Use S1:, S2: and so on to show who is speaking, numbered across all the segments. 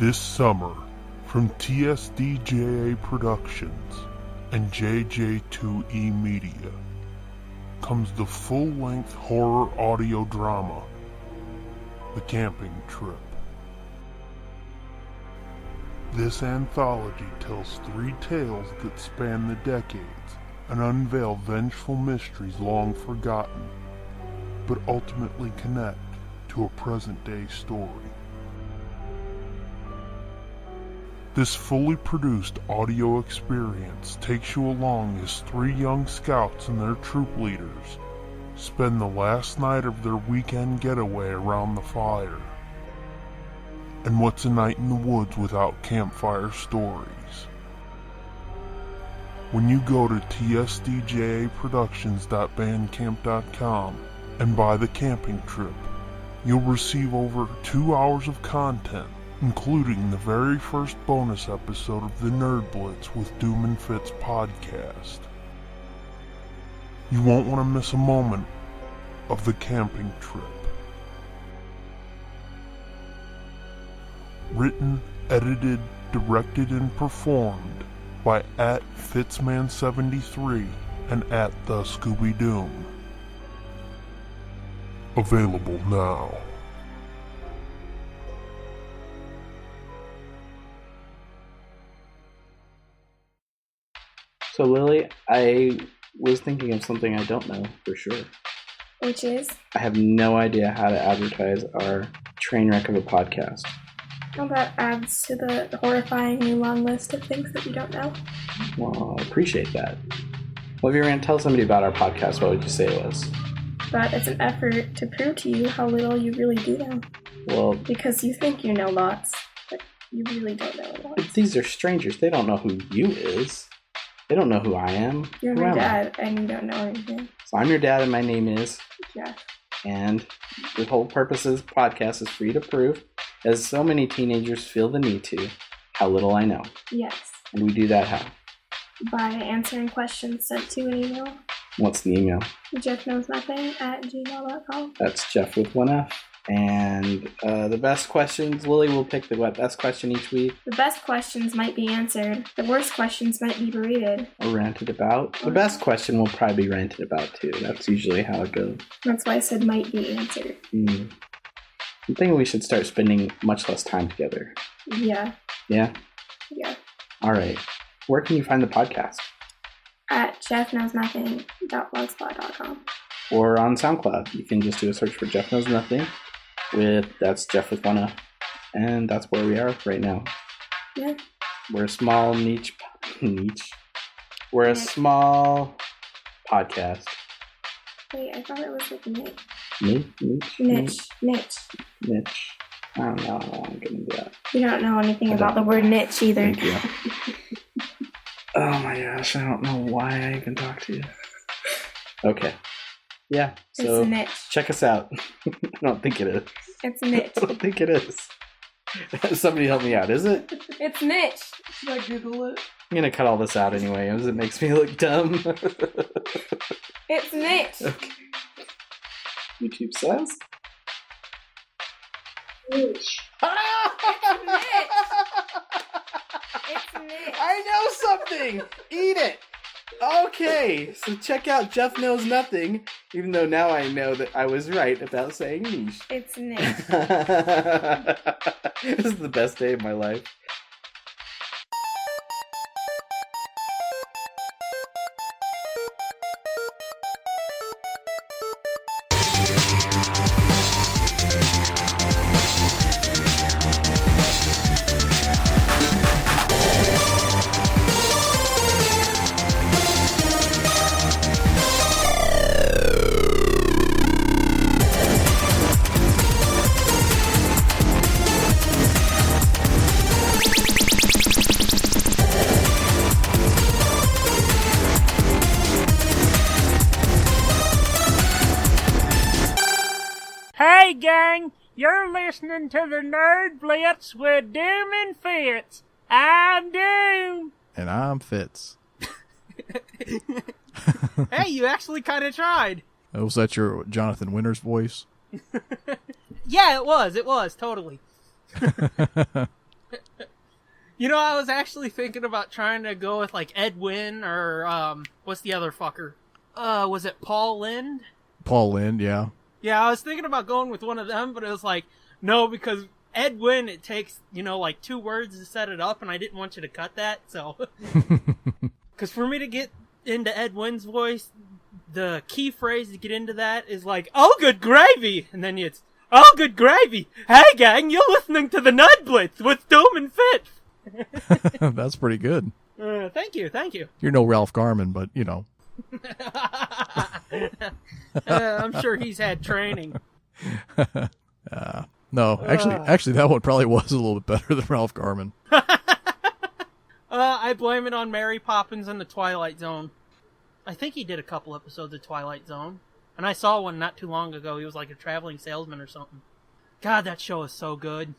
S1: This summer, from TSDJA Productions and JJ2E Media, comes the full-length horror audio drama, The Camping Trip. This anthology tells 3 tales that span the decades and unveil vengeful mysteries long forgotten, but ultimately connect to a present-day story. This fully produced audio experience takes you along as 3 young scouts and their troop leaders spend the last night of their weekend getaway around the fire. And what's a night in the woods without campfire stories? When you go to tsdjaproductions.bandcamp.com and buy The Camping Trip, you'll receive over 2 hours of content, including the very first bonus episode of the Nerd Blitz with Doom and Fitz podcast. You won't want to miss a moment of The Camping Trip. Written, edited, directed, and performed by @Fitzman73 and @The Scooby Doom. Available now.
S2: So Lily, I was thinking of something I don't know for sure.
S3: Which is?
S2: I have no idea how to advertise our train wreck of a podcast.
S3: Well, that adds to the horrifyingly long list of things that we don't know.
S2: Well, I appreciate that. Well, if you were going to tell somebody about our podcast, what would you say it was?
S3: But it's an effort to prove to you how little you really do know.
S2: Well,
S3: because you think you know lots, but you really don't know a lot.
S2: But these are strangers. They don't know who you is. They don't know who I am.
S3: You're my dad, and you don't know anything.
S2: So I'm your dad, and my name is
S3: Jeff.
S2: And the whole purpose of this podcast is for you to prove, as so many teenagers feel the need to, how little I know.
S3: Yes.
S2: And we do that how?
S3: By answering questions sent to an email.
S2: What's the email?
S3: jeffknowsnothing@gmail.com.
S2: That's Jeff with 1 F. And the best questions, Lily will pick the best question each week.
S3: The best questions might be answered. The worst questions might be berated.
S2: Or ranted about. The best question will probably be ranted about too. That's usually how it goes.
S3: That's why I said might be answered.
S2: I'm thinking we should start spending much less time together.
S3: Yeah.
S2: Yeah?
S3: Yeah.
S2: All right. Where can you find the podcast?
S3: At jeffknowsnothing.blogspot.com.
S2: Or on SoundCloud. You can just do a search for Jeff Knows Nothing. That's Jeff with 1 F. And that's where we are right now.
S3: Yeah.
S2: We're a small niche. We're a small podcast.
S3: Wait, I thought it was like niche. Niche.
S2: I don't know how I'm gonna do that.
S3: You don't know anything about the word niche either.
S2: Thank you. Oh my gosh, I don't know why I even talked to you. Okay. Yeah, so
S3: it's a niche.
S2: Check us out. I don't think it is.
S3: It's a niche.
S2: I don't think it is. Somebody help me out, is it?
S3: It's niche.
S4: Should I Google it?
S2: I'm gonna cut all this out anyway, as it makes me look dumb.
S3: It's niche.
S2: Okay. YouTube says?
S3: Niche. It's niche.
S2: I know something! Eat it! Okay, so check out Jeff Knows Nothing, even though now I know that I was right about saying niche.
S3: It's niche.
S2: This is the best day of my life.
S4: Hey gang, you're listening to the Nerd Blitz with Doom and Fitz. I'm Doom.
S5: And I'm Fitz.
S4: Hey, you actually kind of tried.
S5: Was that your Jonathan Winters voice?
S4: Yeah, it was, totally. You know, I was actually thinking about trying to go with, like, Ed Wynn or, what's the other fucker? Was it Paul Lynde?
S5: Paul Lynde, yeah.
S4: Yeah, I was thinking about going with one of them, but it was like, no, because Ed Wynn, it takes, you know, like 2 words to set it up, and I didn't want you to cut that, so. Because for me to get into Ed Wynn's voice, the key phrase to get into that is like, oh, good gravy! And then it's, oh, good gravy! Hey, gang, you're listening to the Nerd Blitz with Doom and Fitz!
S5: That's pretty good.
S4: Thank you.
S5: You're no Ralph Garman, but, you know.
S4: I'm sure he's had training.
S5: No, actually, that one probably was a little bit better than Ralph Garman.
S4: I blame it on Mary Poppins and the Twilight Zone. I think he did a couple episodes of Twilight Zone. And I saw one not too long ago. He was like a traveling salesman or something. God, that show is so good.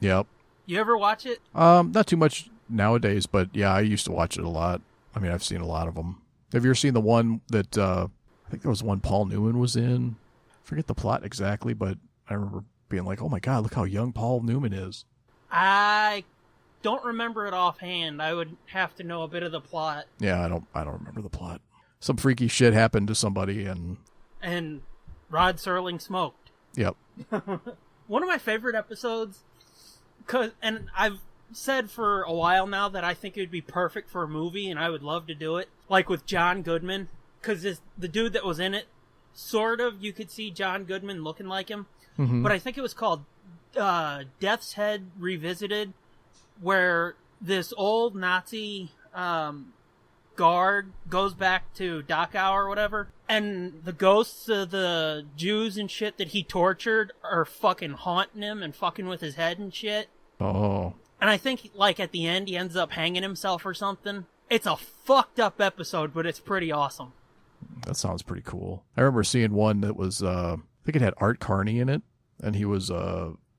S5: Yep.
S4: You ever watch it?
S5: Not too much nowadays, but yeah, I used to watch it a lot. I mean, I've seen a lot of them. Have you ever seen the one that, I think there was one Paul Newman was in? I forget the plot exactly, but I remember being like, oh my God, look how young Paul Newman is.
S4: I don't remember it offhand. I would have to know a bit of the plot.
S5: Yeah, I don't remember the plot. Some freaky shit happened to somebody
S4: And Rod Serling smoked.
S5: Yep.
S4: One of my favorite episodes, and I've said for a while now that I think it would be perfect for a movie, and I would love to do it, like with John Goodman, because the dude that was in it, sort of, you could see John Goodman looking like him, but I think it was called Death's Head Revisited, where this old Nazi guard goes back to Dachau or whatever, and the ghosts of the Jews and shit that he tortured are fucking haunting him and fucking with his head and shit.
S5: Oh.
S4: And I think, like, at the end, he ends up hanging himself or something. It's a fucked up episode, but it's pretty awesome.
S5: That sounds pretty cool. I remember seeing one that was, I think it had Art Carney in it, and he was,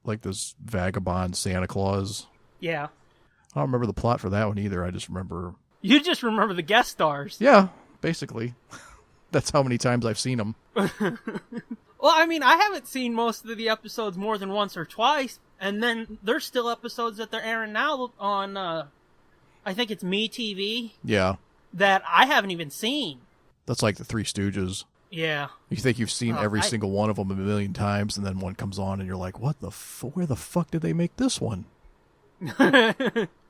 S5: like this vagabond Santa Claus.
S4: Yeah.
S5: I don't remember the plot for that one either. I just remember...
S4: You just remember the guest stars.
S5: Yeah, basically. That's how many times I've seen them.
S4: Well, I mean, I haven't seen most of the episodes more than once or twice, and then there's still episodes that they're airing now on, I think it's MeTV.
S5: Yeah.
S4: That I haven't even seen.
S5: That's like the Three Stooges.
S4: Yeah.
S5: You think you've seen every single one of them a million times, and then one comes on, and you're like, what the where the fuck did they make this one?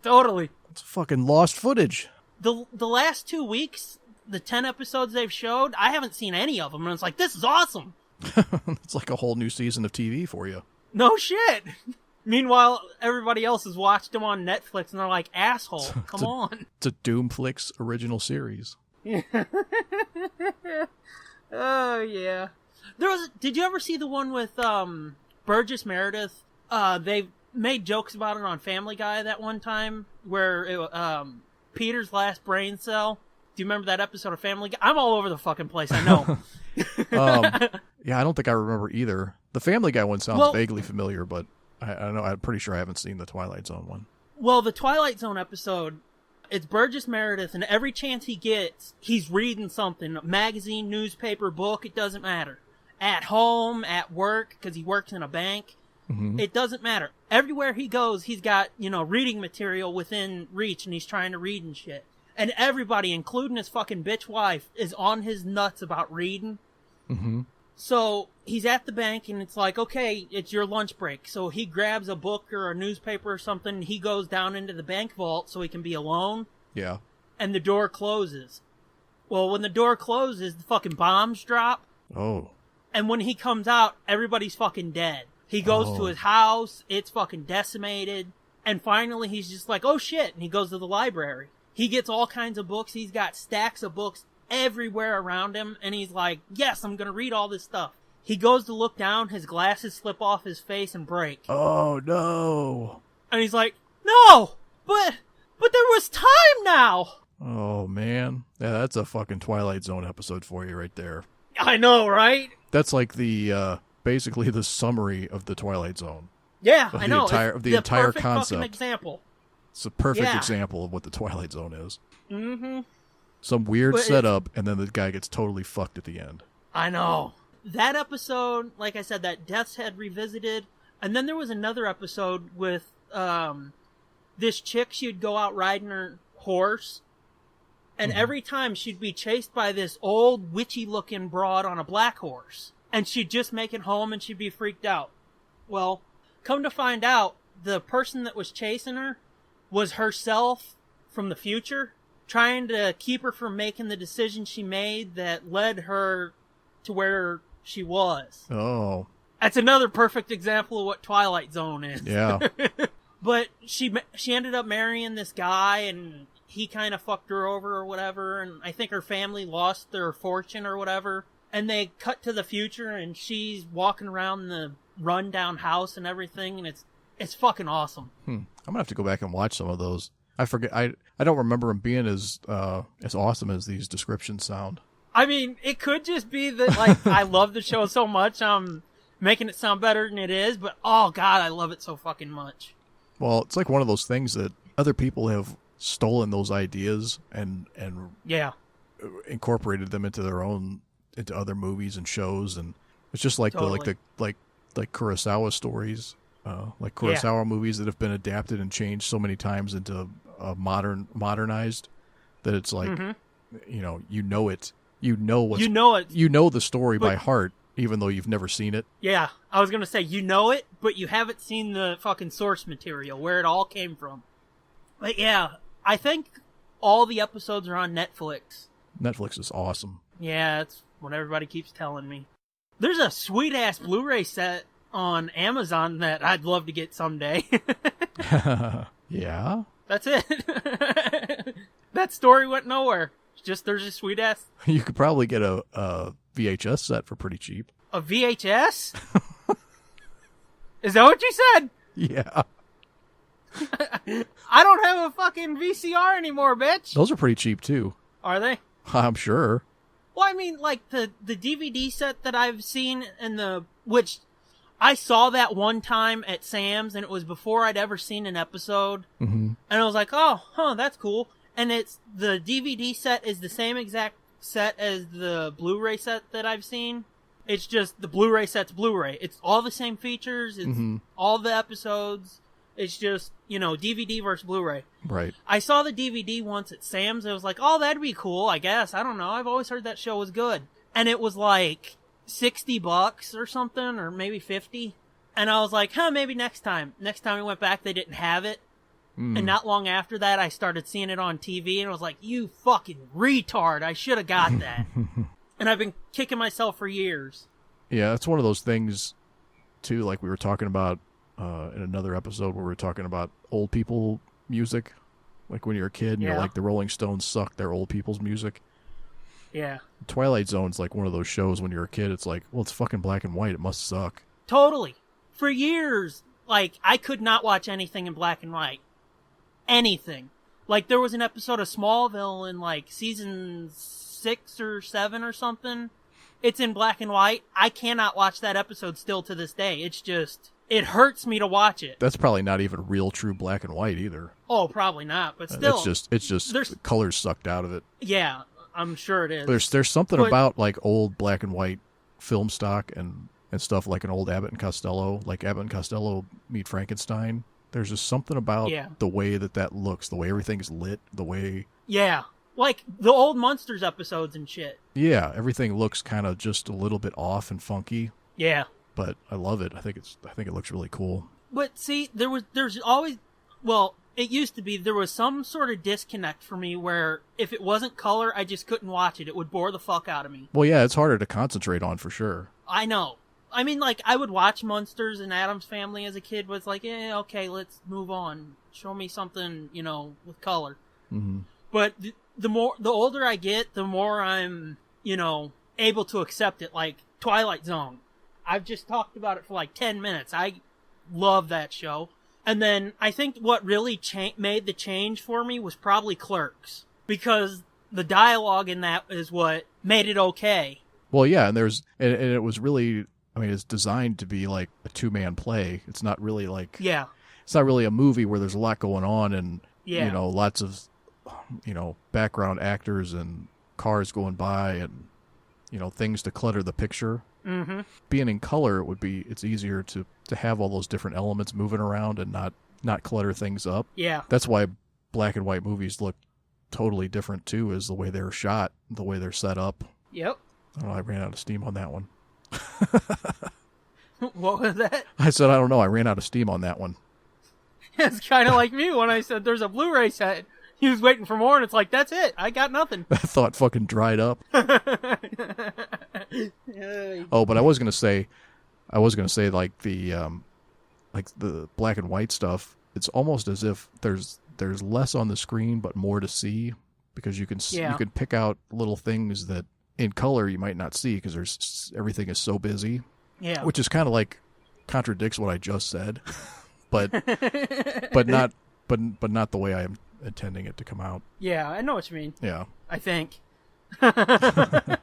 S4: Totally.
S5: It's fucking lost footage.
S4: The last 2 weeks, the 10 episodes they've showed, I haven't seen any of them, and it's like, this is awesome.
S5: It's like a whole new season of TV for you.
S4: No shit. Meanwhile, everybody else has watched them on Netflix, and they're like, asshole, come on.
S5: It's a Doomflix original series.
S4: Oh, yeah. Did you ever see the one with Burgess Meredith? They made jokes about it on Family Guy that one time, where Peter's last brain cell. Do you remember that episode of Family Guy? I'm all over the fucking place, I know.
S5: Yeah, I don't think I remember either. The Family Guy one sounds vaguely familiar, but I don't know. I'm pretty sure I haven't seen the Twilight Zone one.
S4: Well, the Twilight Zone episode, it's Burgess Meredith, and every chance he gets, he's reading something. Magazine, newspaper, book, it doesn't matter. At home, at work, because he works in a bank. Mm-hmm. It doesn't matter. Everywhere he goes, he's got, reading material within reach, and he's trying to read and shit. And everybody, including his fucking bitch wife, is on his nuts about reading.
S5: Mm-hmm.
S4: So he's at the bank, and it's like, okay, it's your lunch break. So he grabs a book or a newspaper or something, and he goes down into the bank vault so he can be alone.
S5: Yeah.
S4: And the door closes. Well, when the door closes, the fucking bombs drop.
S5: Oh.
S4: And when he comes out, everybody's fucking dead. He goes to his house, it's fucking decimated, and finally he's just like, oh shit, and he goes to the library. He gets all kinds of books, he's got stacks of books everywhere around him, and he's like, yes, I'm gonna read all this stuff. He goes to look down, his glasses slip off his face and break.
S5: Oh no.
S4: And he's like, no, but there was time now.
S5: Oh man. Yeah, that's a fucking Twilight Zone episode for you right there.
S4: I know, right?
S5: That's like the, basically the summary of the Twilight Zone.
S4: Yeah,
S5: I
S4: know.
S5: Of the entire
S4: perfect
S5: concept.
S4: Fucking example.
S5: It's a perfect example of what the Twilight Zone is.
S4: Mm-hmm.
S5: Some weird setup, and then the guy gets totally fucked at the end.
S4: I know. That episode, like I said, that Death's Head Revisited, and then there was another episode with this chick, she'd go out riding her horse, and every time she'd be chased by this old witchy-looking broad on a black horse. And she'd just make it home and she'd be freaked out. Well, come to find out, the person that was chasing her was herself from the future, trying to keep her from making the decision she made that led her to where she was.
S5: Oh.
S4: That's another perfect example of what Twilight Zone is.
S5: Yeah.
S4: But she ended up marrying this guy, and he kind of fucked her over or whatever, and I think her family lost their fortune or whatever. And they cut to the future, and she's walking around the rundown house and everything, and it's fucking awesome.
S5: I'm gonna have to go back and watch some of those. I forget. I don't remember them being as awesome as these descriptions sound.
S4: I mean, it could just be that, like, I love the show so much, I'm making it sound better than it is, but oh god, I love it so fucking much.
S5: Well, it's like one of those things that other people have stolen those ideas and
S4: Yeah.
S5: incorporated them into other movies and shows, and it's just like
S4: Totally.
S5: like Kurosawa stories, like Kurosawa movies that have been adapted and changed so many times into modernized that it's like you know the story by heart, even though you've never seen it.
S4: Yeah, I was gonna say, you know it, but you haven't seen the fucking source material, where it all came from. But yeah, I think all the episodes are on Netflix.
S5: Netflix is awesome.
S4: Yeah, that's what everybody keeps telling me. There's a sweet-ass Blu-ray set on Amazon that I'd love to get someday.
S5: Yeah?
S4: That's it. That story went nowhere. It's just there's a sweet-ass...
S5: You could probably get a VHS set for pretty cheap.
S4: A VHS? Is that what you said?
S5: Yeah.
S4: I don't have a fucking VCR anymore, bitch.
S5: Those are pretty cheap, too.
S4: Are they?
S5: I'm sure.
S4: Well, I mean, like, the DVD set that I've seen which I saw that one time at Sam's, and it was before I'd ever seen an episode.
S5: Mm-hmm.
S4: And I was like, oh, that's cool. And the DVD set is the same exact set as the Blu-ray set that I've seen. It's just the Blu-ray set's Blu-ray. It's all the same features. It's all the episodes. It's just, DVD versus Blu-ray.
S5: Right.
S4: I saw the DVD once at Sam's. I was like, oh, that'd be cool, I guess. I don't know. I've always heard that show was good. And it was like $60 or something, or maybe 50. And I was like, maybe next time. Next time we went back, they didn't have it. And not long after that, I started seeing it on TV, and I was like, you fucking retard. I should have got that. And I've been kicking myself for years. Yeah,
S5: that's one of those things, too, like we were talking about in another episode where we were talking about old people music. Like when you're a kid and you're like, the Rolling Stones suck, they're old people's music.
S4: Yeah.
S5: Twilight Zone's like one of those shows when you're a kid, it's like, well, it's fucking black and white, it must suck.
S4: Totally. For years, like, I could not watch anything in black and white. Anything. Like, there was an episode of Smallville in, like, season 6 or 7 or something. It's in black and white. I cannot watch that episode still to this day. It's just... It hurts me to watch it.
S5: That's probably not even real true black and white either.
S4: Oh, probably not, but still.
S5: It's just the colors sucked out of it.
S4: Yeah, I'm sure it is.
S5: There's something about, like, old black and white film stock and stuff, like an old Abbott and Costello, like Abbott and Costello meet Frankenstein. There's just something about the way that looks, the way everything's lit, the way... Yeah,
S4: like the old Munsters episodes and shit.
S5: Yeah, everything looks kind of just a little bit off and funky.
S4: Yeah.
S5: But I love it. I think it looks really cool.
S4: But see, there's always... Well, it used to be there was some sort of disconnect for me where if it wasn't color, I just couldn't watch it. It would bore the fuck out of me.
S5: Well, yeah, it's harder to concentrate on for sure.
S4: I know. I mean, like, I would watch Munsters and Addams Family as a kid, but it's like, okay, let's move on. Show me something, with color.
S5: Mm-hmm.
S4: But the older I get, the more I'm, able to accept it. Like Twilight Zone. I've just talked about it for like 10 minutes. I love that show. And then I think what really made the change for me was probably Clerks. Because the dialogue in that is what made it okay.
S5: Well, yeah, and it was really... I mean, it's designed to be like a two-man play. It's not really like...
S4: Yeah.
S5: It's not really a movie where there's a lot going on and, lots of, background actors and cars going by and, things to clutter the picture.
S4: Mm-hmm.
S5: Being in color, it's easier to have all those different elements moving around and not not clutter things up.
S4: Yeah.
S5: That's why black and white movies look totally different too, is the way they're shot, the way they're set up.
S4: Yep.
S5: Oh, I ran out of steam on that one.
S4: What was that?
S5: I said, I don't know. I ran out of steam on that one.
S4: It's kind of like me when I said there's a Blu-ray set. He was waiting for more, and it's like, that's it. I got nothing.
S5: That thought fucking dried up. Oh, but I was gonna say like the black and white stuff. It's almost as if there's less on the screen, but more to see, because you can pick out little things that in color you might not see because everything is so busy.
S4: Yeah.
S5: Which is kind of like contradicts what I just said, but not the way I am intending it to come out.
S4: Yeah, I know what you mean.
S5: Yeah.
S4: I think. So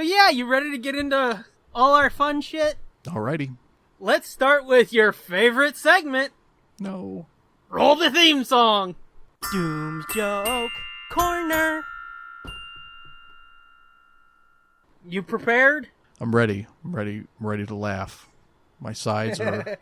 S4: yeah, you ready to get into all our fun shit?
S5: Alrighty.
S4: Let's start with your favorite segment.
S5: No.
S4: Roll the theme song. Doom's Joke Corner. You prepared?
S5: I'm ready. I'm ready to laugh. My sides are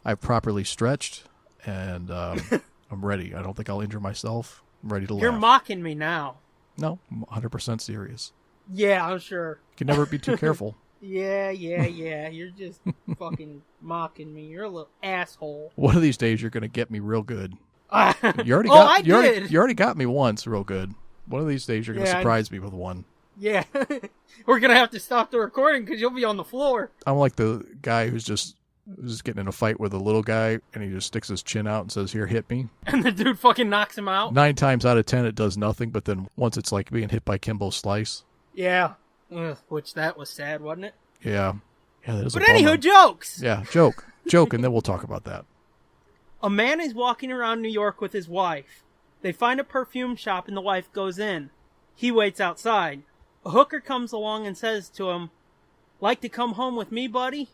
S5: I've properly stretched, and I'm ready. I don't think I'll injure myself. I'm ready to laugh.
S4: You're mocking me now.
S5: No, I'm 100% serious.
S4: Yeah, I'm sure.
S5: You can never be too careful.
S4: Yeah. You're just fucking mocking me. You're a little asshole.
S5: One of these days, you're gonna get me real good. You already
S4: did.
S5: You already got me once real good. One of these days, you're gonna surprise me with one.
S4: Yeah. We're gonna have to stop the recording because you'll be on the floor.
S5: I'm like the guy who's just getting in a fight with a little guy, and he just sticks his chin out and says, "Here, hit me."
S4: And the dude fucking knocks him out.
S5: 9 times out of 10, it does nothing. But then once it's like being hit by Kimbo Slice.
S4: Yeah. Ugh, which that was sad, wasn't it?
S5: Yeah. That is.
S4: But anywho, jokes.
S5: Yeah, joke, and then we'll talk about that.
S4: A man is walking around New York with his wife. They find a perfume shop and the wife goes in. He waits outside. A hooker comes along and says to him, "Like to come home with me, buddy?"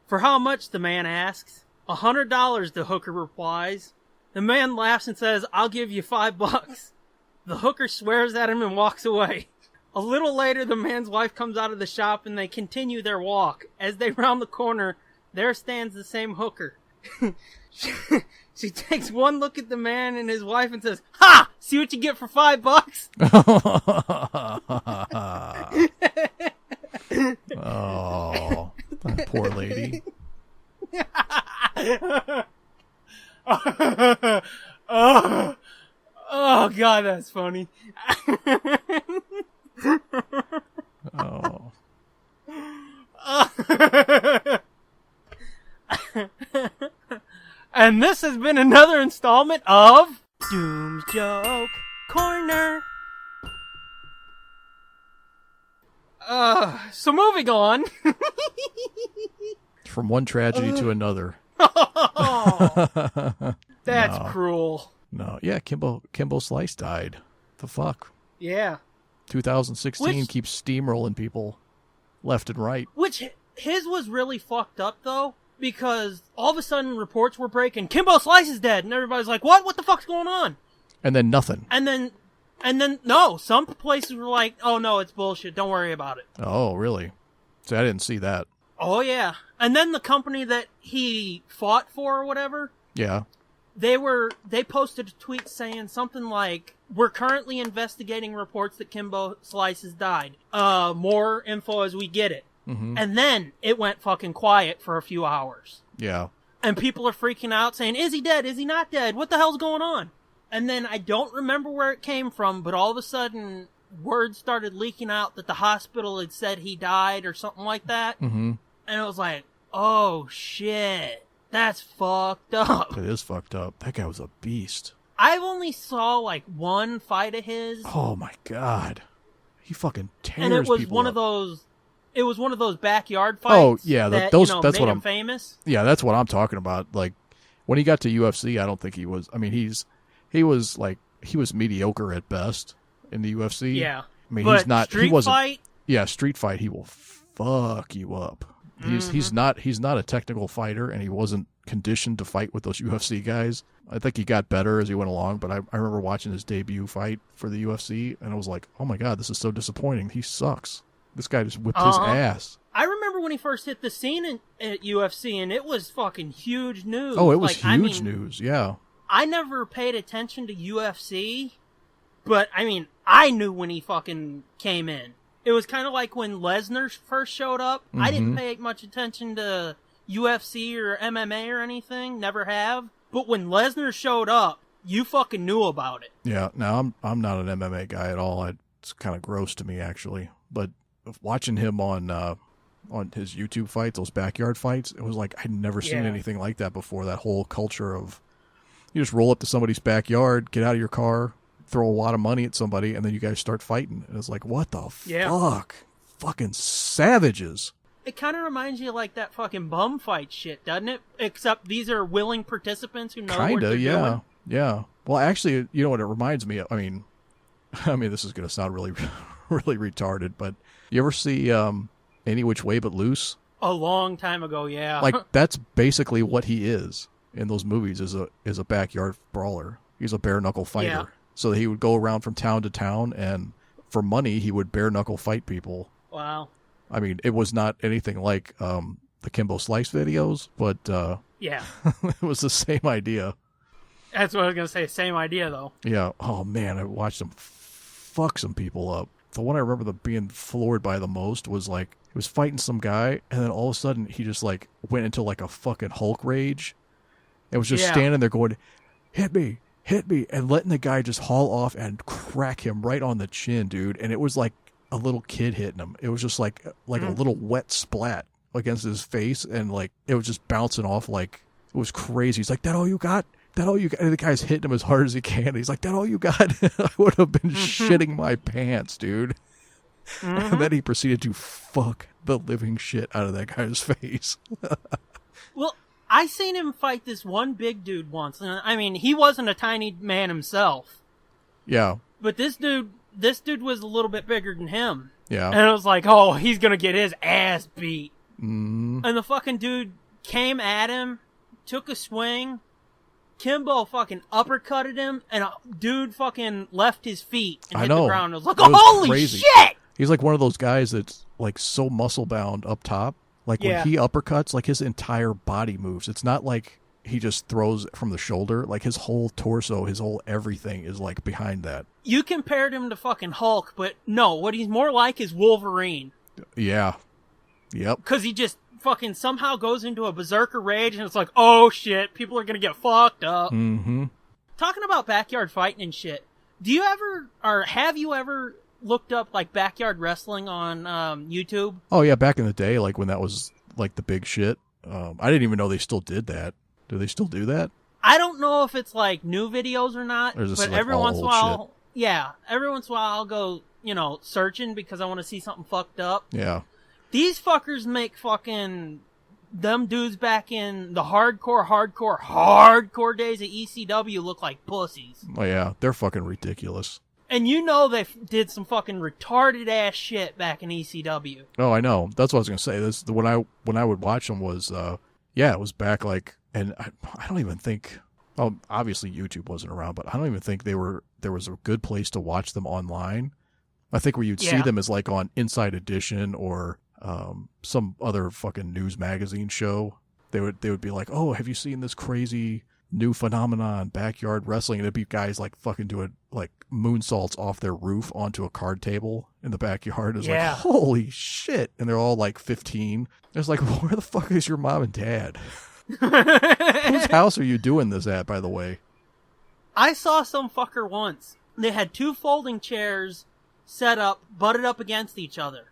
S4: "For how much?" the man asks. $100, the hooker replies. The man laughs and says, "I'll give you $5. The hooker swears at him and walks away. A little later, the man's wife comes out of the shop and they continue their walk. As they round the corner, there stands the same hooker. She takes one look at the man and his wife and says, "Ha! See what you get for $5?
S5: Oh, that poor lady.
S4: Oh, God, that's funny.
S5: Oh.
S4: And this has been another installment of Doom's Joke Corner. So moving on.
S5: From one tragedy to another.
S4: That's
S5: No.
S4: cruel.
S5: No, yeah, Kimbo Slice died. The fuck?
S4: Yeah.
S5: 2016 keeps steamrolling people left and right.
S4: Which, his was really fucked up, though, because all of a sudden reports were breaking, Kimbo Slice is dead, and everybody's like, what? What the fuck's going on?
S5: And then nothing.
S4: And then, no, some places were like, oh no, it's bullshit, don't worry about it.
S5: Oh, really? See, I didn't see that.
S4: Oh yeah. And then the company that he fought for or whatever,
S5: Yeah.
S4: they posted a tweet saying something like, "We're currently investigating reports that Kimbo Slice has died. More info as we get it."
S5: Mm-hmm.
S4: And then it went fucking quiet for a few hours.
S5: Yeah.
S4: And people are freaking out saying, "Is he dead? Is he not dead? What the hell's going on?" And then I don't remember where it came from, but all of a sudden word started leaking out that the hospital had said he died or something like that.
S5: Mm-hmm.
S4: And it was like, oh shit, that's fucked up.
S5: It is fucked up. That guy was a beast.
S4: I've only saw like one fight of his.
S5: Oh my god. He fucking tears
S4: And it was
S5: people
S4: one
S5: up.
S4: of those. It was one of those backyard fights.
S5: Oh, yeah,
S4: that,
S5: those.
S4: you know,
S5: that's
S4: made
S5: what
S4: him
S5: I'm
S4: famous.
S5: Yeah, that's what I'm talking about. Like when he got to UFC, I don't think he was. I mean, he was mediocre at best in the UFC.
S4: Yeah,
S5: I mean,
S4: but
S5: he's not.
S4: Street
S5: He wasn't.
S4: fight.
S5: Yeah, street fight. He will fuck you up. He's not a technical fighter, and he wasn't conditioned to fight with those UFC guys. I think he got better as he went along, but I remember watching his debut fight for the UFC, and I was like, oh my god, this is so disappointing. He sucks. This guy just whipped his ass.
S4: I remember when he first hit the scene at UFC, and it was fucking huge news.
S5: Oh, it was huge news, yeah.
S4: I never paid attention to UFC, but, I mean, I knew when he fucking came in. It was kind of like when Lesnar first showed up. I didn't pay much attention to UFC or MMA or anything, never have. But when Lesnar showed up, you fucking knew about it.
S5: Yeah, no, I'm not an MMA guy at all. It's kind of gross to me, actually. But watching him on his YouTube fights, those backyard fights, it was like I'd never seen anything like that before. That whole culture of you just roll up to somebody's backyard, get out of your car, throw a lot of money at somebody, and then you guys start fighting. And it's like, what the fuck? Fucking savages.
S4: It kind of reminds you of like that fucking bum fight shit, doesn't it? Except these are willing participants who know what they're doing.
S5: Yeah. Well, actually, you know what it reminds me of? I mean, this is going to sound really, really retarded, but you ever see Any Which Way But Loose?
S4: A long time ago, yeah.
S5: Like, that's basically what he is in those movies, is a backyard brawler. He's a bare-knuckle fighter. Yeah. So he would go around from town to town, and for money, he would bare-knuckle fight people.
S4: Wow.
S5: I mean, it was not anything like the Kimbo Slice videos, but
S4: yeah,
S5: it was the same idea.
S4: That's what I was going to say, same idea, though.
S5: Yeah. Oh, man, I watched him fuck some people up. The one I remember being floored by the most was, like, he was fighting some guy, and then all of a sudden, he just, like, went into, like, a fucking Hulk rage. It was just standing there going, hit me, and letting the guy just haul off and crack him right on the chin, dude. And it was like a little kid hitting him. It was just like a little wet splat against his face, and, like, it was just bouncing off like it was crazy. He's like, that all you got? That all you got? And the guy's hitting him as hard as he can. He's like, that all you got? I would have been shitting my pants, dude. And then he proceeded to fuck the living shit out of that guy's face.
S4: Well, I seen him fight this one big dude once. And I mean, he wasn't a tiny man himself.
S5: Yeah.
S4: But this dude was a little bit bigger than him.
S5: Yeah.
S4: And I was like, oh, he's gonna get his ass beat.
S5: Mm.
S4: And the fucking dude came at him, took a swing, Kimbo fucking uppercutted him, and a dude fucking left his feet and hit the ground. I was like, holy
S5: crazy.
S4: Shit!
S5: He's like one of those guys that's, like, so muscle-bound up top. Like, when he uppercuts, like, his entire body moves. It's not like he just throws from the shoulder. Like, his whole torso, his whole everything is, like, behind that.
S4: You compared him to fucking Hulk, but no, what he's more like is Wolverine.
S5: Yeah. Yep.
S4: Because he just fucking somehow goes into a berserker rage, and it's like, oh shit, people are gonna get fucked up.
S5: Mm-hmm.
S4: Talking about backyard fighting and shit, have you ever looked up, like, backyard wrestling on YouTube?
S5: Oh, yeah, back in the day, like, when that was, like, the big shit. I didn't even know they still did that. Do they still do that?
S4: I don't know if it's, like, new videos or not, but
S5: like
S4: every
S5: all
S4: once in a
S5: old
S4: while, every once in a while I'll go, searching because I want to see something fucked up.
S5: Yeah.
S4: These fuckers make fucking them dudes back in the hardcore days of ECW look like pussies.
S5: Oh, yeah, they're fucking ridiculous.
S4: And they did some fucking retarded ass shit back in ECW.
S5: Oh, I know. That's what I was gonna say. When I would watch them was, it was back, like, and I don't even think. Oh, obviously YouTube wasn't around, but I don't even think there was a good place to watch them online. I think where you'd see them is like on Inside Edition or some other fucking news magazine show. They would be like, oh, have you seen this crazy new phenomenon, backyard wrestling? And it'd be guys like fucking doing like moonsaults off their roof onto a card table in the backyard. It's like, holy shit. And they're all like 15. It's like, where the fuck is your mom and dad? Whose house are you doing this at, by the way?
S4: I saw some fucker once. They had 2 folding chairs set up, butted up against each other.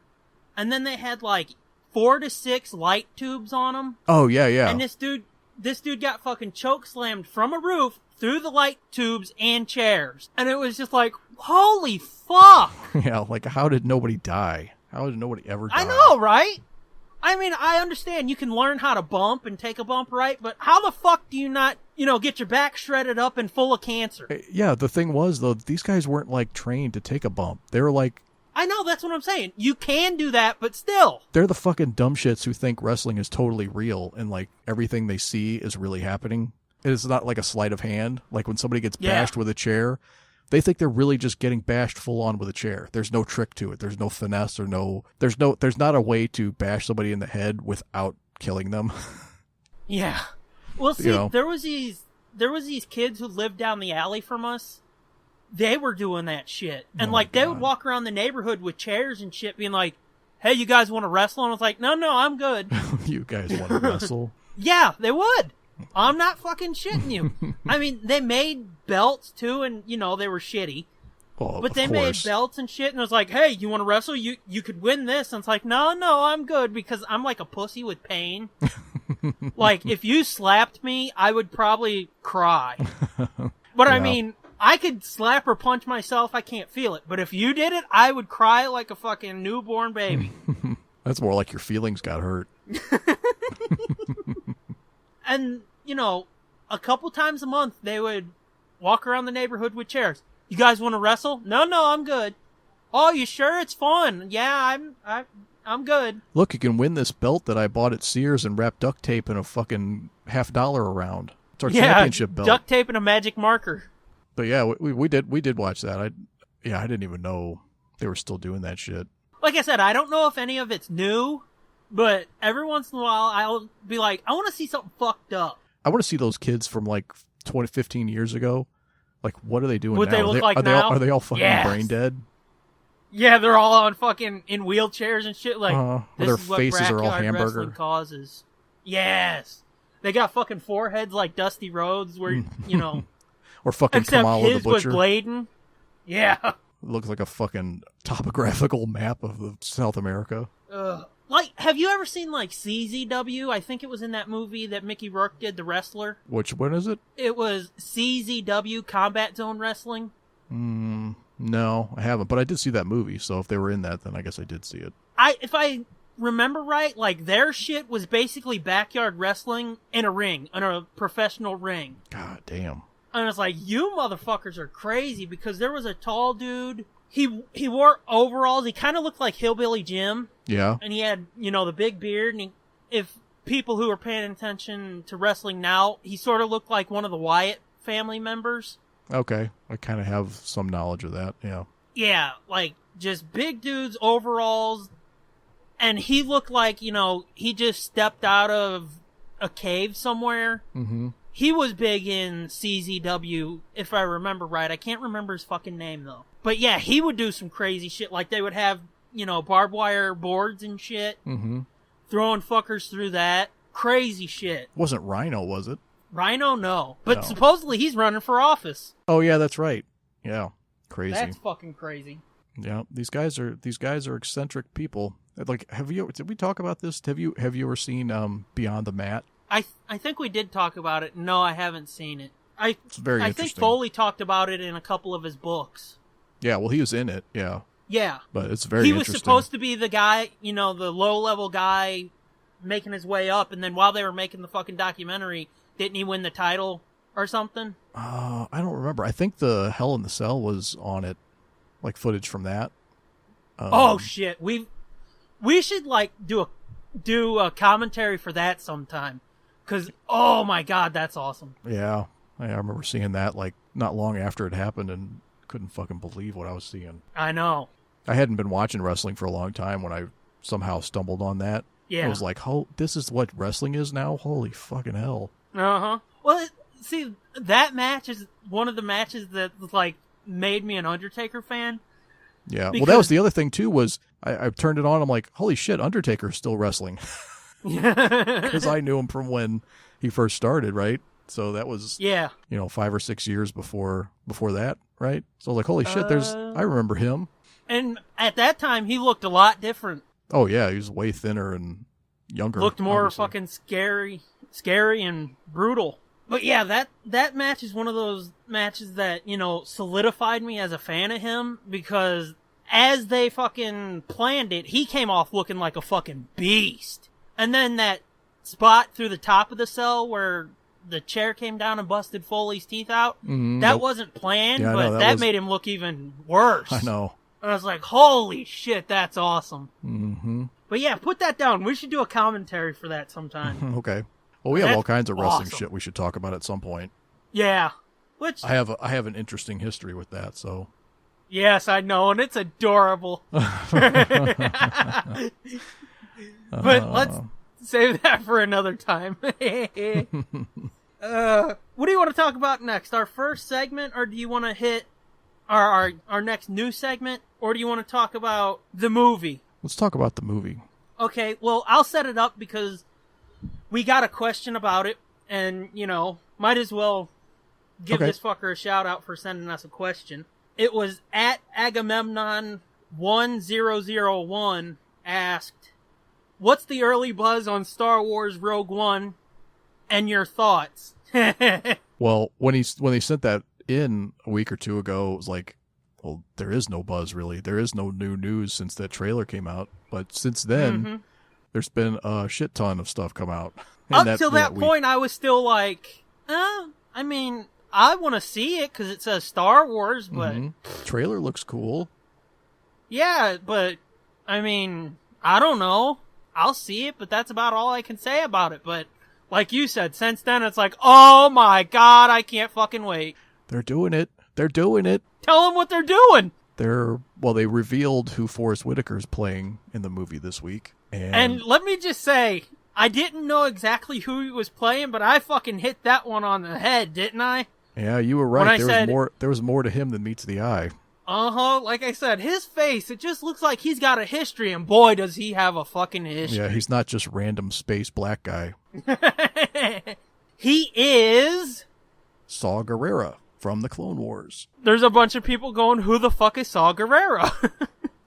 S4: And then they had like 4 to 6 light tubes on them.
S5: Oh, yeah, yeah.
S4: And this dude got fucking choke slammed from a roof through the light tubes and chairs. And it was just like, holy fuck!
S5: Yeah, like, how did nobody die? How did nobody ever die?
S4: I know, right? I mean, I understand you can learn how to bump and take a bump right, but how the fuck do you not, get your back shredded up and full of cancer?
S5: Yeah, the thing was, though, these guys weren't, like, trained to take a bump. They were like...
S4: I know, that's what I'm saying. You can do that, but still.
S5: They're the fucking dumb shits who think wrestling is totally real and, like, everything they see is really happening. It's not like a sleight of hand. Like, when somebody gets bashed with a chair, They think they're really just getting bashed full on with a chair. There's no trick to it. There's no finesse or there's not a way to bash somebody in the head without killing them.
S4: Yeah. Well, see, there was these kids who lived down the alley from us. They were doing that shit. And they would walk around the neighborhood with chairs and shit being like, "Hey, you guys want to wrestle?" And I was like, "No, I'm good."
S5: You guys want to wrestle?
S4: Yeah, they would. I'm not fucking shitting you. I mean, they made belts too, and they were shitty.
S5: Well,
S4: but they made belts and shit, and it was like, "Hey, you want to wrestle? You could win this." And it's like, no, I'm good because I'm like a pussy with pain. Like, if you slapped me, I would probably cry. But I mean, I could slap or punch myself, I can't feel it. But if you did it, I would cry like a fucking newborn baby.
S5: That's more like your feelings got hurt.
S4: And, a couple times a month, they would walk around the neighborhood with chairs. "You guys want to wrestle?" No, I'm good. "Oh, you sure? It's fun." "Yeah, I'm good."
S5: Look, you can win this belt that I bought at Sears and wrap duct tape in a fucking $50 around. It's our championship belt.
S4: Duct tape and a magic marker.
S5: But yeah, we did watch that. I didn't even know they were still doing that shit.
S4: Like I said, I don't know if any of it's new, but every once in a while I'll be like, I want to see something fucked up.
S5: I want to see those kids from like 15 years ago. Like, what are they doing
S4: What
S5: now?
S4: they look like now?
S5: Are they all fucking brain dead?
S4: Yeah, they're all on fucking in wheelchairs and shit. Like, this
S5: their
S4: is what
S5: faces are all
S4: backyard
S5: hamburger
S4: wrestling causes. Yes, they got fucking foreheads like Dusty Rhodes, where
S5: or fucking
S4: except
S5: Kamala the
S4: his was
S5: Butcher.
S4: blading. Yeah,
S5: looks like a fucking topographical map of South America.
S4: Like, have you ever seen like CZW? I think it was in that movie that Mickey Rourke did, The Wrestler.
S5: Which one is it?
S4: It was CZW, Combat Zone Wrestling.
S5: No, I haven't, but I did see that movie, so if they were in that, then I guess I did see it.
S4: If I remember right, like, their shit was basically backyard wrestling in a professional ring.
S5: God damn.
S4: And it's like, you motherfuckers are crazy, because there was a tall dude. He wore overalls. He kind of looked like Hillbilly Jim.
S5: Yeah.
S4: And he had, the big beard. And if people who are paying attention to wrestling now, he sort of looked like one of the Wyatt family members.
S5: Okay. I kind of have some knowledge of that, yeah.
S4: Yeah, like, just big dudes, overalls. And he looked like, he just stepped out of a cave somewhere.
S5: Mm-hmm.
S4: He was big in CZW, if I remember right. I can't remember his fucking name, though. But yeah, he would do some crazy shit. Like, they would have, barbed wire boards and shit.
S5: Mm-hmm.
S4: Throwing fuckers through that. Crazy shit.
S5: Wasn't Rhino, was it?
S4: Rhino, no. But
S5: No.
S4: supposedly he's running for office.
S5: Oh, yeah, that's right. Yeah. Crazy.
S4: That's fucking crazy.
S5: Yeah, these guys are eccentric people. Like, did we talk about this? Have you ever seen Beyond the Mat?
S4: I think we did talk about it. No, I haven't seen it.
S5: It's very
S4: I
S5: interesting.
S4: think Foley talked about it in a couple of his books.
S5: Yeah, well, he was in it, yeah.
S4: Yeah.
S5: But it's very
S4: He was
S5: interesting.
S4: supposed to be the guy, the low-level guy making his way up, and then while they were making the fucking documentary, didn't he win the title or something?
S5: I don't remember. I think the Hell in the Cell was on it, like footage from that.
S4: Oh, shit. We should, like, do a commentary for that sometime. Because, oh my god, that's awesome.
S5: Yeah, I remember seeing that, like, not long after it happened and couldn't fucking believe what I was seeing.
S4: I know.
S5: I hadn't been watching wrestling for a long time when I somehow stumbled on that.
S4: Yeah.
S5: I was like, oh, this is what wrestling is now? Holy fucking hell.
S4: Uh-huh. Well, see, that match is one of the matches that, like, made me an Undertaker fan.
S5: Yeah,
S4: Because...
S5: well, that was the other thing, too, was I turned it on, I'm like, holy shit, Undertaker's still wrestling. Because I knew him from when he first started, right? So that was, 5 or 6 years before that, right? So I was like, holy shit, I remember him.
S4: And at that time, he looked a lot different.
S5: Oh, yeah, he was way thinner and younger.
S4: Looked more
S5: obviously.
S4: fucking scary and brutal. But yeah, that match is one of those matches that, solidified me as a fan of him, because as they fucking planned it, he came off looking like a fucking beast. And then that spot through the top of the cell where the chair came down and busted Foley's teeth out, that wasn't planned,
S5: Yeah,
S4: but that made him look even worse.
S5: I know.
S4: And I was like, holy shit, that's awesome.
S5: Mm-hmm.
S4: But yeah, put that down. We should do a commentary for that sometime.
S5: Okay. Well, we have all kinds of wrestling
S4: awesome.
S5: shit we should talk about at some point.
S4: Yeah. Which
S5: I have an interesting history with that, so.
S4: Yes, I know, and it's adorable. But let's save that for another time. What do you want to talk about next? Our first segment, or do you want to hit our next news segment, or do you want to talk about the movie?
S5: Let's talk about the movie.
S4: Okay, well, I'll set it up because we got a question about it, and, might as well give this fucker a shout out for sending us a question. It was at Agamemnon1001 asked, "What's the early buzz on Star Wars Rogue One and your thoughts?"
S5: Well, when they sent that in a week or two ago, it was like, well, there is no buzz really. There is no new news since that trailer came out. But since then, there's been a shit ton of stuff come out.
S4: Up till that point, I was still like, I mean, I want to see it because it says Star Wars, but...
S5: Trailer looks cool.
S4: Yeah, but, I mean, I don't know. I'll see it, but that's about all I can say about it. But, like you said, since then, it's like, oh my god, I can't fucking wait.
S5: They're doing it. They're doing it.
S4: Tell them what they're doing.
S5: They revealed who Forrest Whitaker's playing in the movie this week.
S4: And let me just say, I didn't know exactly who he was playing, but I fucking hit that one on the head, didn't I?
S5: Yeah, you were right. There was more to him than meets the eye.
S4: Like I said, his face, it just looks like he's got a history, and boy, does he have a fucking history.
S5: Yeah, he's not just random space black guy.
S4: He is...
S5: Saw Gerrera from the Clone Wars.
S4: There's a bunch of people going, who the fuck is Saw Gerrera?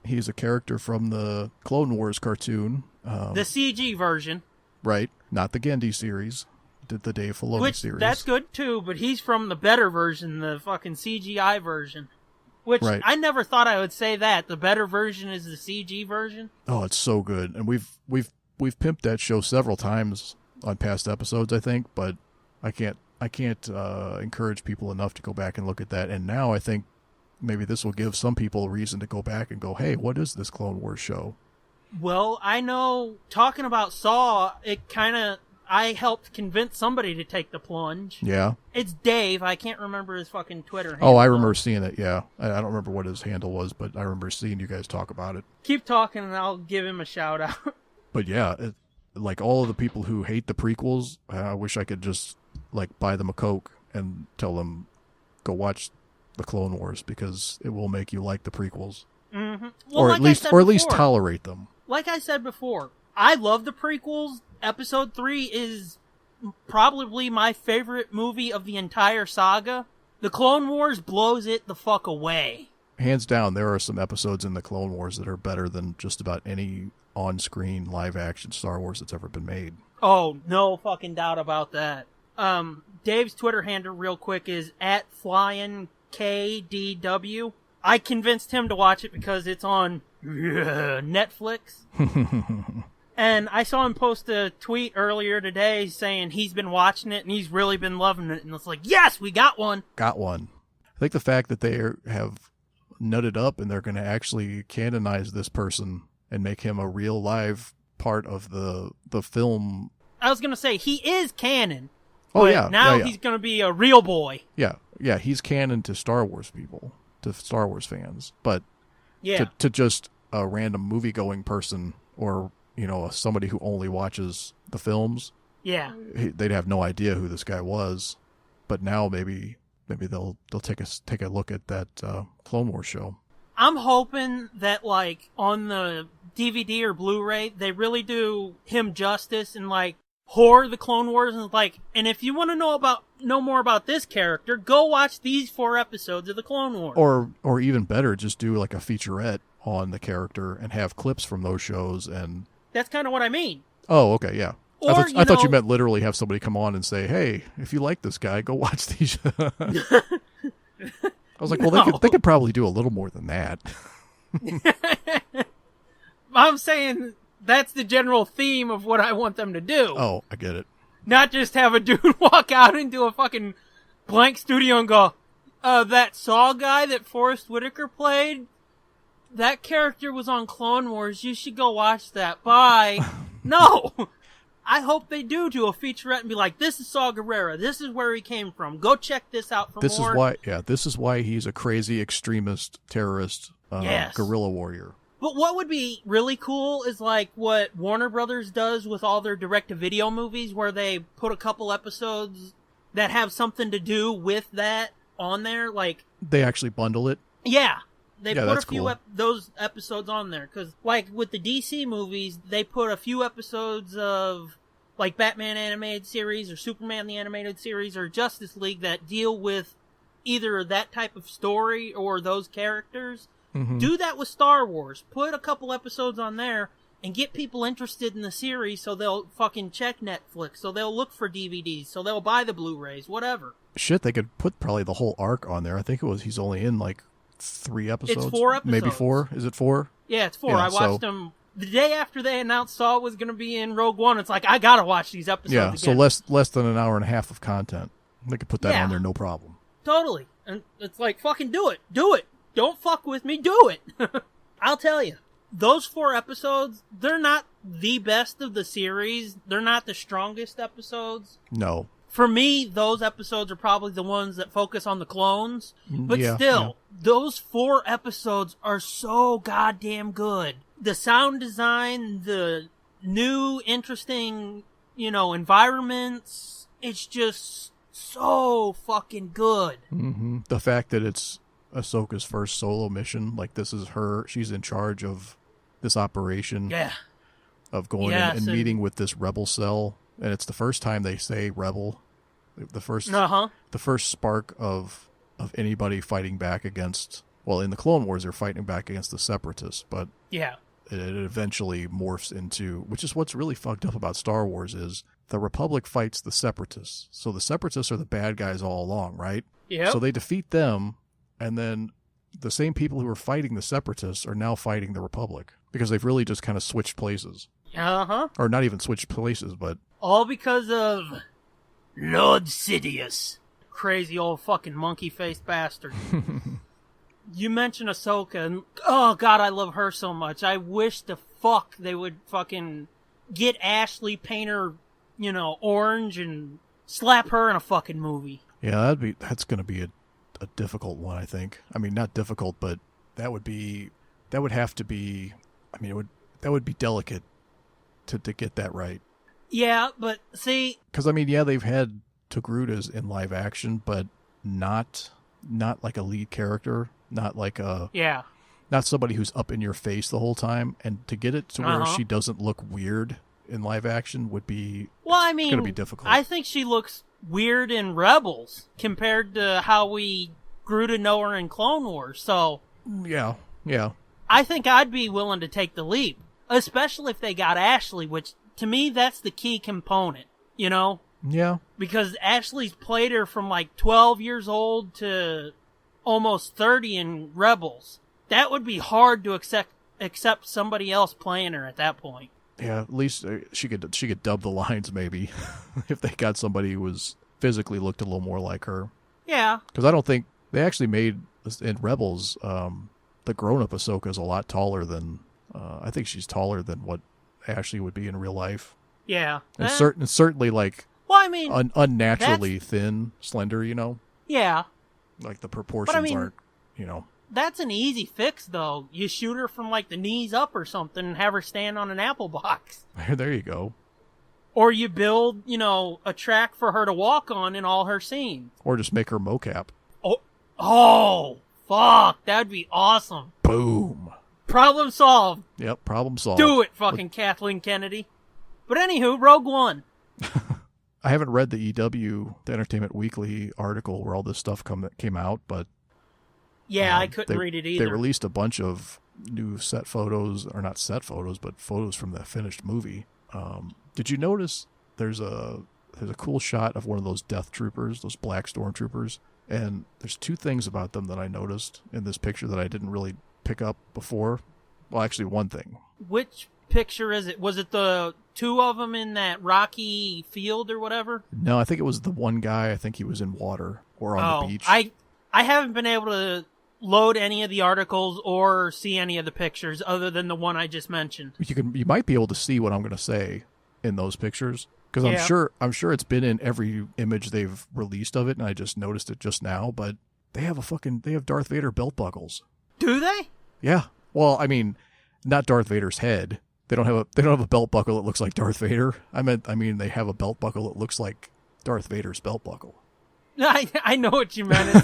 S5: He's a character from the Clone Wars cartoon.
S4: The CG version.
S5: Right, not the Gendy series. The Dave Filoni series.
S4: That's good too, but he's from the better version, the fucking CGI version. Which, I never thought I would say that. The better version is the CG version.
S5: Oh, it's so good. And we've pimped that show several times on past episodes, I think, but I can't encourage people enough to go back and look at that. And now I think maybe this will give some people a reason to go back and go, hey, what is this Clone Wars show? Well,
S4: I know, talking about Saw, I helped convince somebody to take the plunge.
S5: Yeah.
S4: It's Dave. I can't remember his fucking Twitter handle.
S5: Oh, I remember seeing it, yeah. I don't remember what his handle was, but I remember seeing you guys talk about it.
S4: Keep talking and I'll give him a shout out.
S5: But yeah, like all of the people who hate the prequels, I wish I could just buy them a Coke and tell them, go watch the Clone Wars because it will make you like the prequels.
S4: Mm-hmm. Well,
S5: or at least tolerate them.
S4: Like I said before, I love the prequels. Episode 3 is probably my favorite movie of the entire saga. The Clone Wars blows it the fuck away.
S5: Hands down, there are some episodes in the Clone Wars that are better than just about any on-screen live-action Star Wars that's ever been made.
S4: Oh, no fucking doubt about that. Dave's Twitter handle real quick is @FlyingKDW. I convinced him to watch it because it's on Netflix. And I saw him post a tweet earlier today saying he's been watching it and he's really been loving it. And it's like, yes, we got one.
S5: Got one. I think the fact that they have nutted up and they're going to actually canonize this person and make him a real live part of the film.
S4: I was going to say, he is canon.
S5: Oh, yeah.
S4: Now he's going to be a real boy.
S5: Yeah. Yeah, he's canon to Star Wars people, to Star Wars fans. But to just a random movie-going person or... somebody who only watches the films.
S4: Yeah.
S5: They'd have no idea who this guy was. But now maybe they'll take a look at that Clone Wars show.
S4: I'm hoping that on the DVD or Blu-ray they really do him justice and whore the Clone Wars and and if you want to know more about this character, go watch these 4 episodes of the Clone Wars.
S5: Or even better, just do a featurette on the character and have clips from those shows and
S4: that's kind of what I mean.
S5: Oh, okay, yeah.
S4: Or,
S5: I thought you meant literally have somebody come on and say, hey, if you like this guy, go watch these. I was like, well, they could probably do a little more than that.
S4: I'm saying that's the general theme of what I want them to do.
S5: Oh, I get it.
S4: Not just have a dude walk out into a fucking blank studio and go, that Saw guy that Forrest Whitaker played, that character was on Clone Wars. You should go watch that. Bye. No. I hope they do a featurette and be like, this is Saw Gerrera. This is where he came from. Go check this out for more.
S5: This is why he's a crazy extremist terrorist guerrilla warrior.
S4: But what would be really cool is like what Warner Brothers does with all their direct-to-video movies, where they put a couple episodes that have something to do with that on there. Like
S5: they actually bundle it.
S4: Yeah, they put a few
S5: cool.
S4: Those episodes on there because, like with the DC movies, they put a few episodes of like Batman animated series or Superman the animated series or Justice League that deal with either that type of story or those characters.
S5: Mm-hmm.
S4: Do that with Star Wars. Put a couple episodes on there and get people interested in the series so they'll fucking check Netflix, so they'll look for DVDs, so they'll buy the Blu-rays, whatever.
S5: Shit, they could put probably the whole arc on there. I think he's only in like 3 episodes.
S4: It's 4 episodes.
S5: Maybe 4? Is it 4?
S4: Yeah, it's 4.
S5: Yeah,
S4: I watched them the day after they announced Saw was going to be in Rogue One. It's like, I got to watch these episodes again.
S5: So less than an hour and a half of content. They could put that on there, no problem.
S4: Totally. And it's like, fucking do it. Do it. Don't fuck with me, do it! I'll tell you, those 4 episodes, they're not the best of the series. They're not the strongest episodes.
S5: No.
S4: For me, those episodes are probably the ones that focus on the clones. But still, those 4 episodes are so goddamn good. The sound design, the new, interesting, environments, it's just so fucking good.
S5: Mm-hmm. The fact that it's Ahsoka's first solo mission, like this is she's in charge of this operation.
S4: Yeah.
S5: Of going and meeting with this rebel cell, and it's the first time they say rebel. The first spark of anybody fighting back against, well, in the Clone Wars they're fighting back against the Separatists, but it eventually morphs into, which is what's really fucked up about Star Wars, is the Republic fights the Separatists. So the Separatists are the bad guys all along, right?
S4: Yeah.
S5: So they defeat them, and then the same people who were fighting the Separatists are now fighting the Republic, because they've really just kind of switched places. Or not even switched places, but
S4: all because of Lord Sidious. Crazy old fucking monkey-faced bastard. You mentioned Ahsoka, and oh god, I love her so much. I wish the fuck they would fucking get Ashley, paint her, orange, and slap her in a fucking movie.
S5: Yeah, that's gonna be a difficult one, I think. I mean, not difficult, but that would have to be, that would be delicate to get that right.
S4: Yeah, but see,
S5: because they've had Togrutas in live action, but not like a lead character, not like not somebody who's up in your face the whole time, and to get it to where she doesn't look weird in live action would be going to be difficult.
S4: I think she looks weird in Rebels compared to how we grew to know her in Clone Wars. So
S5: yeah,
S4: I think I'd be willing to take the leap, especially if they got Ashley, which to me that's the key component.
S5: Yeah, because
S4: Ashley's played her from like 12 years old to almost 30 in Rebels. That would be hard to accept somebody else playing her at that point.
S5: Yeah, at least she could dub the lines maybe if they got somebody who was physically looked a little more like her.
S4: Yeah,
S5: because I don't think they actually made in Rebels the grown-up Ahsoka is a lot taller than I think she's taller than what Ashley would be in real life.
S4: Yeah,
S5: and certainly like.
S4: Well, I mean,
S5: unnaturally thin, slender,
S4: Yeah.
S5: Like the proportions aren't,
S4: That's an easy fix, though. You shoot her from like the knees up or something and have her stand on an apple box.
S5: There you go.
S4: Or you build, a track for her to walk on in all her scenes.
S5: Or just make her mocap.
S4: Oh, fuck. That'd be awesome.
S5: Boom.
S4: Problem solved.
S5: Yep, problem solved.
S4: Do it, fucking Kathleen Kennedy. But anywho, Rogue One.
S5: I haven't read the EW, the Entertainment Weekly article where all this stuff came out, but
S4: yeah, I couldn't read it either.
S5: They released a bunch of new set photos, or not set photos, but photos from the finished movie. Did you notice there's a cool shot of one of those Death Troopers, those black stormtroopers, and there's 2 things about them that I noticed in this picture that I didn't really pick up before. Well, actually, one thing.
S4: Which picture is it? Was it the 2 of them in that rocky field or whatever?
S5: No, I think it was the one guy. I think he was in water or on the beach.
S4: I haven't been able to load any of the articles or see any of the pictures other than the one I just mentioned.
S5: You might be able to see what I'm going to say. in those pictures. Because I'm sure it's been in every image they've released of it, and I just noticed it just now. But they have Darth Vader belt buckles.
S4: Do they?
S5: Yeah. Well, I mean, not Darth Vader's head. They don't have a belt buckle that looks like Darth Vader. I mean, they have a belt buckle that looks like Darth Vader's belt buckle.
S4: I know what you meant.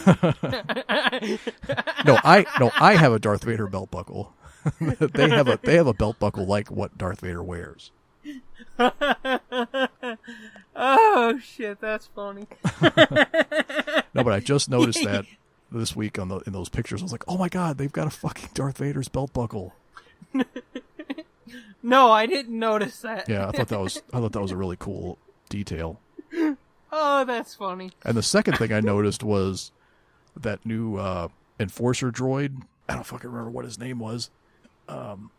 S5: No, I have a Darth Vader belt buckle. They have a belt buckle like what Darth Vader wears.
S4: Oh shit, that's funny.
S5: No, but I just noticed that this week in those pictures. I was like, oh my god, they've got a fucking Darth Vader's belt buckle.
S4: No, I didn't notice that.
S5: Yeah, I thought that was a really cool detail.
S4: Oh, that's funny.
S5: And the second thing I noticed was that new enforcer droid. I don't fucking remember what his name was. Well,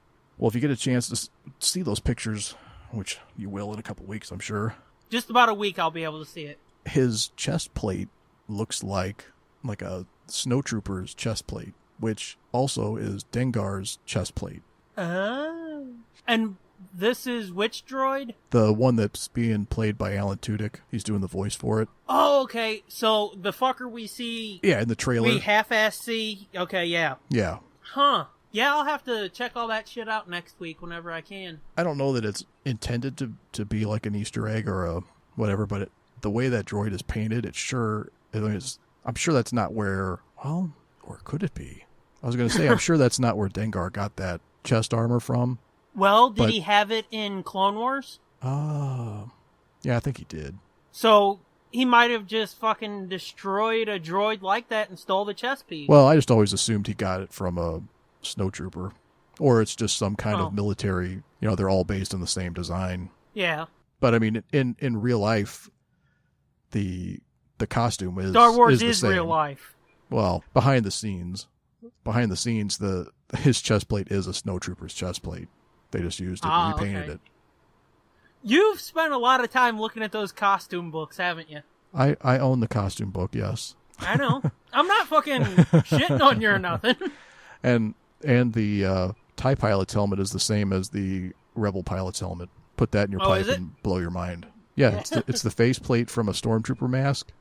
S5: if you get a chance to see those pictures, which you will in a couple weeks, I'm sure.
S4: Just about a week I'll be able to see it.
S5: His chest plate looks like a snowtrooper's chest plate, which also is Dengar's chest plate.
S4: Oh. And this is which droid?
S5: The one that's being played by Alan Tudyk. He's doing the voice for it.
S4: Oh, okay. So the fucker we see...
S5: Yeah, in the trailer.
S4: We half-ass see... Okay, yeah.
S5: Yeah.
S4: Huh. Yeah, I'll have to check all that shit out next week whenever I can.
S5: I don't know that it's intended to be like an Easter egg or a whatever, but the way that droid is painted, I'm sure that's not where... Well, or could it be? I was going to say, I'm sure that's not where Dengar got that chest armor from.
S4: Well, did he have it in Clone Wars?
S5: Yeah, I think he did.
S4: So, he might have just fucking destroyed a droid like that and stole the chest piece.
S5: Well, I just always assumed he got it from a snowtrooper. Or it's just some kind of military, they're all based on the same design.
S4: Yeah.
S5: But, I mean, in real life, the costume is
S4: Star Wars
S5: is
S4: real life.
S5: Well, behind the scenes, his chest plate is a snowtrooper's chest plate. They just used it and repainted it.
S4: You've spent a lot of time looking at those costume books, haven't you?
S5: I own the costume book, yes.
S4: I know. I'm not fucking shitting on you or nothing.
S5: And the TIE pilot's helmet is the same as the Rebel pilot's helmet. Put that in your pipe and blow your mind. Yeah, it's the faceplate from a Stormtrooper mask.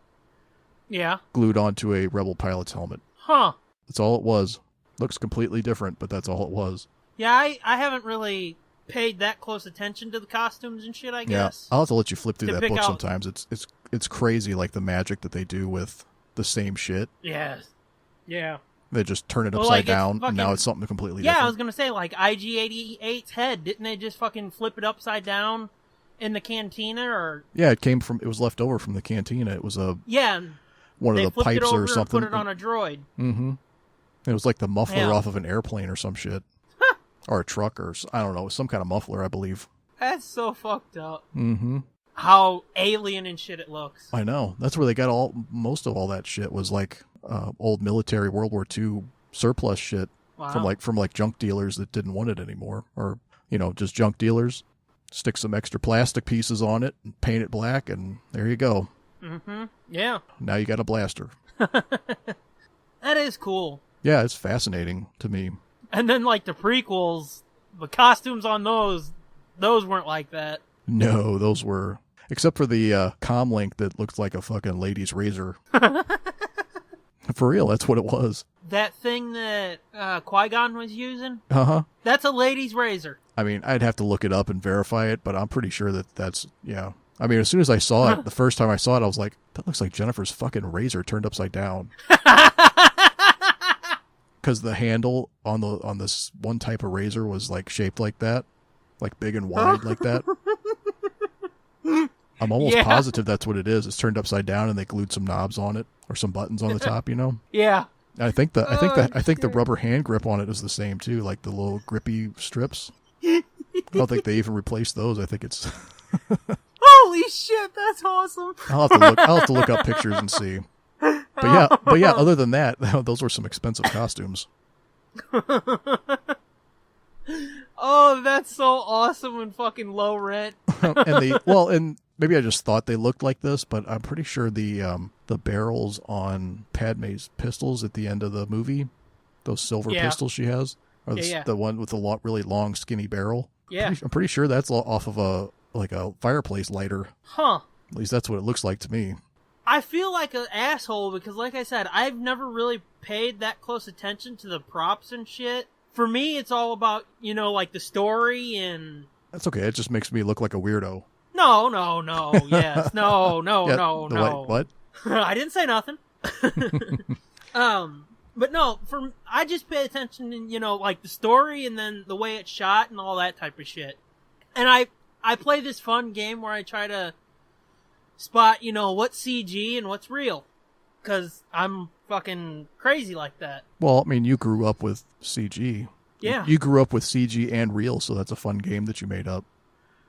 S4: Yeah.
S5: Glued onto a Rebel pilot's helmet.
S4: Huh.
S5: That's all it was. Looks completely different, but that's all it was.
S4: Yeah, I haven't really paid that close attention to the costumes and shit, I guess.
S5: Yeah, I'll have to let you flip through that book
S4: out...
S5: sometimes. It's crazy, like the magic that they do with the same shit.
S4: Yes. Yeah.
S5: They just turn it upside down, and now it's something completely different.
S4: Yeah, I was going to say, like, IG-88's head, didn't they just fucking flip it upside down in the cantina, or...
S5: Yeah, it was left over from the cantina. It was one of the pipes or something.
S4: They flipped it over and put it on a droid.
S5: Mm-hmm. It was like the muffler off of an airplane or some shit. Or a truck, or I don't know, some kind of muffler, I believe.
S4: That's so fucked up.
S5: Mm-hmm.
S4: How alien and shit it looks.
S5: I know. That's where they got most of all that shit was like old military World War II surplus shit from junk dealers that didn't want it anymore, or just junk dealers. Stick some extra plastic pieces on it and paint it black, and there you go.
S4: Mm-hmm. Yeah.
S5: Now you got a blaster.
S4: That is cool.
S5: Yeah, it's fascinating to me.
S4: And then, like, the prequels, the costumes on those weren't like that.
S5: No, those were... Except for the comm link that looked like a fucking lady's razor. For real, that's what it was.
S4: That thing that Qui-Gon was using?
S5: Uh-huh.
S4: That's a lady's razor.
S5: I mean, I'd have to look it up and verify it, but I'm pretty sure that's... Yeah. I mean, as soon as I saw it, the first time I saw it, I was like, that looks like Jennifer's fucking razor turned upside down. Because the handle on this one type of razor was like shaped like that, like big and wide like that. I'm almost positive that's what it is. It's turned upside down and they glued some knobs on it or some buttons on the top.
S4: Yeah.
S5: I think the rubber hand grip on it is the same too, like the little grippy strips. I don't think they even replaced those. I think it's.
S4: Holy shit, that's awesome.
S5: I'll have to look up pictures and see. But yeah, other than that, those were some expensive costumes.
S4: Oh, that's so awesome and fucking low rent.
S5: and maybe I just thought they looked like this, but I'm pretty sure the barrels on Padme's pistols at the end of the movie, those silver pistols she has, are the one with the really long, skinny barrel.
S4: Yeah.
S5: I'm pretty sure that's off of a fireplace lighter.
S4: Huh.
S5: At least that's what it looks like to me.
S4: I feel like an asshole because, like I said, I've never really paid that close attention to the props and shit. For me, it's all about, like the story and...
S5: That's okay. It just makes me look like a weirdo.
S4: No. Yes. No.
S5: What?
S4: I didn't say nothing. But no, I just pay attention to, like the story and then the way it's shot and all that type of shit. And I play this fun game where I try to spot, what's CG and what's real. Because I'm fucking crazy like that.
S5: Well, I mean, you grew up with CG.
S4: Yeah.
S5: You grew up with CG and real, so that's a fun game that you made up.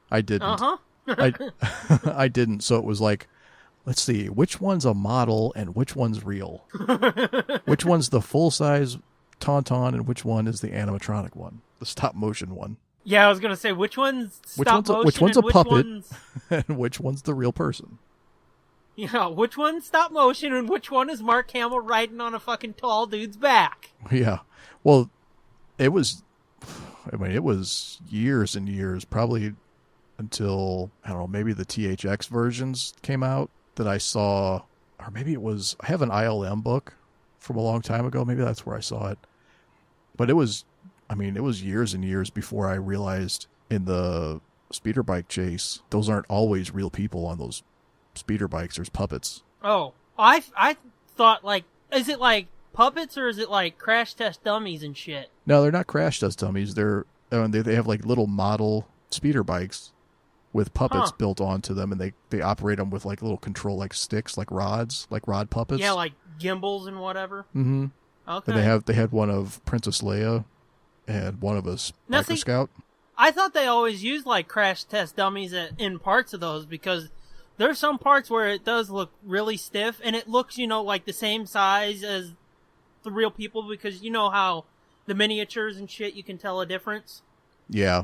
S5: I didn't. I didn't, so it was like, let's see, which one's a model and which one's real? Which one's the full-size Tauntaun and which one is the animatronic one? The stop-motion one.
S4: Yeah, I was going to say, which one's stop-motion
S5: which one's a puppet
S4: one's...
S5: and which one's the real person?
S4: Yeah, which one's stop-motion and which one is Mark Hamill riding on a fucking tall dude's back?
S5: Yeah. Well, it was years and years, probably until, I don't know, maybe the THX versions came out that I saw, or maybe I have an ILM book from a long time ago. Maybe that's where I saw it. But it was years and years before I realized in the speeder bike chase, those aren't always real people on those speeder bikes. There's puppets.
S4: Oh, I thought, like, is it like puppets or is it like crash test dummies and shit?
S5: No, they're not crash test dummies. They have like little model speeder bikes with puppets built onto them, and they operate them with like little control, like sticks, like rods, like rod puppets.
S4: Yeah, like gimbals and whatever.
S5: Mm-hmm.
S4: Okay.
S5: And they had one of Princess Leia and one of us Biker Scout.
S4: I thought they always used like crash test dummies in parts of those because there's some parts where it does look really stiff and it looks, like the same size as the real people because you know how the miniatures and shit, you can tell a difference.
S5: Yeah.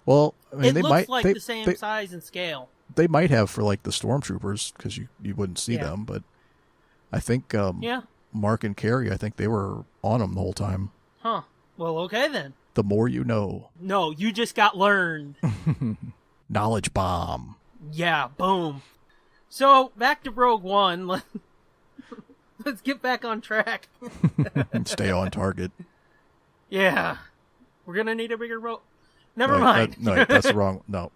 S5: Well, I mean,
S4: it looks like the same size and scale.
S5: They might have for like the stormtroopers because you wouldn't see them, but I think Mark and Carrie, I think they were on them the whole time.
S4: Huh. Well, okay then.
S5: The more you know.
S4: No, you just got learned.
S5: Knowledge bomb.
S4: Yeah, boom. So, back to Rogue One. Let's get back on track.
S5: Stay on target.
S4: Yeah. We're going to need a bigger boat. Never mind.
S5: That's the wrong... No,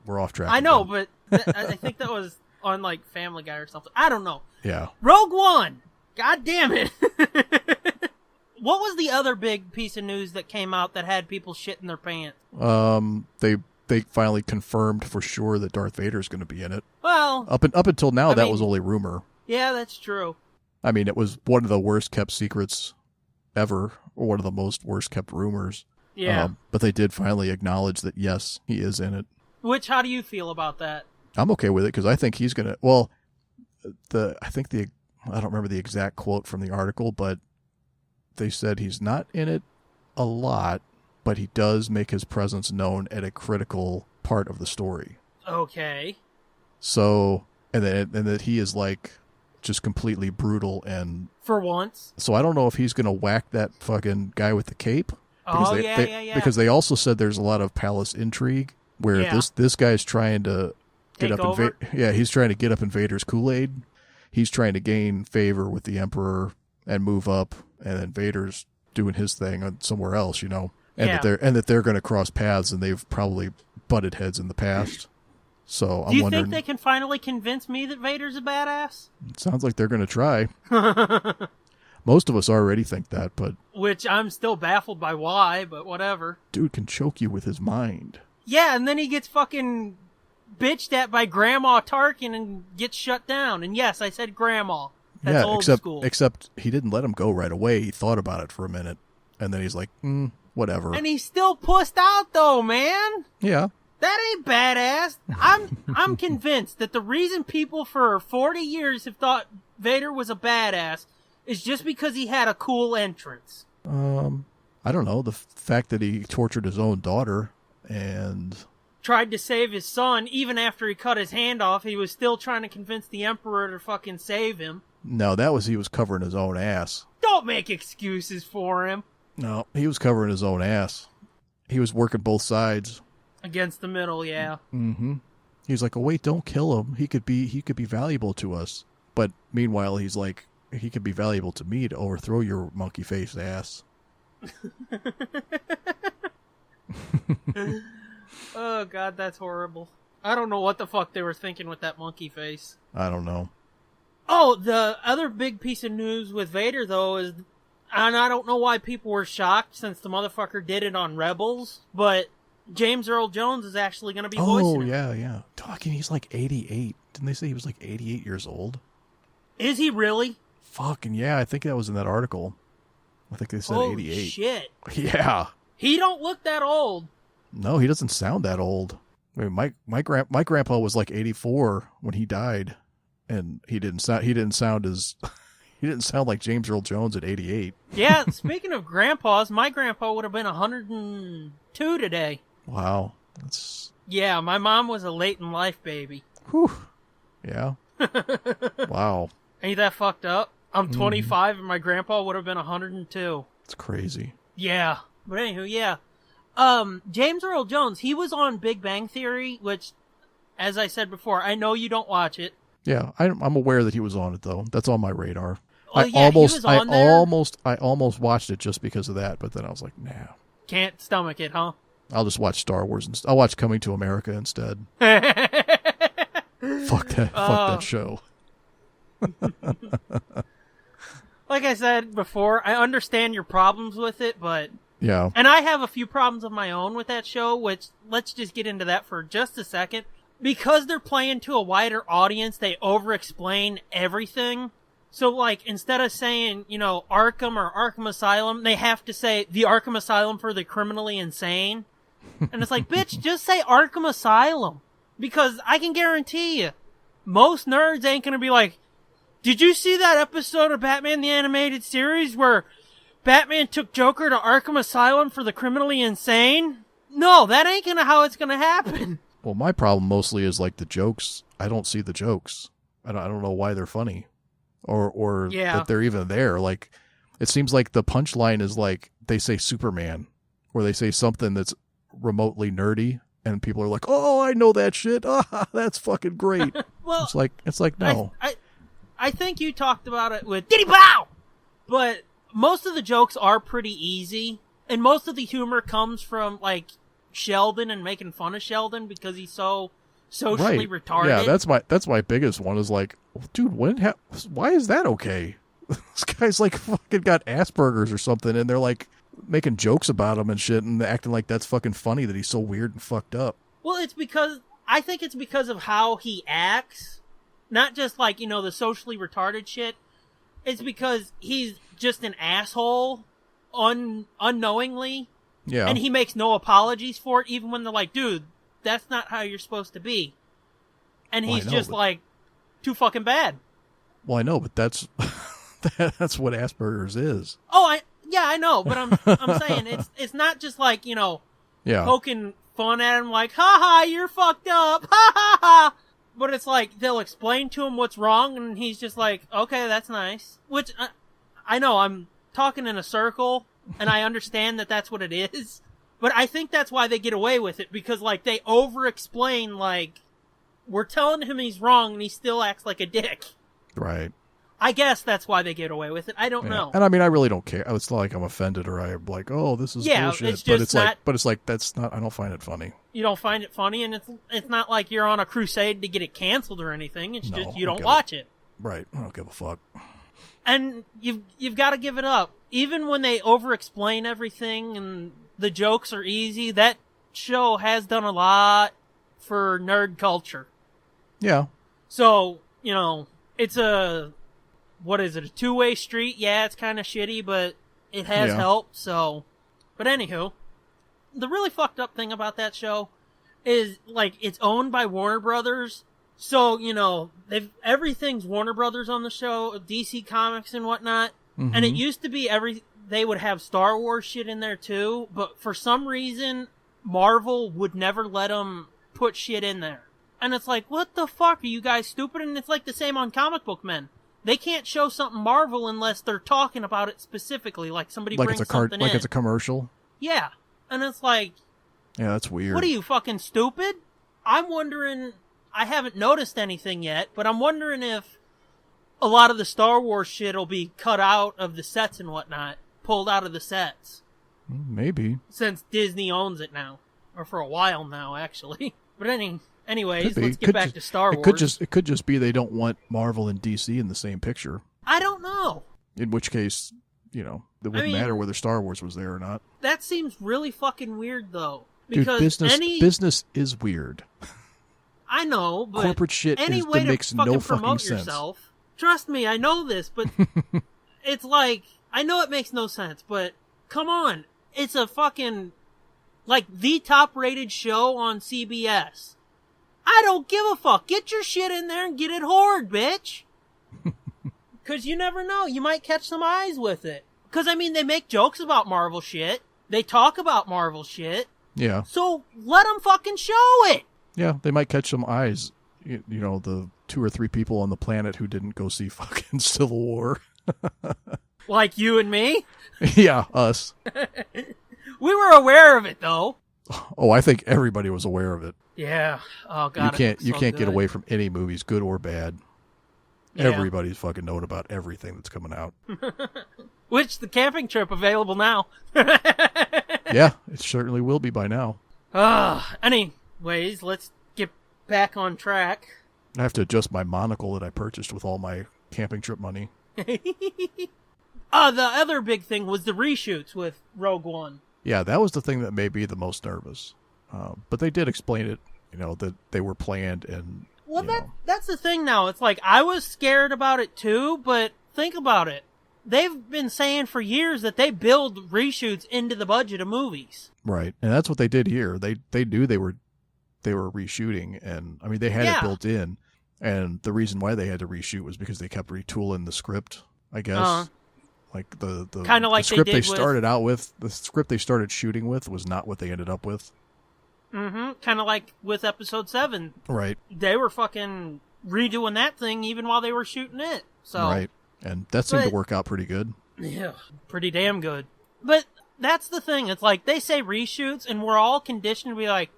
S5: we're off track.
S4: I know, but I think that was on, like, Family Guy or something. I don't know.
S5: Yeah.
S4: Rogue One! God damn it! What was the other big piece of news that came out that had people shitting their pants?
S5: They finally confirmed for sure that Darth Vader's going to be in it.
S4: Well...
S5: Up until now, that was only rumor.
S4: Yeah, that's true.
S5: I mean, it was one of the worst-kept secrets ever, or one of the most worst-kept rumors.
S4: Yeah.
S5: But they did finally acknowledge that, yes, he is in it.
S4: How do you feel about that?
S5: I'm okay with it, because I think he's going to... Well, I don't remember the exact quote from the article, but they said he's not in it a lot, but he does make his presence known at a critical part of the story.
S4: Okay.
S5: So, and that he is like just completely brutal and...
S4: For once.
S5: So I don't know if he's going to whack that fucking guy with the cape.
S4: Yeah.
S5: Because they also said there's a lot of palace intrigue where this guy's trying to get
S4: Take
S5: up
S4: over?
S5: he's trying to get up in Vader's Kool-Aid. He's trying to gain favor with the Emperor and move up, and then Vader's doing his thing somewhere else, and that they're going to cross paths, and they've probably butted heads in the past. So I'm wondering. Do
S4: you think they can finally convince me that Vader's a badass?
S5: It sounds like they're going to try. Most of us already think that, but...
S4: Which I'm still baffled by why, but whatever.
S5: Dude can choke you with his mind.
S4: Yeah, and then he gets fucking bitched at by Grandma Tarkin and gets shut down. And yes, I said Grandma. That's old school.
S5: Except he didn't let him go right away. He thought about it for a minute. And then he's like, whatever.
S4: And he's still pussed out, though, man.
S5: Yeah.
S4: That ain't badass. I'm convinced that the reason people for 40 years have thought Vader was a badass is just because he had a cool entrance.
S5: I don't know. The fact that he tortured his own daughter and...
S4: tried to save his son, even after he cut his hand off, he was still trying to convince the Emperor to fucking save him.
S5: No, he was covering his own ass.
S4: Don't make excuses for him.
S5: No, he was covering his own ass. He was working both sides.
S4: Against the middle, yeah.
S5: Mm-hmm. He's like, oh wait, don't kill him. He could be valuable to us. But meanwhile, he's like, he could be valuable to me to overthrow your monkey-faced ass.
S4: Oh god, that's horrible. I don't know what the fuck they were thinking with that monkey face.
S5: I don't know.
S4: Oh, the other big piece of news with Vader, though, is... And I don't know why people were shocked since the motherfucker did it on Rebels, but James Earl Jones is actually going to be voicing him.
S5: Yeah. Talking, he's like 88. Didn't they say he was like 88 years old?
S4: Is he really?
S5: Fucking yeah, I think that was in that article. I think they said 88.
S4: Oh, shit.
S5: Yeah.
S4: He don't look that old.
S5: No, he doesn't sound that old. I mean, my grandpa was like 84 when he died, and he didn't sound like James Earl Jones at 88.
S4: Yeah, speaking of grandpas, my grandpa would have been 102 today.
S5: Wow. That's...
S4: Yeah, my mom was a late in life baby.
S5: Whew. Yeah. Wow.
S4: Ain't that fucked up? I'm 25 and my grandpa would have been 102.
S5: It's crazy.
S4: Yeah. But anywho, yeah. James Earl Jones, he was on Big Bang Theory, which, as I said before, I know you don't watch it.
S5: Yeah, I'm aware that he was on it though. That's on my radar.
S4: Well, he was on there.
S5: I almost watched it just because of that, but then I was like, nah.
S4: Can't stomach it, huh?
S5: I'll just watch Star Wars and I'll watch Coming to America instead. Fuck that show.
S4: Like I said before, I understand your problems with it, but...
S5: Yeah.
S4: And I have a few problems of my own with that show, which, let's just get into that for just a second. Because they're playing to a wider audience, they over-explain everything. So, like, instead of saying, Arkham or Arkham Asylum, they have to say the Arkham Asylum for the criminally insane. And it's like, bitch, just say Arkham Asylum. Because I can guarantee you, most nerds ain't gonna be like, did you see that episode of Batman the Animated Series where Batman took Joker to Arkham Asylum for the criminally insane? No, that ain't how it's gonna happen.
S5: Well, my problem mostly is like the jokes. I don't see the jokes. I don't know why they're funny, or that they're even there. Like, it seems like the punchline is like they say Superman, or they say something that's remotely nerdy, and people are like, "Oh, I know that shit. Ah, that's fucking great."
S4: Well,
S5: it's like no.
S4: I think you talked about it with Diddy Bow, but most of the jokes are pretty easy, and most of the humor comes from like Sheldon and making fun of Sheldon because he's so socially retarded.
S5: Yeah, that's my biggest one is like, dude, why is that okay? This guy's like fucking got Asperger's or something, and they're like making jokes about him and shit and acting like that's fucking funny that he's so weird and fucked up.
S4: Well, I think it's because of how he acts, not just like, the socially retarded shit. It's because he's just an asshole unknowingly. Yeah. And he makes no apologies for it, even when they're like, dude, that's not how you're supposed to be. And he's like, too fucking bad.
S5: Well, I know, but that's what Asperger's is.
S4: Oh, I know, but I'm saying it's not just like, poking fun at him like, ha ha, you're fucked up, ha ha ha. But it's like, they'll explain to him what's wrong, and he's just like, okay, that's nice. Which, I know, I'm talking in a circle, and I understand that that's what it is. But I think that's why they get away with it, because, like, they over-explain, like, we're telling him he's wrong, and he still acts like a dick.
S5: Right.
S4: I guess that's why they get away with it. I don't know.
S5: And I mean, I really don't care. It's not like I'm offended or I'm like, oh, this is bullshit. But it's like that's not. I don't find it funny.
S4: You don't find it funny, and it's not like you're on a crusade to get it canceled or anything. It's just you don't watch it.
S5: Right. I don't give a fuck.
S4: And you've got to give it up. Even when they over-explain everything and the jokes are easy, that show has done a lot for nerd culture.
S5: Yeah.
S4: So, it's a two-way street? Yeah, it's kind of shitty, but it has helped, so... But anywho, the really fucked up thing about that show is, like, it's owned by Warner Brothers, so, everything's Warner Brothers on the show, DC Comics and whatnot, and it used to be they would have Star Wars shit in there too, but for some reason, Marvel would never let them put shit in there. And it's like, what the fuck, are you guys stupid? And it's like the same on Comic Book Men. They can't show something Marvel unless they're talking about it specifically, like somebody brings something in.
S5: Like it's a commercial?
S4: Yeah. And it's like...
S5: Yeah, that's weird.
S4: What are you, fucking stupid? I'm wondering, I haven't noticed anything yet, but I'm wondering if a lot of the Star Wars shit will be cut out of the sets and whatnot, pulled out of the sets.
S5: Maybe.
S4: Since Disney owns it now. Or for a while now, actually. But anyways,
S5: Could be.
S4: let's get back to Star Wars.
S5: It could just be they don't want Marvel and DC in the same picture.
S4: I don't know.
S5: In which case, it wouldn't matter whether Star Wars was there or not.
S4: That seems really fucking weird, though.
S5: Dude,
S4: Because
S5: business is weird.
S4: I know, but
S5: corporate shit
S4: any way
S5: makes
S4: to
S5: no
S4: promote
S5: fucking sense.
S4: Yourself, trust me, I know this, but it's like, I know it makes no sense, but come on. It's a fucking, the top-rated show on CBS. I don't give a fuck. Get your shit in there and get it hoard, bitch. Because you never know. You might catch some eyes with it. Because, they make jokes about Marvel shit. They talk about Marvel shit.
S5: Yeah.
S4: So, let them fucking show it.
S5: Yeah, they might catch some eyes. The 2 or 3 people on the planet who didn't go see fucking Civil War.
S4: Like you and me?
S5: Yeah, us.
S4: We were aware of it, though.
S5: Oh, I think everybody was aware of it.
S4: Yeah. Oh, God.
S5: You can't get away from any movies, good or bad.
S4: Yeah.
S5: Everybody's fucking knowing about everything that's coming out.
S4: Which, the camping trip available now.
S5: Yeah, it certainly will be by now.
S4: Anyways, let's get back on track.
S5: I have to adjust my monocle that I purchased with all my camping trip money.
S4: The other big thing was the reshoots with Rogue One.
S5: Yeah, that was the thing that made me the most nervous. But they did explain it, that they were planned and...
S4: Well, that's the thing now. It's like, I was scared about it too, but think about it. They've been saying for years that they build reshoots into the budget of movies.
S5: Right, and that's what they did here. They knew they were reshooting, and they had it built in. And the reason why they had to reshoot was because they kept retooling the script, I guess. Like the
S4: kind of like
S5: the script
S4: they
S5: they started out with, the script they started shooting with was not what they ended up with.
S4: Mm-hmm. Kind of like with Episode 7.
S5: Right.
S4: They were fucking redoing that thing even while they were shooting it. So.
S5: Right. And that seemed to work out pretty good.
S4: Yeah. Pretty damn good. But that's the thing. It's like they say reshoots and we're all conditioned to be like,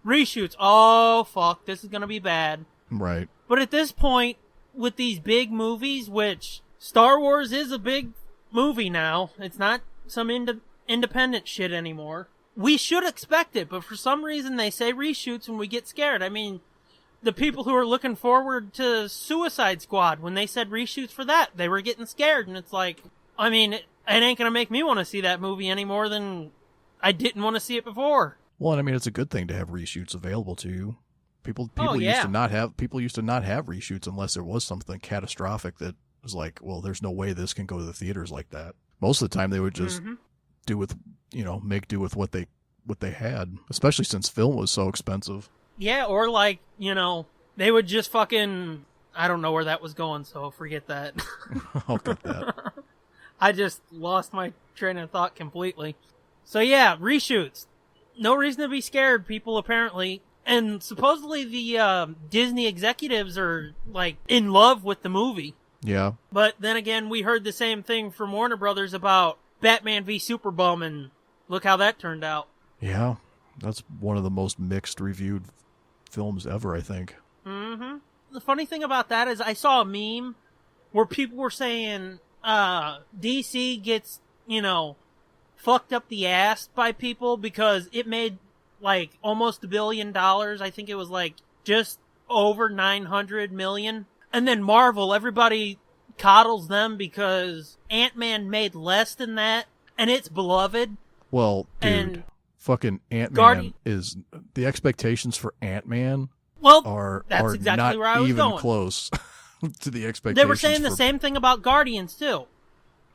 S4: reshoots. Oh, fuck. This is going to be bad.
S5: Right.
S4: But at this point, with these big movies, which Star Wars is a big movie now. It's not some independent shit anymore. We should expect it, but for some reason they say reshoots and we get scared. The people who are looking forward to Suicide Squad, when they said reshoots for that, they were getting scared. And it's like, it ain't going to make me want to see that movie any more than I didn't want to see it before.
S5: Well, and it's a good thing to have reshoots available to you. People used to not have reshoots unless there was something catastrophic that was like, well, there's no way this can go to the theaters like that. Most of the time they would just make do with what they had, especially since film was so expensive.
S4: Yeah, or they would just fucking, I don't know where that was going, so forget that.
S5: I'll cut that.
S4: I just lost my train of thought completely. So yeah, reshoots. No reason to be scared, people, apparently. And supposedly the Disney executives are, in love with the movie.
S5: Yeah. But
S4: then again, we heard the same thing from Warner Brothers about Batman v Superbum, and look how that turned out.
S5: Yeah. That's one of the most mixed reviewed films ever, I think.
S4: Mm-hmm. The funny thing about that is I saw a meme where people were saying DC gets, fucked up the ass by people because it made almost $1 billion. I think it was just over 900 million. And then Marvel, everybody coddles them because Ant-Man made less than that, and it's beloved.
S5: Well, dude,
S4: and
S5: fucking Ant-Man is... The expectations for Ant-Man are
S4: exactly
S5: not
S4: where I was
S5: even
S4: going.
S5: Close to the expectations.
S4: They were saying the same thing about Guardians, too.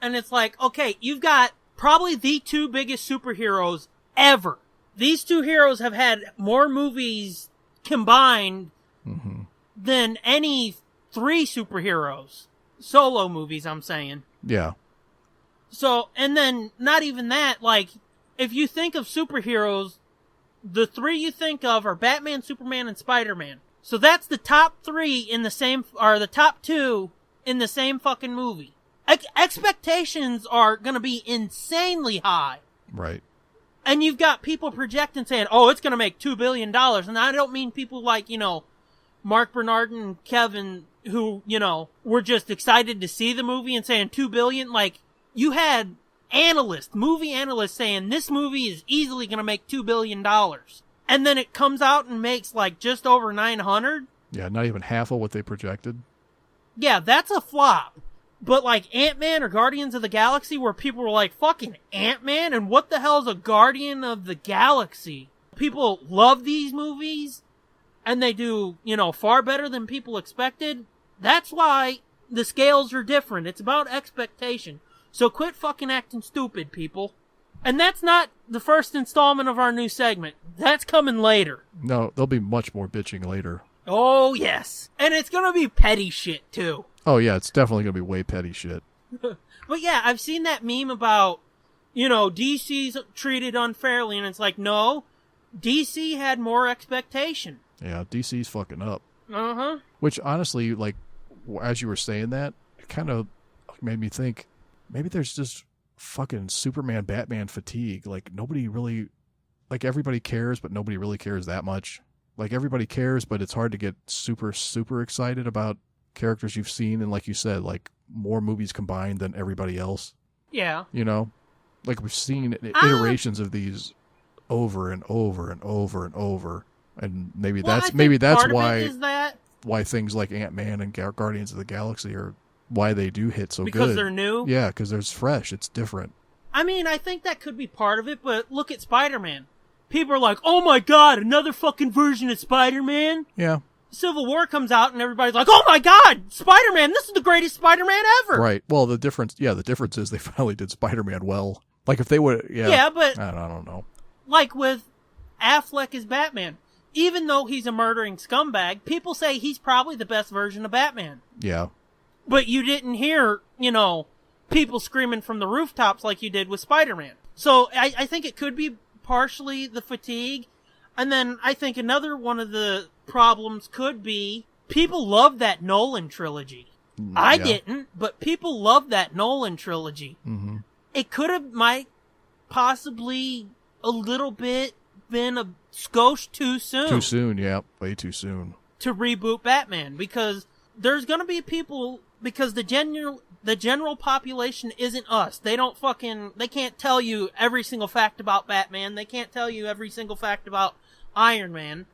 S4: And it's like, okay, you've got probably the 2 biggest superheroes ever. These 2 heroes have had more movies combined than any 3 superheroes. Solo movies, I'm saying.
S5: Yeah.
S4: So, and then, not even that, if you think of superheroes, the 3 you think of are Batman, Superman, and Spider-Man. So that's the top 3 in the same, or the top 2 in the same fucking movie. Expectations are gonna be insanely high.
S5: Right.
S4: And you've got people projecting saying, oh, it's going to make $2 billion. And I don't mean people like, Mark Bernard and Kevin who, were just excited to see the movie and saying $2 billion. Like, you had movie analysts saying this movie is easily going to make $2 billion. And then it comes out and makes like just over 900.
S5: Yeah, not even half of what they projected.
S4: Yeah, that's a flop. But like Ant-Man or Guardians of the Galaxy, where people were like, fucking Ant-Man? And what the hell's a Guardian of the Galaxy? People love these movies, and they do, far better than people expected. That's why the scales are different. It's about expectation. So quit fucking acting stupid, people. And that's not the first installment of our new segment. That's coming later.
S5: No, there'll be much more bitching later.
S4: Oh, yes. And it's gonna be petty shit, too.
S5: Oh, yeah, it's definitely going to be way petty shit.
S4: But yeah, I've seen that meme about, DC's treated unfairly, and it's like, no, DC had more expectation.
S5: Yeah, DC's fucking up.
S4: Uh-huh.
S5: Which, honestly, like, as you were saying that, it kind of made me think, maybe there's just fucking Superman, Batman fatigue. Like, nobody really, like, everybody cares, but nobody really cares that much. Like, everybody cares, but it's hard to get super, super excited about characters you've seen, and like you said, like more movies combined than everybody else.
S4: Yeah.
S5: Like we've seen iterations of these over and over and over and over, and maybe that's why things like Ant-Man and Guardians of the Galaxy are why they do hit so good.
S4: Because they're new?
S5: Yeah, because there's fresh. It's different.
S4: I mean, I think that could be part of it, but look at Spider-Man. People are like, oh my god, another fucking version of Spider-Man?
S5: Yeah.
S4: Civil War comes out and everybody's like, oh my god, Spider-Man, this is the greatest Spider-Man ever.
S5: Right. Well, the difference is they finally did Spider-Man well. Like if they would,
S4: Yeah, but
S5: I don't know.
S4: Like with Affleck as Batman, even though he's a murdering scumbag, people say he's probably the best version of Batman.
S5: Yeah.
S4: But you didn't hear, people screaming from the rooftops like you did with Spider-Man. So I think it could be partially the fatigue. And then I think another one of the problems could be people love that Nolan trilogy. I didn't, but people love that Nolan trilogy.
S5: Mm-hmm.
S4: It might possibly a little bit been a skosh too soon.
S5: Too soon, yeah. Way too soon.
S4: To reboot Batman, because there's gonna be people, because the general population isn't us. They can't tell you every single fact about Batman. They can't tell you every single fact about Iron Man.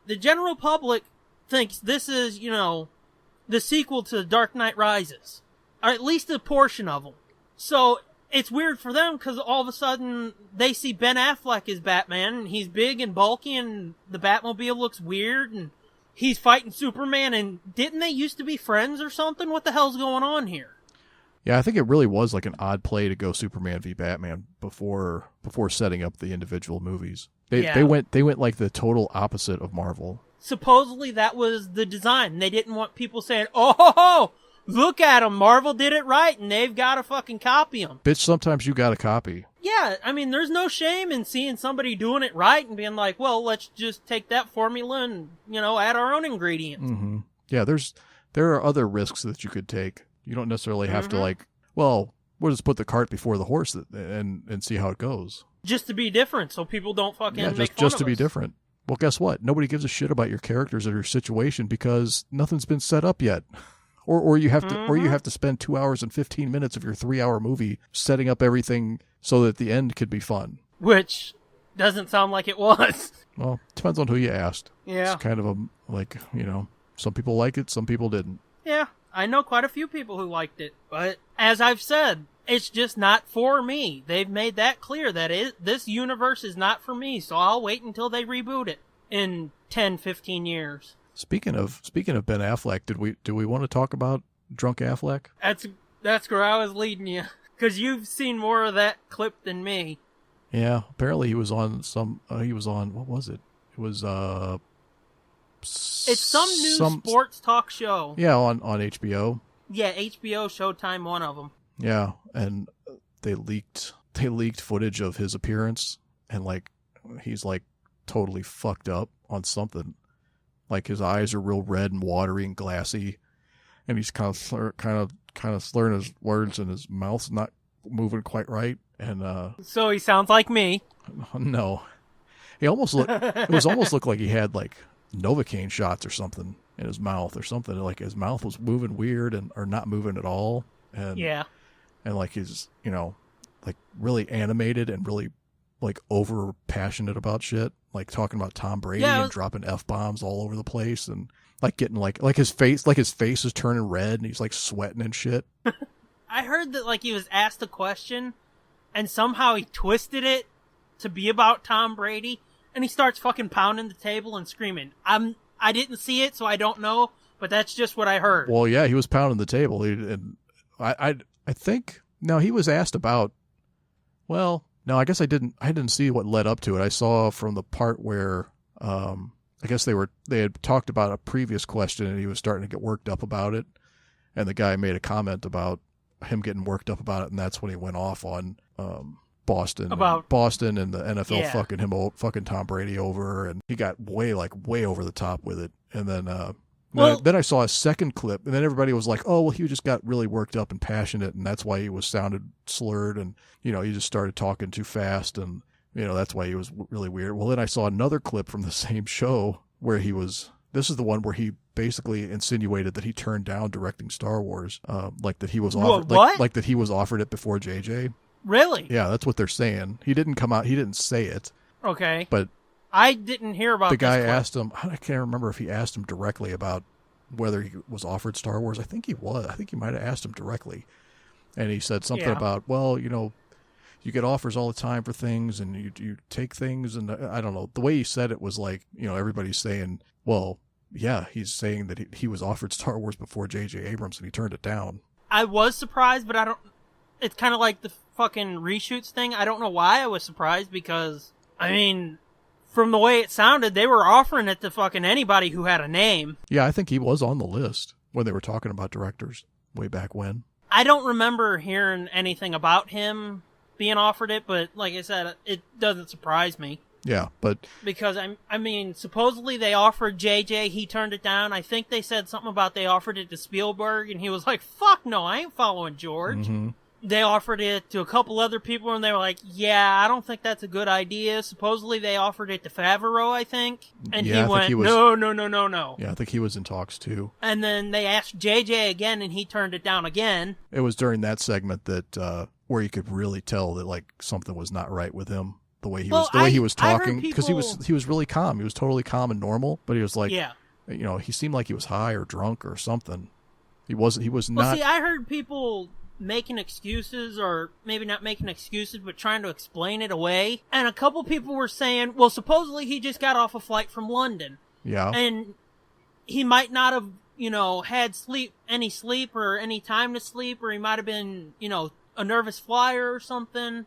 S4: The general public thinks this is, the sequel to Dark Knight Rises. Or at least a portion of them. So, it's weird for them because all of a sudden they see Ben Affleck as Batman and he's big and bulky and the Batmobile looks weird and he's fighting Superman, and didn't they used to be friends or something? What the hell's going on here?
S5: Yeah, I think it really was like an odd play to go Superman v Batman before setting up the individual movies. They went like the total opposite of Marvel.
S4: Supposedly that was the design. They didn't want people saying, "Oh, look at them, Marvel did it right, and they've got to fucking copy them."
S5: Bitch, sometimes you got to copy.
S4: Yeah, I mean, there's no shame in seeing somebody doing it right and being like, "Well, let's just take that formula and add our own ingredients."
S5: Mm-hmm. Yeah, there are other risks that you could take. You don't necessarily have to we'll just put the cart before the horse and see how it goes.
S4: Just to be different, so people don't fucking make fun
S5: just
S4: of
S5: to be
S4: us.
S5: different. Well, guess what? Nobody gives a shit about your characters or your situation because nothing's been set up yet. Or you have to spend 2 hours and 15 minutes of your 3-hour movie setting up everything so that the end could be fun.
S4: Which doesn't sound like it was.
S5: Well, depends on who you asked.
S4: Yeah.
S5: It's kind of some people like it, some people didn't.
S4: Yeah, I know quite a few people who liked it, but as I've said, it's just not for me. They've made that clear that this universe is not for me, so I'll wait until they reboot it in 10, 15 years.
S5: Speaking of Ben Affleck, do we want to talk about Drunk Affleck?
S4: That's where I was leading you, because you've seen more of that clip than me.
S5: Yeah, apparently he was on what was it? It was
S4: it's some new sports talk show.
S5: Yeah, on HBO.
S4: Yeah, HBO, Showtime, one of them.
S5: Yeah, and they leaked footage of his appearance, and he's totally fucked up on something. Like his eyes are real red and watery and glassy, and he's kind of slurring his words, and his mouth's not moving quite right. And
S4: so he sounds like me.
S5: No. He almost looked. It was almost looked like he had like Novocaine shots or something in his mouth or something. Like his mouth was moving weird or not moving at all. And
S4: Yeah.
S5: And like his, like really animated and really like over passionate about shit. Like talking about Tom Brady and dropping F-bombs all over the place and like getting like his face is turning red and he's like sweating and shit.
S4: I heard that like he was asked a question and somehow he twisted it to be about Tom Brady and he starts fucking pounding the table and screaming. I didn't see it, so I don't know, but that's just what I heard.
S5: Well, yeah, he was pounding the table. And I think no, he was asked about. Well, no, I guess I didn't see what led up to it. I saw from the part where I guess they had talked about a previous question and he was starting to get worked up about it, and the guy made a comment about him getting worked up about it, and that's when he went off on Boston and the NFL fucking Tom Brady over, and he got way over the top with it, and then then I saw a second clip, and then everybody was like, oh, well, he just got really worked up and passionate, and that's why he sounded slurred, and, he just started talking too fast, and, that's why he was really weird. Well, then I saw another clip from the same show where this is the one where he basically insinuated that he turned down directing Star Wars, like that he was offered, like that he was offered it before JJ.
S4: Really?
S5: Yeah, that's what they're saying. He didn't say it.
S4: Okay.
S5: But
S4: I didn't hear about
S5: the guy
S4: this
S5: asked him. I can't remember if he asked him directly about whether he was offered Star Wars. I think he was. I think he might have asked him directly, and he said something about, well, you get offers all the time for things, and you take things, and I don't know. The way he said it was like, everybody's saying, well, yeah, he's saying that he was offered Star Wars before J.J. Abrams, and he turned it down.
S4: I was surprised, but I don't. It's kind of like the fucking reshoots thing. I don't know why I was surprised because, I mean, from the way it sounded, they were offering it to fucking anybody who had a name.
S5: Yeah, I think he was on the list when they were talking about directors way back when.
S4: I don't remember hearing anything about him being offered it, but like I said, it doesn't surprise me.
S5: Yeah, but...
S4: Because, I mean, supposedly they offered JJ, he turned it down. I think they said something about they offered it to Spielberg, and he was like, fuck no, I ain't following George. Mm-hmm. They offered it to a couple other people, and they were like, yeah, I don't think that's a good idea. Supposedly they offered it to Favreau, I think. And he went, no.
S5: Yeah, I think he was in talks, too.
S4: And then they asked JJ again, and he turned it down again.
S5: It was during that segment that where you could really tell that, like, something was not right with him. The way he was talking, because he was really calm. He was totally calm and normal, but he was like, he seemed like he was high or drunk or something. He was not.
S4: Well, see, I heard people making excuses, or maybe not making excuses, but trying to explain it away. And a couple people were saying, well, supposedly he just got off a flight from London.
S5: Yeah.
S4: And he might not have, had any sleep or any time to sleep, or he might have been, a nervous flyer or something.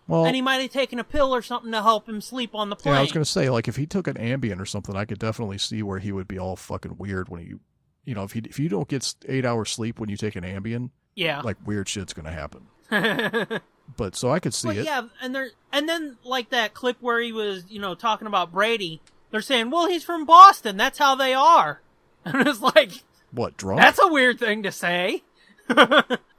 S5: Well,
S4: and he might have taken a pill or something to help him sleep on the plane.
S5: Yeah, I was going to say, like, if he took an Ambien or something, I could definitely see where he would be all fucking weird when he, if you don't get 8 hours sleep when you take an Ambien, like, weird shit's going to happen. But, so I could see it.
S4: Yeah, and then, like, that clip where he was, talking about Brady, they're saying, well, he's from Boston, that's how they are. And it's like...
S5: What, drunk?
S4: That's a weird thing to say.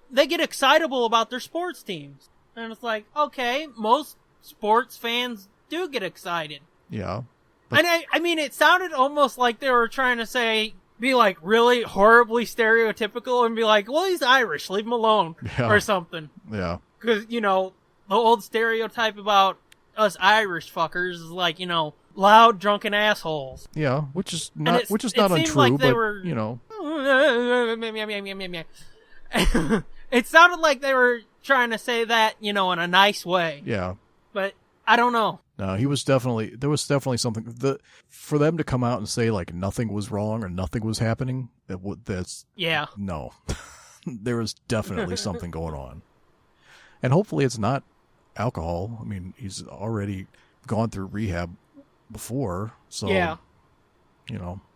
S4: They get excitable about their sports teams. And it's like, okay, most sports fans do get excited.
S5: Yeah.
S4: And I memean, it sounded almost like they were trying to be like really horribly stereotypical and be like, well, he's Irish, leave him alone, or something.
S5: Yeah.
S4: Because, the old stereotype about us Irish fuckers is like, loud, drunken assholes.
S5: Yeah, which is not untrue,
S4: like
S5: but,
S4: were,
S5: you
S4: it sounded like they were trying to say that, in a nice way.
S5: Yeah.
S4: But I don't know.
S5: No, there was definitely something for them to come out and say like nothing was wrong or nothing was happening. No, there was definitely something going on. And hopefully it's not alcohol. I mean, he's already gone through rehab before. So,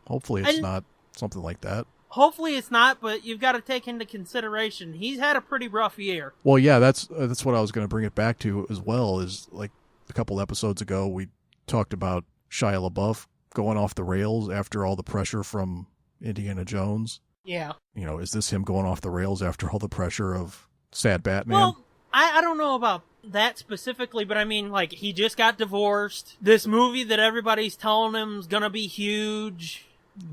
S5: hopefully it's not something like that.
S4: Hopefully it's not, but you've got to take into consideration he's had a pretty rough year.
S5: Well, yeah, that's what I was going to bring it back to as well. Is like a couple episodes ago we talked about Shia LaBeouf going off the rails after all the pressure from Indiana Jones.
S4: Yeah.
S5: Is this him going off the rails after all the pressure of Sad Batman?
S4: Well, I don't know about that specifically, but I mean, like, he just got divorced. This movie that everybody's telling him is gonna be huge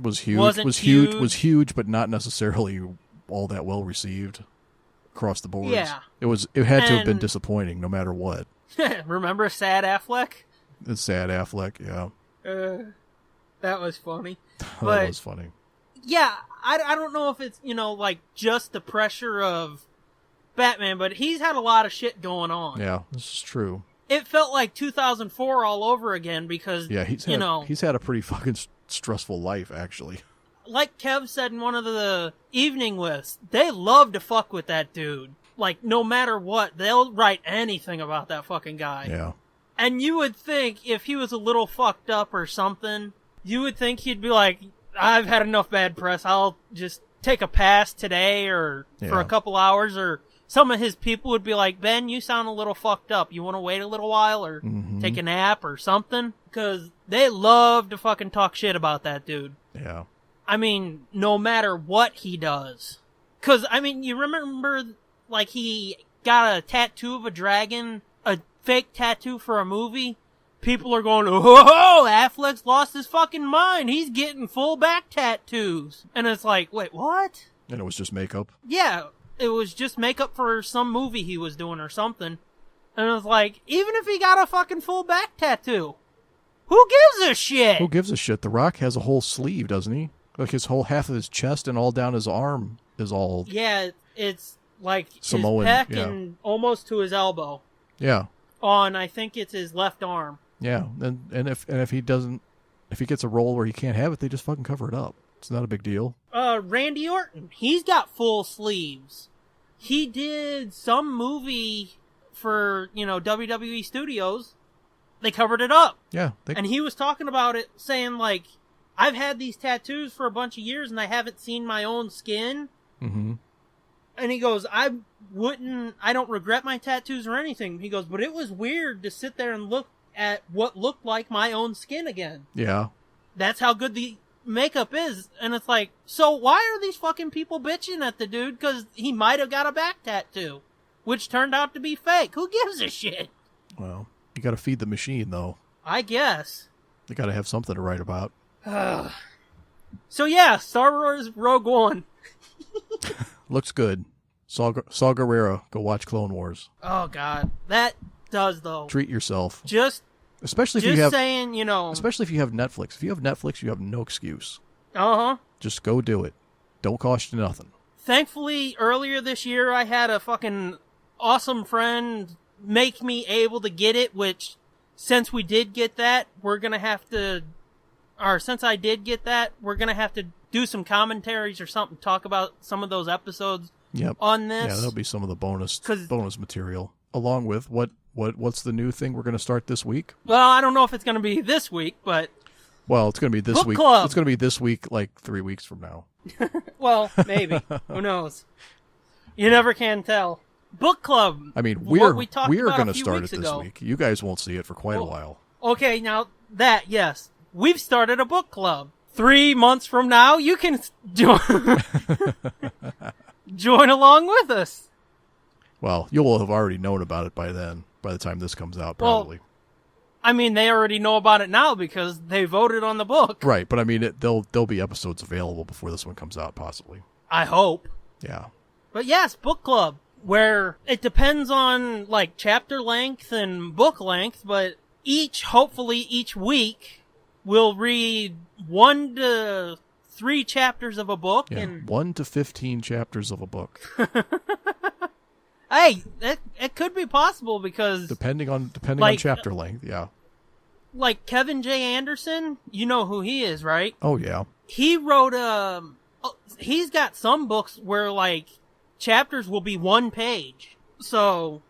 S5: was huge, but not necessarily all that well received across the board.
S4: Yeah.
S5: It had to have been disappointing no matter what.
S4: Remember Sad Affleck?
S5: It's Sad Affleck, yeah.
S4: That was funny.
S5: That was funny.
S4: Yeah, I don't know if it's, like, just the pressure of Batman, but he's had a lot of shit going on.
S5: Yeah, this is true.
S4: It felt like 2004 all over again because,
S5: he's had a pretty fucking stressful life, actually.
S4: Like Kev said in one of the evening lists, they love to fuck with that dude. Like, no matter what, they'll write anything about that fucking guy.
S5: Yeah.
S4: And you would think if he was a little fucked up or something, you would think he'd be like, I've had enough bad press, I'll just take a pass today or for a couple hours, or some of his people would be like, Ben, you sound a little fucked up. You want to wait a little while or take a nap or something? Because they love to fucking talk shit about that dude.
S5: Yeah.
S4: I mean, no matter what he does. Because, I mean, you remember, like, he got a tattoo of a dragon, a fake tattoo for a movie? People are going, oh, Affleck's lost his fucking mind. He's getting full back tattoos. And it's like, wait, what?
S5: And it was just makeup?
S4: Yeah, it was just makeup for some movie he was doing or something. And it was like, even if he got a fucking full back tattoo, who gives a shit?
S5: Who gives a shit? The Rock has a whole sleeve, doesn't he? Like his whole half of his chest and all down his arm is all...
S4: Yeah, it's like
S5: Samoan,
S4: his pec and almost to his elbow.
S5: Yeah.
S4: On, I think it's his left arm.
S5: Yeah, and if he gets a role where he can't have it, they just fucking cover it up. It's not a big deal.
S4: Randy Orton, he's got full sleeves. He did some movie for, WWE Studios. They covered it up.
S5: Yeah.
S4: And he was talking about it, saying, like, I've had these tattoos for a bunch of years and I haven't seen my own skin.
S5: Mm-hmm.
S4: And he goes, I don't regret my tattoos or anything. He goes, but it was weird to sit there and look at what looked like my own skin again.
S5: Yeah.
S4: That's how good the makeup is. And it's like, so why are these fucking people bitching at the dude? Because he might have got a back tattoo, which turned out to be fake. Who gives a shit?
S5: Well, you got to feed the machine, though.
S4: I guess.
S5: You got to have something to write about.
S4: So yeah, Star Wars Rogue One.
S5: Looks good. Saw Gerrera, go watch Clone Wars.
S4: Oh God, that does though.
S5: Treat yourself.
S4: Especially if you have
S5: Netflix. If you have Netflix, you have no excuse.
S4: Uh-huh.
S5: Just go do it. Don't cost you nothing.
S4: Thankfully, earlier this year, I had a fucking awesome friend make me able to get it, which, since we did get that, since I did get that, we're going to have to do some commentaries or something, talk about some of those episodes on this.
S5: Yeah, that'll be some of the bonus material. Along with what's the new thing we're going to start this week?
S4: Well, I don't know if it's going to be this week, but...
S5: Well, it's going to be this
S4: Book
S5: week.
S4: Club.
S5: It's going to be this week, like 3 weeks from now.
S4: Well, maybe. Who knows? You never can tell. Book Club.
S5: I mean, we're going
S4: to
S5: start it this week. You guys won't see it for quite a while.
S4: Okay, now that, yes. We've started a book club. 3 months from now, you can join along with us.
S5: Well, you'll have already known about it by then, by the time this comes out, probably.
S4: Well, I mean, they already know about it now because they voted on the book.
S5: Right, but I mean, there'll be episodes available before this one comes out, possibly.
S4: I hope.
S5: Yeah.
S4: But yes, book club, where it depends on, like, chapter length and book length, but hopefully each week, we'll read 1 to 3 chapters of a book.
S5: Yeah,
S4: and
S5: 1 to 15 chapters of a book.
S4: Hey, it could be possible because...
S5: Depending on chapter length, yeah.
S4: Like Kevin J. Anderson, you know who he is, right?
S5: Oh, yeah.
S4: He wrote he's got some books where, like, chapters will be 1 page. So,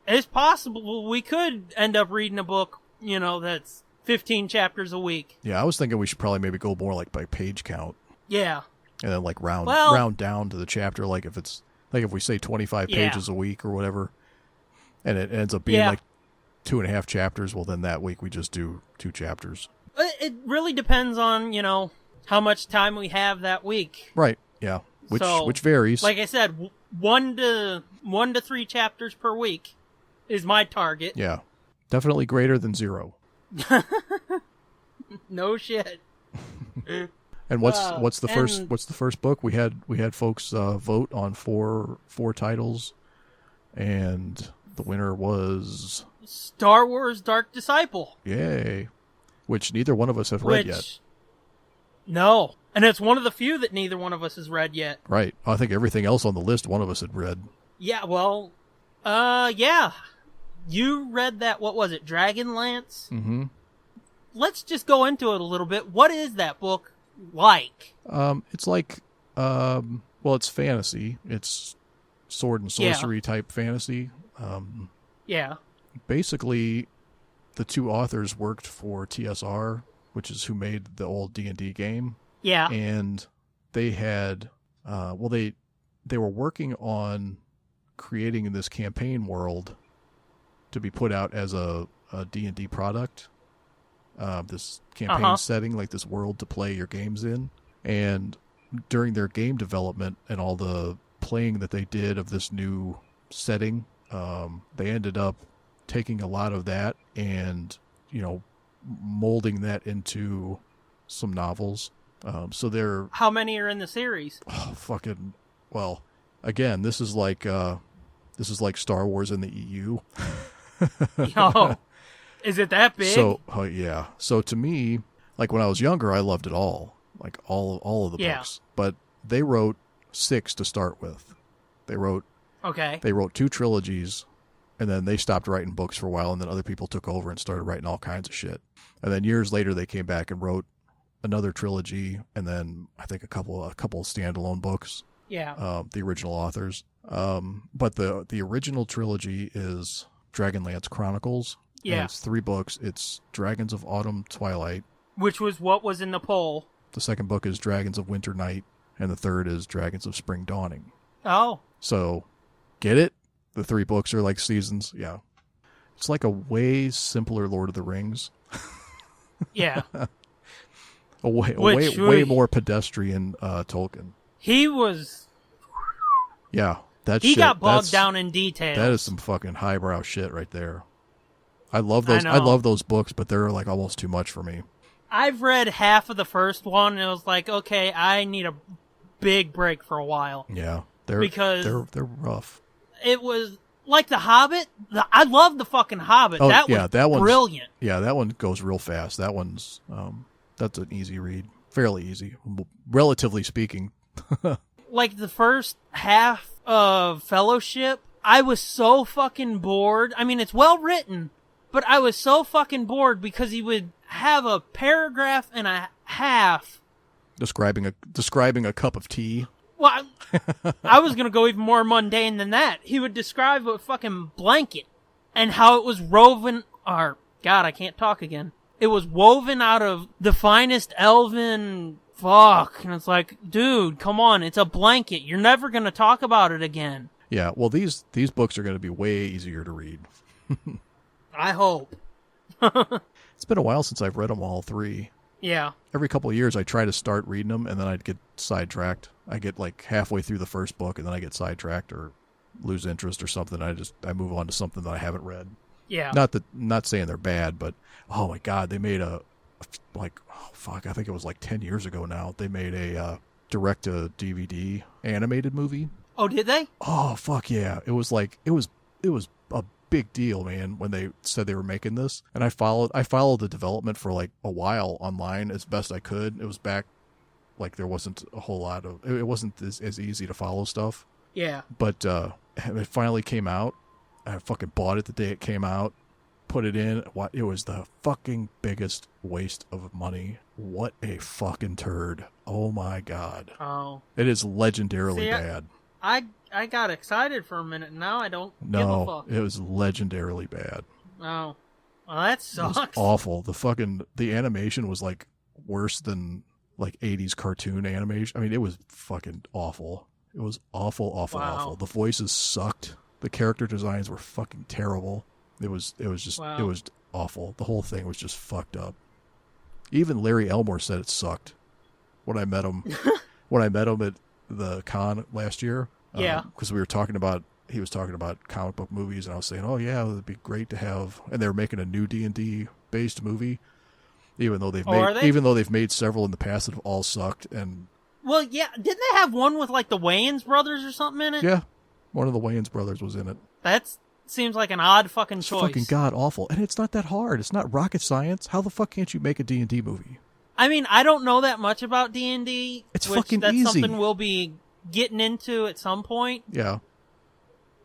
S4: it's possible we could end up reading a book, that's 15 chapters a week.
S5: Yeah, I was thinking we should probably maybe go more like by page count.
S4: Yeah.
S5: And then like round down to the chapter, like if we say 25 pages a week or whatever, and it ends up being like 2.5 chapters, well then that week we just do 2 chapters.
S4: It really depends on, how much time we have that week.
S5: Right, yeah. Which varies.
S4: Like I said, 1 to 3 chapters per week is my target.
S5: Yeah. Definitely greater than 0.
S4: No shit.
S5: And what's the first book? We had folks vote on four titles, and the winner was
S4: Star Wars Dark Disciple.
S5: Yay. Which neither one of us have read yet.
S4: No. And it's one of the few that neither one of us has read yet.
S5: Right. I think everything else on the list one of us had read.
S4: Yeah, well, yeah. You read that, what was it, Dragonlance?
S5: Mm-hmm.
S4: Let's just go into it a little bit. What is that book like?
S5: It's like, well, it's fantasy. It's sword and sorcery type fantasy.
S4: Yeah.
S5: Basically, the two authors worked for TSR, which is who made the old D&D game.
S4: Yeah.
S5: And they had, they were working on creating this campaign world to be put out as a D&D product. This campaign setting, like this world to play your games in. And during their game development and all the playing that they did of this new setting, they ended up taking a lot of that and, molding that into some novels. So they're...
S4: How many are in the series?
S5: Oh, fucking... Well, again, this is like Star Wars in the EU.
S4: Oh, is it that big?
S5: So, yeah. So to me, like when I was younger, I loved it all. Like all of the books. But they wrote 6 to start with. They wrote 2 trilogies, and then they stopped writing books for a while, and then other people took over and started writing all kinds of shit. And then years later, they came back and wrote another trilogy, and then I think a couple of standalone books.
S4: Yeah.
S5: The original authors. But the original trilogy is Dragonlance Chronicles.
S4: Yeah.
S5: It's 3 books. It's Dragons of Autumn Twilight.
S4: Which was what was in the poll.
S5: The second book is Dragons of Winter Night, and the third is Dragons of Spring Dawning.
S4: Oh.
S5: So, get it? The 3 books are like seasons. Yeah. It's like a way simpler Lord of the Rings.
S4: Yeah.
S5: way more pedestrian Tolkien.
S4: He was...
S5: Yeah.
S4: He got bogged down in details.
S5: That is some fucking highbrow shit right there. I love those. I love those books, but they're like almost too much for me.
S4: I've read half of the first one, and it was like, okay, I need a big break for a while.
S5: Yeah, they're rough.
S4: It was like The Hobbit. I love the fucking Hobbit.
S5: Oh,
S4: that
S5: one's
S4: brilliant.
S5: Yeah, that one goes real fast. That one's that's an easy read, fairly easy, relatively speaking.
S4: Like the first half of Fellowship, I was so fucking bored. I mean, it's well written, but I was so fucking bored because he would have a paragraph and a half
S5: describing a cup of tea.
S4: Well, I was gonna go even more mundane than that. He would describe a fucking blanket and how it was woven. Or God, I can't talk again. It was woven out of the finest elven. Fuck. And it's like, dude, come on. It's a blanket. You're never going to talk about it again.
S5: Yeah, well, these books are going to be way easier to read.
S4: I hope.
S5: It's been a while since I've read them all 3.
S4: Yeah.
S5: Every couple of years I try to start reading them, and then I'd get sidetracked. I get like halfway through the first book, and then I get sidetracked or lose interest or something. I move on to something that I haven't read.
S4: Yeah.
S5: Not saying they're bad, but oh my God, they made I think it was like 10 years ago now. They made a direct-to-DVD animated movie.
S4: Oh, did they?
S5: Oh, fuck yeah. It was a big deal, man, when they said they were making this. And I followed the development for like a while online as best I could. It was back, like there wasn't a whole lot of, it wasn't as easy to follow stuff.
S4: Yeah.
S5: But it finally came out. I fucking bought it the day it came out. Put it in. It was the fucking biggest waste of money. What a fucking turd. Oh my God.
S4: Oh.
S5: It is legendarily bad.
S4: I got excited for a minute, and now I don't give a fuck.
S5: It was legendarily bad.
S4: Oh. Well, that sucks.
S5: It was awful. The animation was like worse than like 80s cartoon animation. I mean, it was fucking awful. It was awful.
S4: Wow.
S5: The voices sucked. The character designs were fucking terrible. It was just
S4: wow.
S5: It was awful. The whole thing was just fucked up. Even Larry Elmore said it sucked. When I met him at the con last year,
S4: Yeah.
S5: Because he was talking about comic book movies, and I was saying, oh yeah, it'd be great to have. And they were making a new D&D based movie, even though they've made several in the past that have all sucked. And
S4: well, yeah, didn't they have one with like the Wayans brothers or something in it?
S5: yeah, one of the Wayans brothers was in it.
S4: That seems like an odd fucking choice.
S5: Fucking god awful, and it's not that hard. It's not rocket science. How the fuck can't you make a D&D movie?
S4: I mean, I don't know that much about D&D.
S5: It's fucking
S4: that's
S5: easy.
S4: Something we'll be getting into at some point.
S5: Yeah.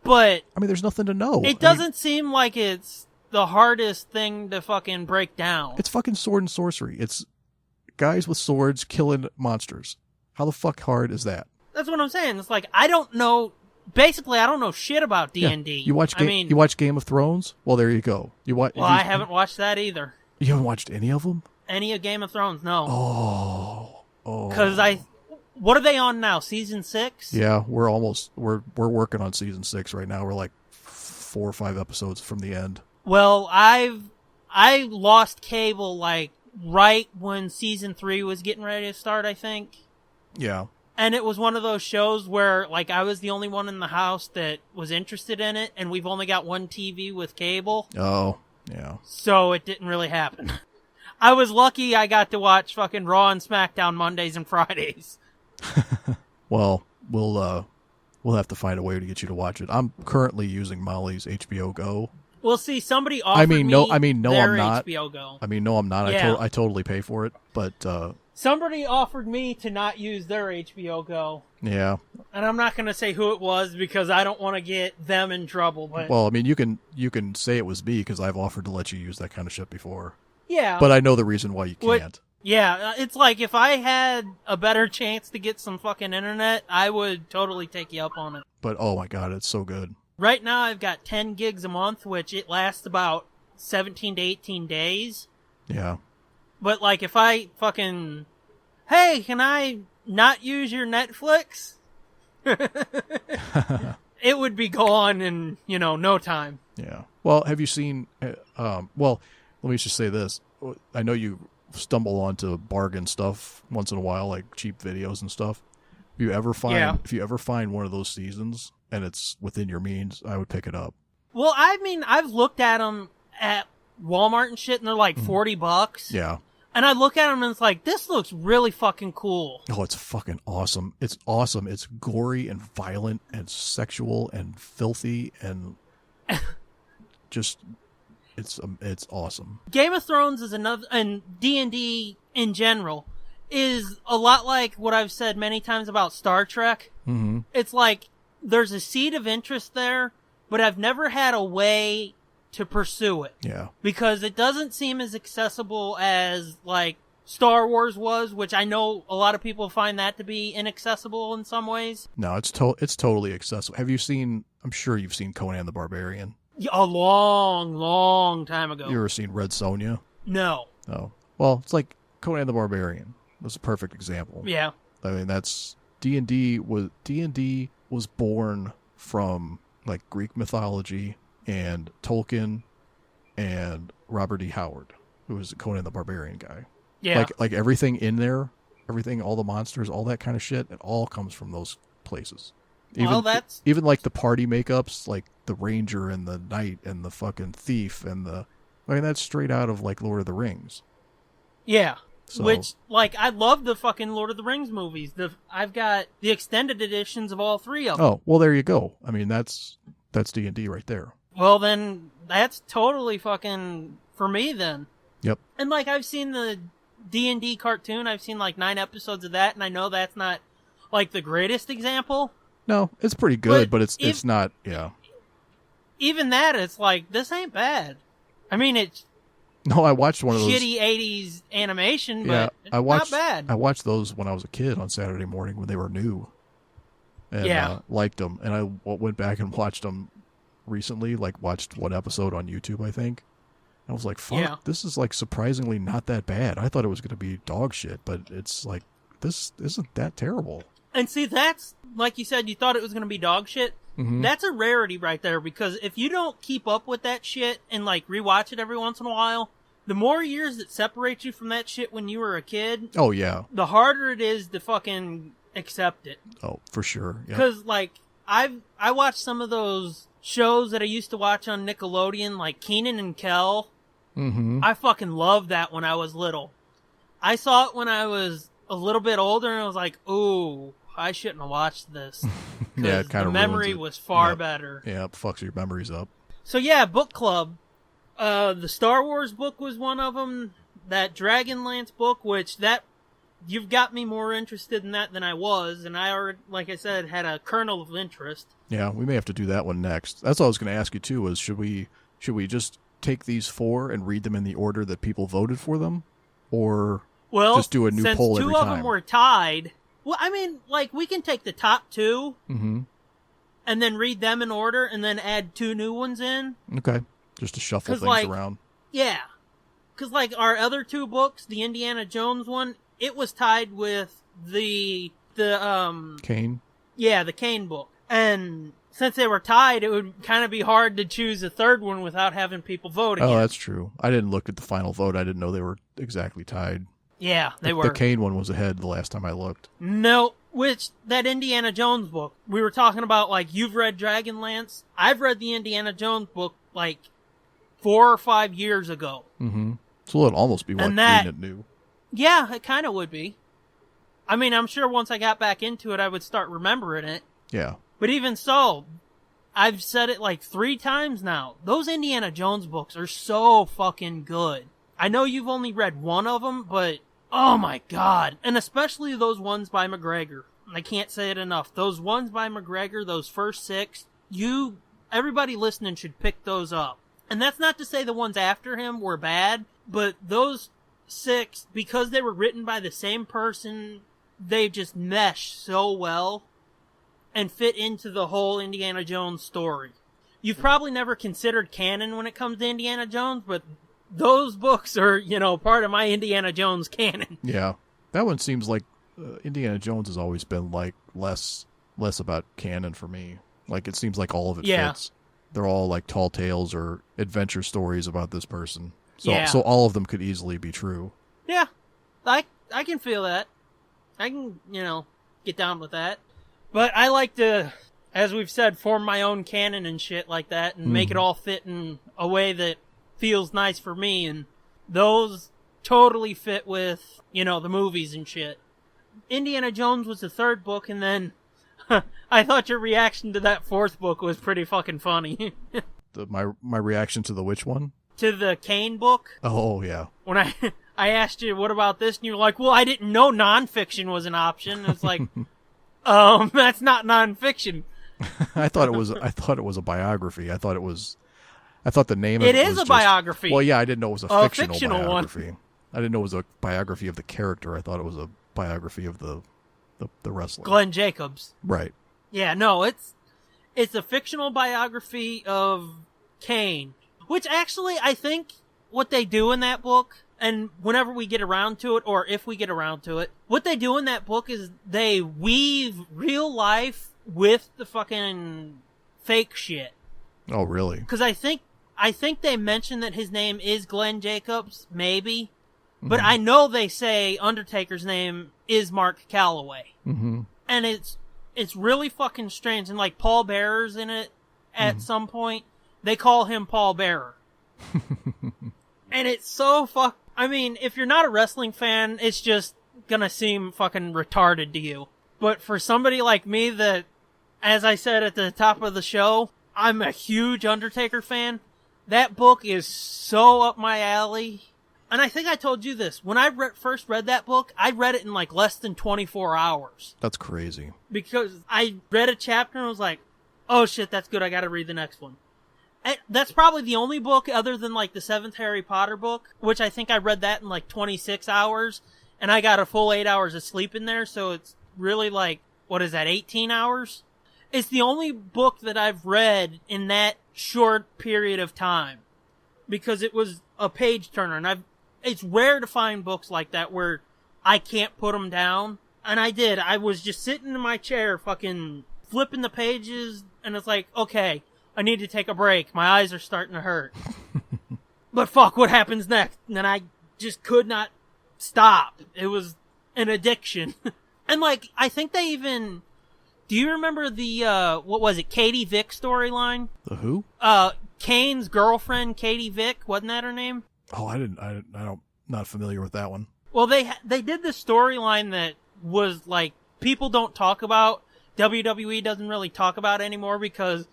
S4: But
S5: I mean, there's nothing to know.
S4: It doesn't seem like it's the hardest thing to fucking break down.
S5: It's fucking sword and sorcery. It's guys with swords killing monsters. How the fuck hard is that?
S4: That's what I'm saying. It's like, I don't know. Basically, I don't know shit about D&D.
S5: Yeah. You watch Game of Thrones? Well, there you go.
S4: I haven't watched that either.
S5: You haven't watched any of them?
S4: Any of Game of Thrones? No.
S5: Oh.
S4: Because what are they on now? Season 6?
S5: Yeah, we're working on season 6 right now. We're like 4 or 5 episodes from the end.
S4: Well, I lost cable like right when season 3 was getting ready to start, I think.
S5: Yeah.
S4: And it was one of those shows where like I was the only one in the house that was interested in it, and we've only got one TV with cable.
S5: Oh, yeah.
S4: So it didn't really happen. I was lucky I got to watch fucking Raw and SmackDown Mondays and Fridays.
S5: Well, we'll have to find a way to get you to watch it. I'm currently using Molly's HBO Go.
S4: Well, see, somebody offered
S5: no,
S4: their
S5: I'm not.
S4: HBO Go.
S5: No, I'm not.
S4: Yeah.
S5: I totally pay for it, but
S4: somebody offered me to not use their HBO Go.
S5: Yeah.
S4: And I'm not going to say who it was because I don't want to get them in trouble. But
S5: well, I mean, you can say it was me because I've offered to let you use that kind of shit before.
S4: Yeah.
S5: But I know the reason why you can't.
S4: Yeah, it's like if I had a better chance to get some fucking internet, I would totally take you up on it.
S5: But oh my god, it's so good.
S4: Right now I've got 10 gigs a month, which it lasts about 17 to 18 days.
S5: Yeah.
S4: But like if I fucking, hey, can I not use your Netflix? It would be gone in, no time.
S5: Yeah. Well, have you seen, well, let me just say this. I know you stumble onto bargain stuff once in a while, like cheap videos and stuff. If you ever find one of those seasons and it's within your means, I would pick it up.
S4: Well, I mean, I've looked at them at Walmart and shit, and they're like $40.
S5: Yeah.
S4: And I look at them and it's like, this looks really fucking cool.
S5: Oh, it's fucking awesome. It's awesome. It's gory and violent and sexual and filthy and just... It's awesome.
S4: Game of Thrones is another, and D&D in general is a lot like what I've said many times about Star Trek.
S5: Mm-hmm.
S4: It's like there's a seed of interest there, but I've never had a way to pursue it.
S5: Yeah.
S4: Because it doesn't seem as accessible as like Star Wars was, which I know a lot of people find that to be inaccessible in some ways.
S5: No, it's totally accessible. Have you seen? I'm sure you've seen Conan the Barbarian.
S4: A long, long time ago.
S5: You ever seen Red Sonja?
S4: No.
S5: Oh. Well, it's like Conan the Barbarian. That's a perfect example.
S4: Yeah.
S5: I mean, that's D&D was born from like Greek mythology and Tolkien and Robert E. Howard, who was Conan the Barbarian guy.
S4: Yeah.
S5: Like everything in there, all the monsters, all that kind of shit, it all comes from those places. Even like the party makeups, like the ranger and the knight and the fucking thief and that's straight out of like Lord of the Rings.
S4: Yeah.
S5: So,
S4: which, like, I love the fucking Lord of the Rings movies. I've got the extended editions of all 3 of them.
S5: Oh, well, there you go. I mean, that's D&D right there.
S4: Well, then, that's totally fucking for me, then.
S5: Yep.
S4: And, like, I've seen the D&D cartoon. I've seen, like, 9 episodes of that, and I know that's not, like, the greatest example.
S5: No, it's pretty good, but it's not, yeah.
S4: Even that, it's like, this ain't bad. I mean, it's...
S5: No, I watched one of those
S4: shitty 80s animation, but it's not bad.
S5: I watched those when I was a kid on Saturday morning when they were new. And liked them. And I went back and watched them recently, like watched one episode on YouTube, I think. And I was like, fuck, this is like surprisingly not that bad. I thought it was going to be dog shit, but it's like, this isn't that terrible.
S4: And see, that's, like you said, you thought it was going to be dog shit.
S5: Mm-hmm.
S4: That's a rarity right there, because if you don't keep up with that shit and, like, rewatch it every once in a while, the more years that separate you from that shit when you were a kid...
S5: Oh, yeah.
S4: The harder it is to fucking accept it.
S5: Oh, for sure.
S4: Because, like, I watched some of those shows that I used to watch on Nickelodeon, like Kenan and Kel.
S5: Mm-hmm.
S4: I fucking loved that when I was little. I saw it when I was a little bit older, and I was like, ooh, I shouldn't have watched this.
S5: Yeah, it kind
S4: the
S5: of
S4: memory
S5: ruins it.
S4: was far
S5: Yep.
S4: better.
S5: Yeah, it fucks your memories up.
S4: So yeah, book club. The Star Wars book was one of them. That Dragonlance book, which you've got me more interested in that than I was, and I already, like I said, had a kernel of interest.
S5: Yeah, we may have to do that one next. That's all I was going to ask you too. Was should we just take these 4 and read them in the order that people voted for them, or just do a new poll every time?
S4: Since 2 of them were tied, well, I mean, like, we can take the top 2
S5: mm-hmm.
S4: and then read them in order, and then add 2 new ones in.
S5: Okay, just to shuffle things around.
S4: Yeah, because like our other 2 books, the Indiana Jones one, it was tied with the
S5: Kane.
S4: Yeah, the Kane book, and since they were tied, it would kind of be hard to choose a third one without having people vote again.
S5: Oh, that's true. I didn't look at the final vote. I didn't know they were exactly tied.
S4: Yeah, they were.
S5: The Kane one was ahead the last time I looked.
S4: No, that Indiana Jones book, we were talking about, like, you've read Dragonlance. I've read the Indiana Jones book, like, 4 or 5 years ago.
S5: Mm-hmm. So it'd almost be like reading it new.
S4: Yeah, it kind of would be. I mean, I'm sure once I got back into it, I would start remembering it.
S5: Yeah.
S4: But even so, I've said it like 3 times now. Those Indiana Jones books are so fucking good. I know you've only read one of them, but oh my god. And especially those ones by McGregor. I can't say it enough. Those ones by McGregor, those first 6, everybody listening should pick those up. And that's not to say the ones after him were bad, but those 6, because they were written by the same person, they just mesh so well and fit into the whole Indiana Jones story. You've probably never considered canon when it comes to Indiana Jones, but those books are, part of my Indiana Jones canon.
S5: Yeah. That one seems like Indiana Jones has always been, like, less about canon for me. Like, it seems like all of it fits. They're all, like, tall tales or adventure stories about this person. So all of them could easily be true.
S4: Yeah. I can feel that. I can, get down with that. But I like to, as we've said, form my own canon and shit like that and make it all fit in a way that feels nice for me. And those totally fit with, the movies and shit. Indiana Jones was the 3rd book, and then I thought your reaction to that 4th book was pretty fucking funny.
S5: My reaction to the which one?
S4: To the Kane book.
S5: Oh, yeah.
S4: When I asked you, what about this? And you were like, well, I didn't know nonfiction was an option. It's like... that's not nonfiction.
S5: I thought it was a biography. I thought the name of it was
S4: is a biography.
S5: Well, yeah, I didn't know it was a fictional biography.
S4: One.
S5: I didn't know it was a biography of the character. I thought it was a biography of the wrestler.
S4: Glenn Jacobs.
S5: Right.
S4: Yeah, no, it's a fictional biography of Kane, which actually I think what they do in that book, and whenever we get around to it, or if we get around to it, what they do in that book is they weave real life with the fucking fake shit.
S5: Oh, really?
S4: Because I think they mention that his name is Glenn Jacobs, maybe. But I know they say Undertaker's name is Mark Calloway.
S5: Mm-hmm.
S4: And it's really fucking strange. And like Paul Bearer's in it at some point. They call him Paul Bearer. And it's so I mean, if you're not a wrestling fan, it's just gonna seem fucking retarded to you. But for somebody like me that, as I said at the top of the show, I'm a huge Undertaker fan, that book is so up my alley. And I think I told you this. When I first read that book, I read it in like less than 24 hours.
S5: That's crazy.
S4: Because I read a chapter and was like, oh shit, that's good, I gotta read the next one. And that's probably the only book other than like the 7th Harry Potter book, which I think I read that in like 26 hours, and I got a full 8 hours of sleep in there, so it's really like, what is that, 18 hours? It's the only book that I've read in that short period of time, because it was a page turner, and it's rare to find books like that where I can't put them down, and I did. I was just sitting in my chair fucking flipping the pages, and it's like, okay, I need to take a break. My eyes are starting to hurt. But fuck, what happens next? And I just could not stop. It was an addiction. And like, I think they even Do you remember the, what was it, Katie Vick storyline?
S5: The who?
S4: Kane's girlfriend, Katie Vick, wasn't that her name?
S5: Oh, I don't, not familiar with that one.
S4: Well, they did this storyline that was like, people don't talk about, WWE doesn't really talk about anymore because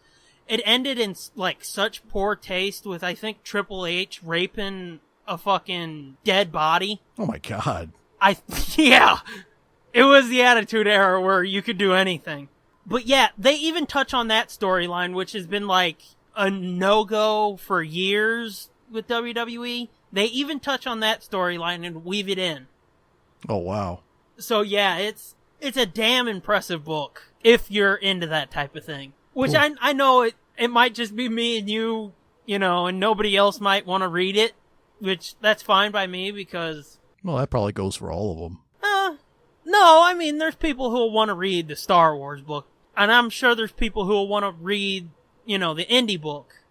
S4: it ended in like such poor taste with, I think, Triple H raping a fucking dead body.
S5: Oh my God.
S4: Yeah. It was the Attitude Era where you could do anything. But yeah, they even touch on that storyline, which has been like a no-go for years with WWE. They even touch on that storyline and weave it in.
S5: Oh, wow.
S4: So yeah, it's a damn impressive book if you're into that type of thing. Which cool. I know it might just be me and you know, and nobody else might want to read it, which that's fine by me because...
S5: Well, that probably goes for all of them.
S4: No, I mean, there's people who will want to read the Star Wars book. And I'm sure there's people who will want to read, you know, the indie book.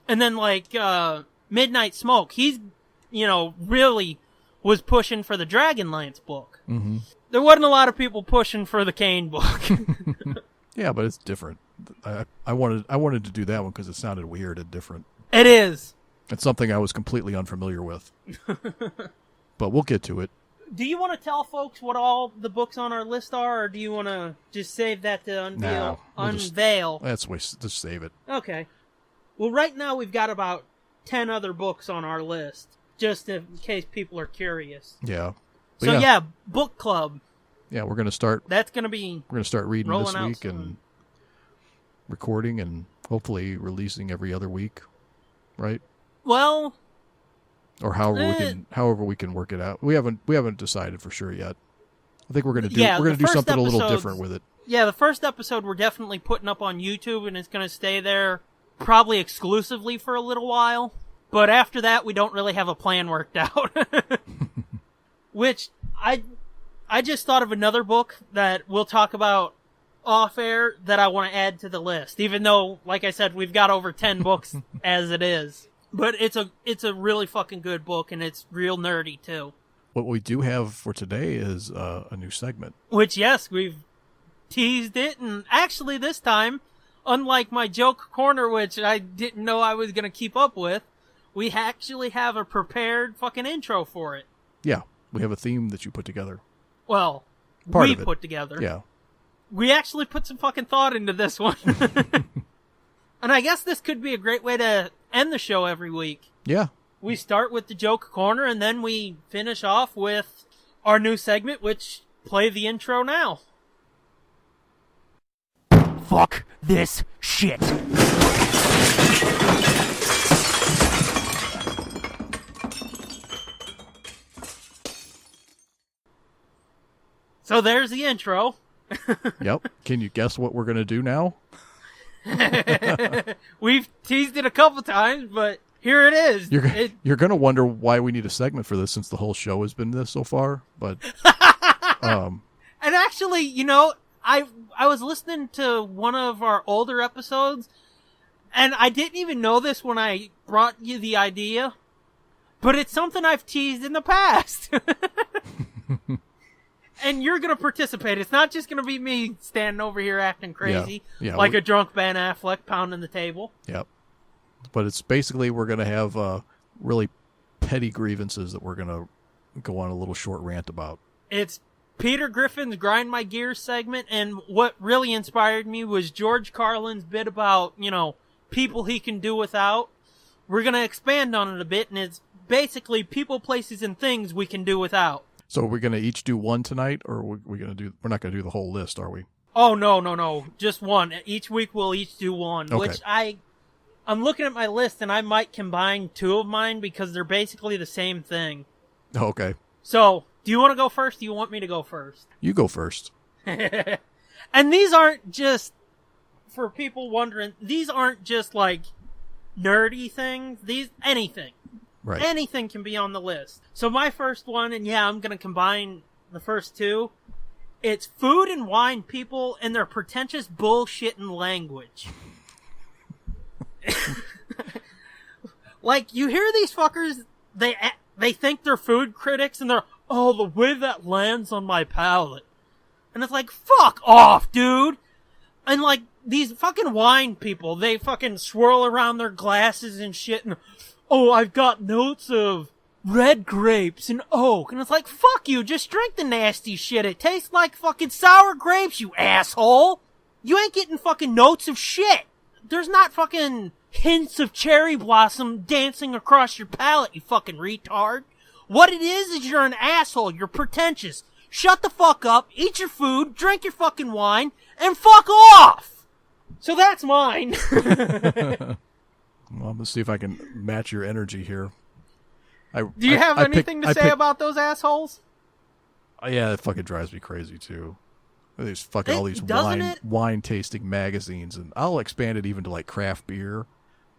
S4: And then, like, Midnight Smoke, he's, you know, really was pushing for the Dragonlance book.
S5: Mm-hmm.
S4: There wasn't a lot of people pushing for the Kane book.
S5: Yeah, but it's different. I wanted to do that one because it sounded weird and different.
S4: It is.
S5: It's something I was completely unfamiliar with. But we'll get to it.
S4: Do you want to tell folks what all the books on our list are, or do you want to just save that to unveil?
S5: Just save it.
S4: Okay. Well, right now we've got about 10 other books on our list, just in case people are curious.
S5: Yeah.
S4: But so yeah, book club.
S5: Yeah, we're gonna start.
S4: That's gonna be.
S5: We're gonna start reading this week
S4: soon.
S5: And recording and hopefully releasing every other week, right?
S4: Well.
S5: Or however we can work it out. We haven't decided for sure yet. I think we're gonna do something a little different with it.
S4: Yeah, the first episode we're definitely putting up on YouTube, and it's gonna stay there probably exclusively for a little while. But after that, we don't really have a plan worked out. Which I just thought of another book that we'll talk about off air that I want to add to the list. Even though, like I said, we've got over 10 books as it is. But it's a really fucking good book, and it's real nerdy, too.
S5: What we do have for today is a new segment.
S4: Which, yes, we've teased it, and actually this time, unlike my joke corner, which I didn't know I was going to keep up with, we actually have a prepared fucking intro for it.
S5: Yeah, we have a theme that you put together.
S4: Well, put together.
S5: Yeah.
S4: We actually put some fucking thought into this one. And I guess this could be a great way to end the show every week.
S5: Yeah.
S4: We start with the joke corner, and then we finish off with our new segment, which play the intro now.
S6: Fuck this shit.
S4: So there's the intro.
S5: Yep. Can you guess what we're going to do now?
S4: We've teased it a couple times, but here it is.
S5: You're going to wonder why we need a segment for this since the whole show has been this so far. But
S4: and actually, you know, I was listening to one of our older episodes, and I didn't even know this when I brought you the idea, but it's something I've teased in the past. And you're going to participate. It's not just going to be me standing over here acting crazy like a drunk Ben Affleck pounding the table.
S5: Yep. But it's basically we're going to have really petty grievances that we're going to go on a little short rant about.
S4: It's Peter Griffin's Grind My Gears segment, and what really inspired me was George Carlin's bit about, you know, people he can do without. We're going to expand on it a bit, and it's basically people, places, and things we can do without.
S5: So are we going to each do one tonight, or we're not going to do the whole list, are we?
S4: Oh, no. Just one. Each week we'll each do one,
S5: okay.
S4: Which I'm looking at my list, and I might combine two of mine because they're basically the same thing.
S5: Okay.
S4: So, do you want to go first? Do you want me to go first?
S5: You go first.
S4: And these aren't just, for people wondering, these aren't just like nerdy things. Anything.
S5: Right.
S4: Anything can be on the list. So my first one, and yeah, I'm going to combine the first two. It's food and wine people and their pretentious bullshitting language. Like, you hear these fuckers, they think they're food critics, and they're, oh, the way that lands on my palate. And it's like, fuck off, dude! And, like, these fucking wine people, they fucking swirl around their glasses and shit, and, oh, I've got notes of red grapes and oak. And it's like, fuck you, just drink the nasty shit. It tastes like fucking sour grapes, you asshole. You ain't getting fucking notes of shit. There's not fucking hints of cherry blossom dancing across your palate, you fucking retard. What it is you're an asshole. You're pretentious. Shut the fuck up, eat your food, drink your fucking wine, and fuck off! So that's mine.
S5: Well, I'm gonna see if I can match your energy here.
S4: Do you have anything to say about those assholes?
S5: Yeah, it fucking drives me crazy too. There's fucking all these
S4: Doesn't
S5: wine tasting magazines, and I'll expand it even to like craft beer.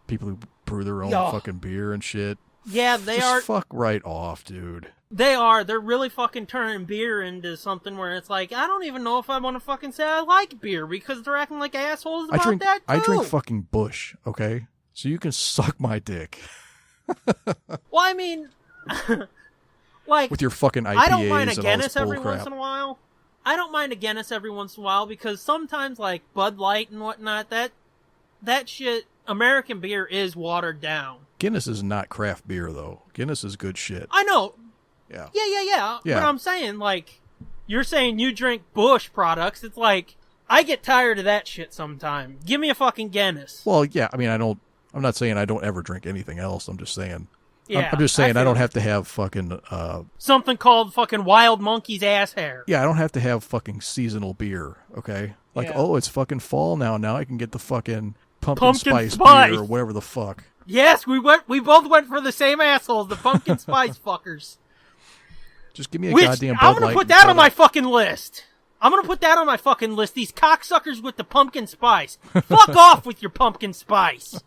S5: People who brew their own fucking beer and shit.
S4: Yeah, they
S5: Just
S4: are.
S5: Fuck right off, dude.
S4: They are. They're really fucking turning beer into something where it's like, I don't even know if I want to fucking say I like beer because they're acting like assholes about that too.
S5: I drink fucking Bush, okay? So you can suck my dick.
S4: Well, I mean, like,
S5: with your fucking IPAs
S4: I don't mind a
S5: and all
S4: Guinness
S5: this
S4: every
S5: bullcrap.
S4: once in a while. I don't mind a Guinness every once in a while because sometimes, like, Bud Light and whatnot, that shit, American beer is watered down.
S5: Guinness is not craft beer, though. Guinness is good shit.
S4: I know.
S5: Yeah.
S4: Yeah. But I'm saying, like, you're saying you drink Bush products. It's like, I get tired of that shit sometime. Give me a fucking Guinness.
S5: Well, yeah, I mean, I'm not saying I don't ever drink anything else. I'm just saying.
S4: Yeah,
S5: I'm just saying I don't
S4: feel
S5: have to have fucking...
S4: something called fucking Wild Monkey's ass hair.
S5: Yeah, I don't have to have fucking seasonal beer, okay? Like, oh, it's fucking fall now. Now I can get the fucking pumpkin spice beer or whatever the fuck.
S4: Yes, we both went for the same assholes, the pumpkin spice fuckers.
S5: Just give me a goddamn Bud Light.
S4: I'm gonna put that on my fucking list. I'm gonna put that on my fucking list. These cocksuckers with the pumpkin spice. Fuck off with your pumpkin spice.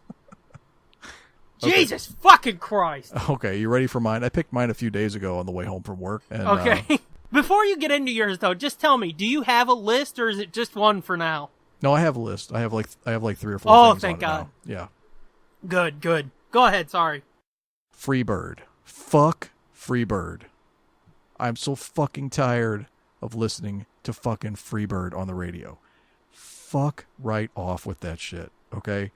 S4: Okay. Jesus fucking Christ.
S5: Okay, you ready for mine? I picked mine a few days ago on the way home from work. And,
S4: okay. Before you get into yours, though, just tell me, do you have a list or is it just one for now?
S5: No, I have a list. I have like 3 or 4 things.
S4: Oh, thank God.
S5: Yeah.
S4: Good. Go ahead, sorry.
S5: Freebird. Fuck Freebird. I'm so fucking tired of listening to fucking Freebird on the radio. Fuck right off with that shit, okay?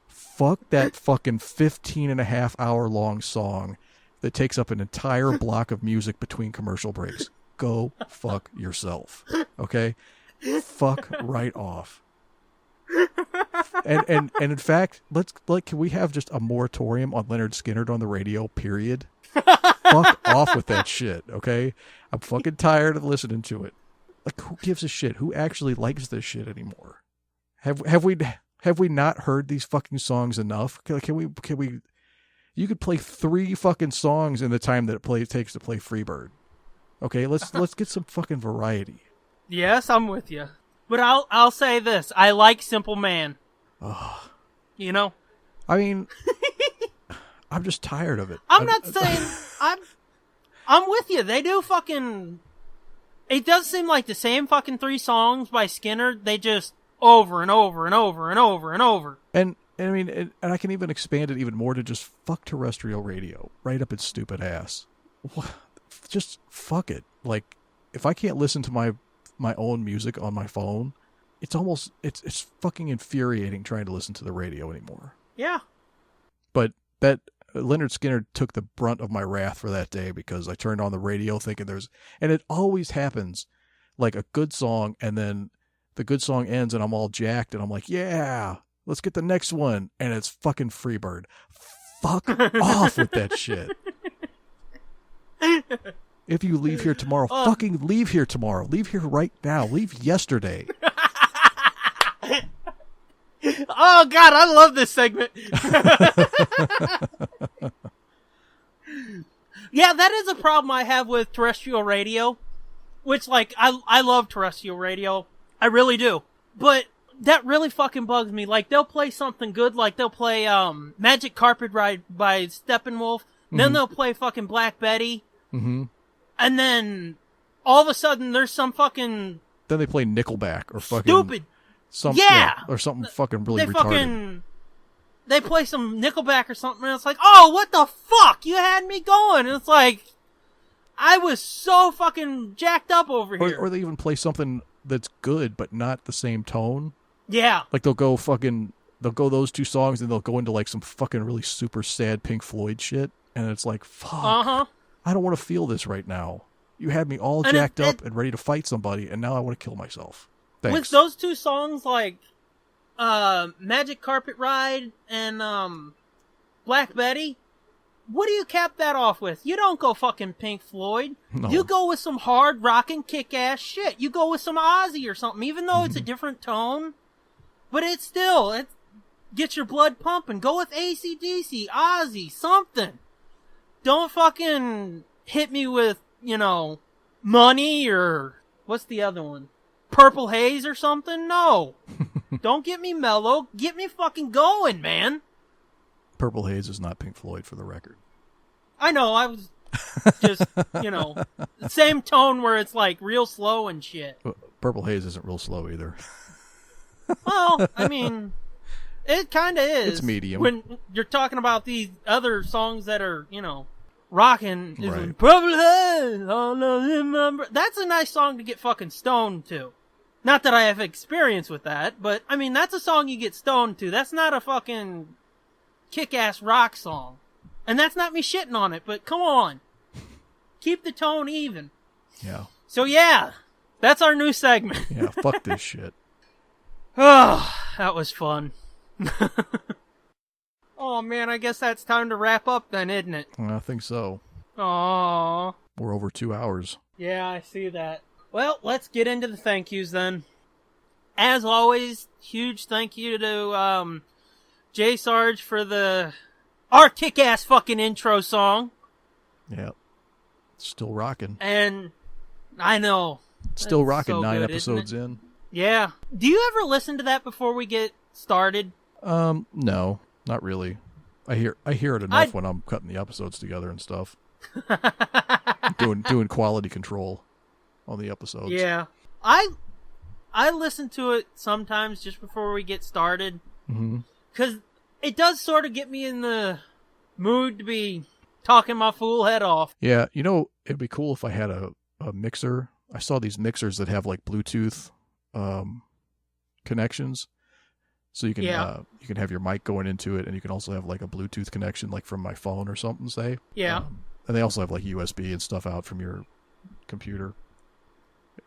S5: Fuck that fucking 15.5 hour long song that takes up an entire block of music between commercial breaks. Go fuck yourself, okay? Fuck right off. And in fact, can we have just a moratorium on Leonard Skinner on the radio, period? Fuck off with that shit, okay? I'm fucking tired of listening to it. Like, who gives a shit? Who actually likes this shit anymore? Have we not heard these fucking songs enough? Can we? You could play 3 fucking songs in the time that it takes to play Freebird. Okay, let's get some fucking variety.
S4: Yes, I'm with you. But I'll say this: I like Simple Man.
S5: Ugh.
S4: You know.
S5: I mean, I'm just tired of it.
S4: I'm not saying I'm with you. They do fucking. It does seem like the same fucking 3 songs by Skinner. They just over and over and over and over and over.
S5: And I mean, and I can even expand it even more to just fuck terrestrial radio right up its stupid ass. Just fuck it. Like, if I can't listen to my own music on my phone, it's fucking infuriating trying to listen to the radio anymore.
S4: Yeah.
S5: But that Leonard Skinner took the brunt of my wrath for that day because I turned on the radio thinking and it always happens, like a good song, and then the good song ends and I'm all jacked and I'm like, yeah, let's get the next one. And it's fucking Freebird. Fuck off with that shit. If you leave here tomorrow, fucking leave here tomorrow. Leave here right now. Leave yesterday.
S4: Oh, God, I love this segment. Yeah, that is a problem I have with terrestrial radio. Which, like, I love terrestrial radio. I really do. But that really fucking bugs me. Like, they'll play something good. Like, they'll play Magic Carpet Ride by Steppenwolf. Mm-hmm. Then they'll play fucking Black Betty.
S5: Mm-hmm.
S4: And then all of a sudden there's some fucking...
S5: Then they play Nickelback or fucking...
S4: Stupid.
S5: Or something fucking really retarded.
S4: They play some Nickelback or something and it's like, oh, what the fuck? You had me going. And it's like, I was so fucking jacked up over here.
S5: Or they even play something that's good but not the same tone.
S4: Yeah.
S5: Like they'll go those two songs and they'll go into like some fucking really super sad Pink Floyd shit, and it's like, fuck.
S4: Uh-huh.
S5: I don't want to feel this right now. You had me all jacked up and ready to fight somebody, and now I want to kill myself. Thanks.
S4: With those two songs, like Magic Carpet Ride and Black Betty, what do you cap that off with? You don't go fucking Pink Floyd.
S5: No.
S4: You go with some hard rockin' kick-ass shit. You go with some Ozzy or something, even though it's a different tone. But it gets your blood pumping. Go with AC/DC, Ozzy, something. Don't fucking hit me with, Money or what's the other one? Purple Haze or something? No. Don't get me mellow. Get me fucking going, man.
S5: Purple Haze is not Pink Floyd, for the record.
S4: I know, I was just, same tone where it's like real slow and shit.
S5: Purple Haze isn't real slow either.
S4: Well, I mean, it kind of is.
S5: It's medium.
S4: When you're talking about these other songs that are, rocking.
S5: Right.
S4: Purple Haze, all of them. That's a nice song to get fucking stoned to. Not that I have experience with that, but, I mean, that's a song you get stoned to. That's not a fucking kick-ass rock song. And that's not me shitting on it, but come on. Keep the tone even.
S5: Yeah.
S4: So yeah, that's our new segment.
S5: Yeah, fuck this shit.
S4: Oh, that was fun. Oh man, I guess that's time to wrap up then, isn't it?
S5: I think so.
S4: Aww.
S5: We're over 2 hours.
S4: Yeah, I see that. Well, let's get into the thank yous then. As always, huge thank you to J Sarge for our kick-ass fucking intro song.
S5: Yeah. Still rocking.
S4: And I know.
S5: Still rocking
S4: so
S5: 9
S4: good,
S5: episodes in.
S4: Yeah. Do you ever listen to that before we get started?
S5: No, not really. I hear it enough when I'm cutting the episodes together and stuff. doing quality control on the episodes.
S4: Yeah. I listen to it sometimes just before we get started.
S5: Mm-hmm.
S4: 'Cause it does sort of get me in the mood to be talking my fool head off.
S5: Yeah, it'd be cool if I had a mixer. I saw these mixers that have like Bluetooth connections. So you can you can have your mic going into it, and you can also have like a Bluetooth connection, like from my phone or something, say.
S4: Yeah.
S5: And they also have like USB and stuff out from your computer.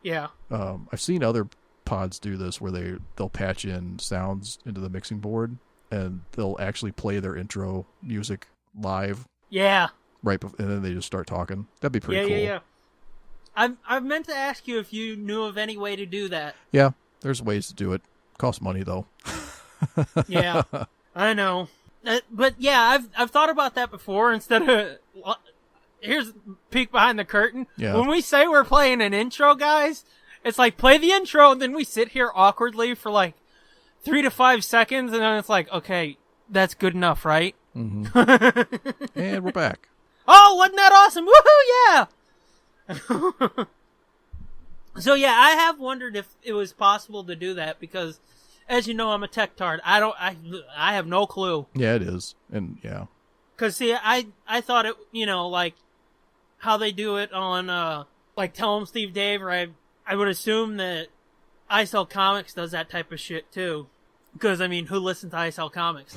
S4: Yeah.
S5: I've seen other pods do this where they'll patch in sounds into the mixing board, and they'll actually play their intro music live.
S4: Yeah.
S5: Right, and then they just start talking. That'd be pretty cool.
S4: Yeah. I've meant to ask you if you knew of any way to do that.
S5: Yeah, there's ways to do it. Costs money though.
S4: Yeah, I know. But yeah, I've thought about that before. Instead of here's a peek behind the curtain.
S5: Yeah.
S4: When we say we're playing an intro, guys, it's like play the intro, and then we sit here awkwardly for like 3 to 5 seconds, and then it's like, okay, that's good enough, right?
S5: Mm-hmm. And we're back.
S4: Oh, wasn't that awesome? Woohoo! Yeah. So yeah, I have wondered if it was possible to do that because, as you know, I'm a tech tard. I have no clue.
S5: Yeah, it is, and yeah.
S4: Cause see, I thought it, like how they do it on like Tell 'em Steve Dave, or I would assume that I Sell Comics does that type of shit too. Because I mean, who listens to I Sell Comics?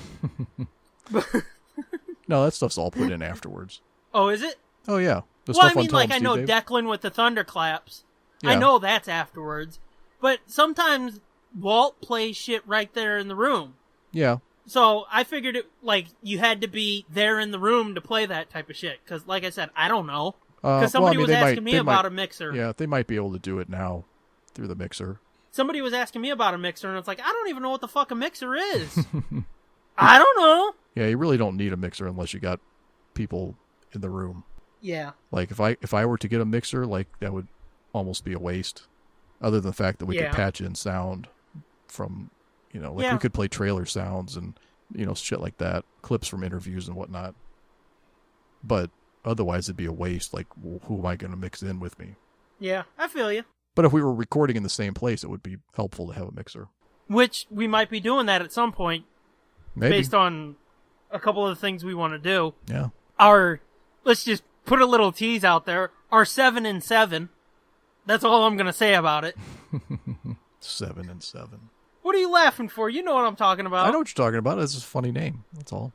S5: No, that stuff's all put in afterwards.
S4: Oh, is it?
S5: Oh yeah. The
S4: Well,
S5: stuff
S4: I mean,
S5: on Tell 'em
S4: like I
S5: Steve
S4: know
S5: Dave.
S4: Declan with the thunderclaps.
S5: Yeah.
S4: I know that's afterwards. But sometimes Walt plays shit right there in the room.
S5: Yeah.
S4: So I figured it like you had to be there in the room to play that type of shit. Because, like I said, I don't know. Because somebody was asking me about a mixer.
S5: Yeah, they might be able to do it now through the mixer.
S4: Somebody was asking me about a mixer, and it's like, I don't even know what the fuck a mixer is. I don't know.
S5: Yeah, you really don't need a mixer unless you got people in the room.
S4: Yeah.
S5: Like if I were to get a mixer, like that would almost be a waste. Other than the fact that we could patch in sound from, we could play trailer sounds and shit like that, clips from interviews and whatnot. But otherwise, it'd be a waste. Like, who am I going to mix in with me?
S4: Yeah, I feel you.
S5: But if we were recording in the same place, it would be helpful to have a mixer.
S4: Which we might be doing that at some point.
S5: Maybe.
S4: Based on a couple of the things we want to do.
S5: Yeah.
S4: Let's just put a little tease out there. Our 7 and 7. That's all I'm going to say about it.
S5: 7 and 7.
S4: What What are you laughing for? You know what I'm talking about.
S5: I know what you're talking about. It's just a funny name. That's all.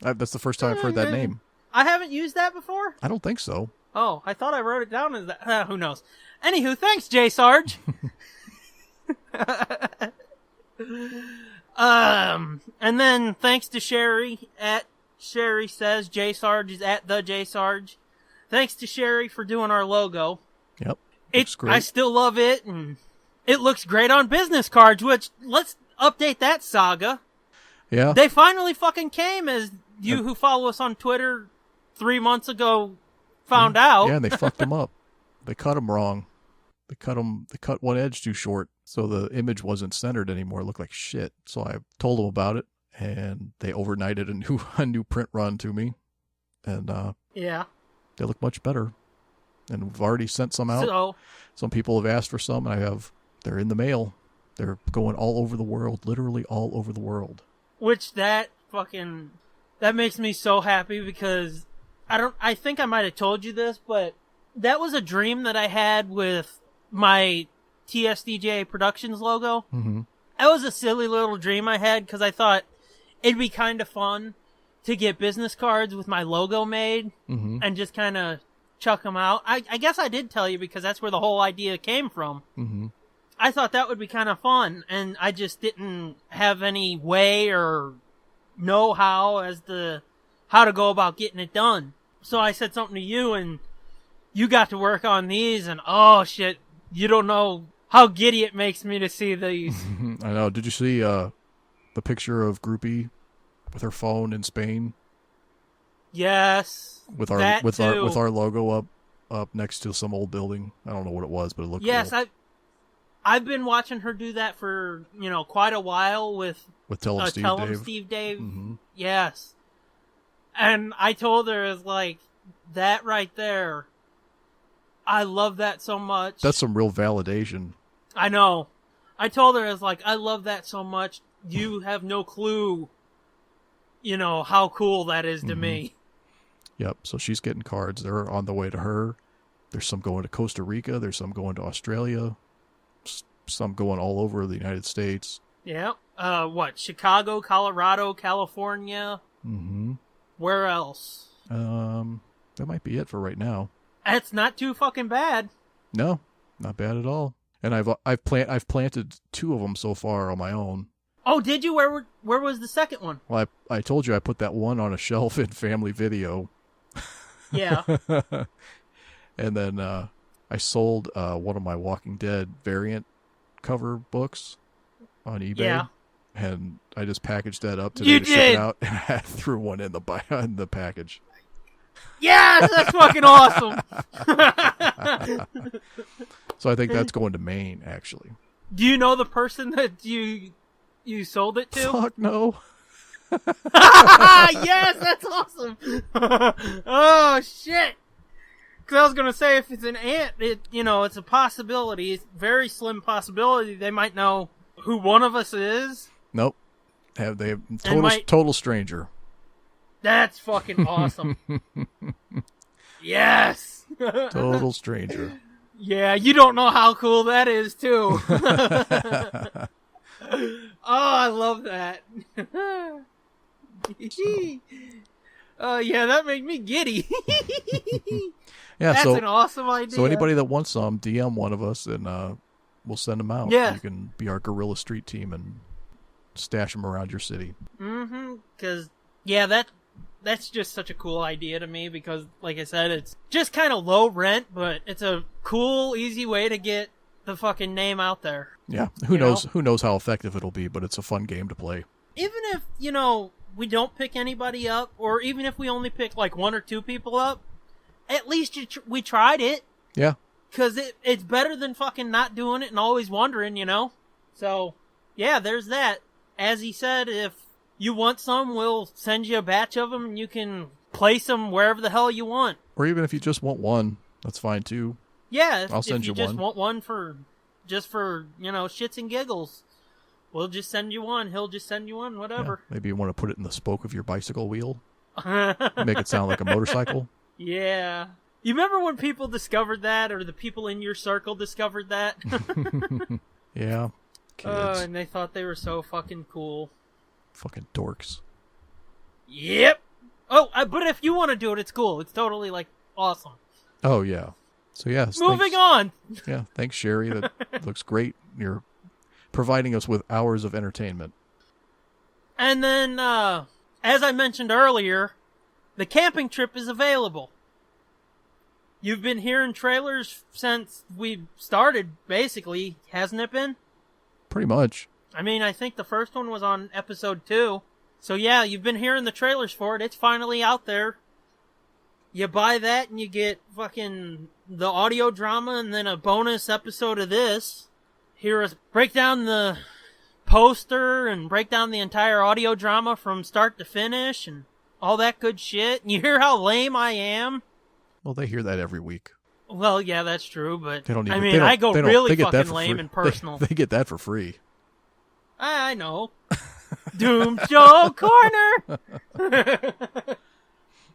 S5: That's the first time I've heard that name.
S4: I haven't used that before?
S5: I don't think so.
S4: Oh, I thought I wrote it down as that. Who knows? Anywho, thanks, J. Sarge. And then thanks to Sherry at Sherry says J. Sarge is at the J. Sarge. Thanks to Sherry for doing our logo.
S5: Yep. Looks great.
S4: I still love it, and it looks great on business cards, which, let's update that saga.
S5: Yeah.
S4: They finally fucking came, as you who follow us on Twitter 3 months ago found out.
S5: Yeah, and they fucked them up. They cut them wrong. They cut one edge too short, so the image wasn't centered anymore. It looked like shit. So I told them about it, and they overnighted a new print run to me. And
S4: yeah,
S5: they look much better. And we've already sent some out.
S4: So,
S5: some people have asked for some, and they're in the mail. They're going all over the world, literally all over the world.
S4: Which that makes me so happy, because I think I might have told you this, but that was a dream that I had with my TSDJ Productions logo.
S5: Mm-hmm.
S4: That was a silly little dream I had, because I thought it'd be kind of fun to get business cards with my logo made and just kind of chuck them out. I guess I did tell you, because that's where the whole idea came from.
S5: Mm-hmm.
S4: I thought that would be kind of fun, and I just didn't have any way or know-how as to how to go about getting it done. So I said something to you, and you got to work on these, and oh shit, you don't know how giddy it makes me to see these.
S5: I know. Did you see the picture of Groupie with her phone in Spain?
S4: Yes.
S5: With our logo up next to some old building. I don't know what it was, but it looked cool.
S4: I've been watching her do that for, quite a while with
S5: Tell 'em
S4: Steve Dave.
S5: Mm-hmm.
S4: Yes. And I told her, it's like, that right there, I love that so much.
S5: That's some real validation.
S4: I know. I told her, it's like, I love that so much. You have no clue, how cool that is to me.
S5: Yep. So she's getting cards. They're on the way to her. There's some going to Costa Rica. There's some going to Australia. Some going all over the United States.
S4: Yeah. Chicago, Colorado, California.
S5: Mm-hmm.
S4: Where else?
S5: That might be it for right now.
S4: That's not too fucking bad.
S5: No, not bad at all. And I've planted 2 of them so far on my own.
S4: Oh, did you? Where was the second one?
S5: Well, I told you I put that one on a shelf in Family Video.
S4: Yeah.
S5: And then I sold one of my Walking Dead variant cover books on eBay.
S4: Yeah.
S5: And I just packaged that up today to ship it out, and I threw one in the package.
S4: Yes, that's fucking awesome.
S5: So I think that's going to Maine, actually.
S4: Do you know the person that you sold it to?
S5: Fuck no.
S4: Yes, that's awesome. Oh shit. Because I was gonna say, if it's an aunt, it's a possibility. It's a very slim possibility they might know who one of us is.
S5: Nope. They total stranger.
S4: That's fucking awesome. Yes.
S5: Total stranger.
S4: Yeah, you don't know how cool that is, too. Oh, I love that. Yeah, that made me giddy.
S5: Yeah,
S4: that's an awesome idea.
S5: So anybody that wants some, DM one of us, and we'll send them out.
S4: Yeah.
S5: You can be our guerrilla street team and stash them around your city.
S4: Mm-hmm. Because, yeah, that's just such a cool idea to me, because, like I said, it's just kind of low rent, but it's a cool, easy way to get the fucking name out there.
S5: Yeah, who knows how effective it'll be, but it's a fun game to play.
S4: Even if, we don't pick anybody up, or even if we only pick, 1 or 2 people up, at least we tried it.
S5: Yeah.
S4: Because it's better than fucking not doing it and always wondering, So, yeah, there's that. As he said, if you want some, we'll send you a batch of them, and you can place them wherever the hell you want.
S5: Or even if you just want one, that's fine too.
S4: Yeah,
S5: I'll send you
S4: if you just
S5: one.
S4: want one for shits and giggles, we'll just send you one. He'll just send you one, whatever.
S5: Yeah, maybe you want to put it in the spoke of your bicycle wheel. Make it sound like a motorcycle.
S4: Yeah. You remember when people discovered that, or the people in your circle discovered that?
S5: Yeah. Kids.
S4: And they thought they were so fucking cool.
S5: Fucking dorks.
S4: Yep. Oh, but if you want to do it, it's cool. It's totally, like, awesome.
S5: Oh, yeah. So, yeah.
S4: Moving on.
S5: Yeah, thanks, Sherry. That looks great. You're providing us with hours of entertainment.
S4: And then, as I mentioned earlier, the camping trip is available. You've been hearing trailers since we started, basically, hasn't it been?
S5: Pretty much.
S4: I mean, I think the first one was on episode 2. So yeah, you've been hearing the trailers for it. It's finally out there. You buy that and you get fucking the audio drama and then a bonus episode of this. Hear us break down the poster and break down the entire audio drama from start to finish and all that good shit. And you hear how lame I am?
S5: Well, they hear that every week.
S4: Well, yeah, that's true, but
S5: They don't even,
S4: I
S5: they
S4: mean,
S5: don't-
S4: I go
S5: they don't-
S4: really
S5: they get that
S4: fucking
S5: for
S4: lame
S5: free.
S4: and personal.
S5: They get that for free.
S4: I know. Doom Joke Corner!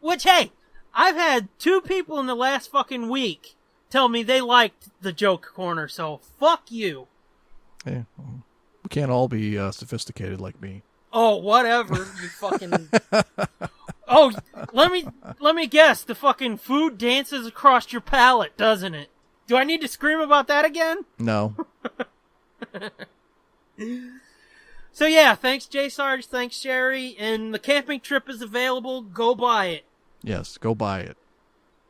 S4: Which, hey, I've had 2 people in the last fucking week tell me they liked the Joke Corner, so fuck you.
S5: Yeah, we can't all be sophisticated like me.
S4: Oh, whatever, you fucking... Oh, let me guess, the fucking food dances across your palate, doesn't it? Do I need to scream about that again?
S5: No.
S4: So yeah, thanks J Sarge, thanks Sherry, and the camping trip is available. Go buy it.
S5: Yes, go buy it.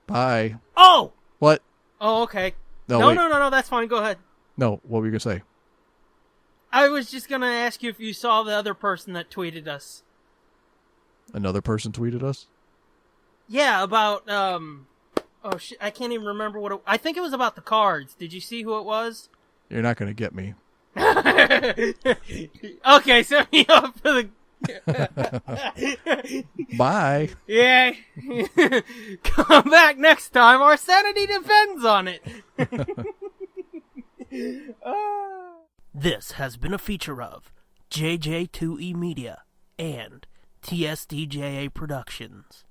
S5: Bye.
S4: Oh!
S5: What?
S4: Oh, okay.
S5: No,
S4: No,
S5: wait.
S4: no, that's fine. Go ahead.
S5: No, what were you going to say?
S4: I was just gonna ask you if you saw the other person that tweeted us.
S5: Another person tweeted us?
S4: Yeah, about, oh shit, I can't even remember what I think it was about the cards. Did you see who it was?
S5: You're not going to get me.
S4: Okay, set me up for the...
S5: Bye.
S4: Yeah. Come back next time. Our sanity depends on it. This has been a feature of JJ2E Media and TSDJA Productions.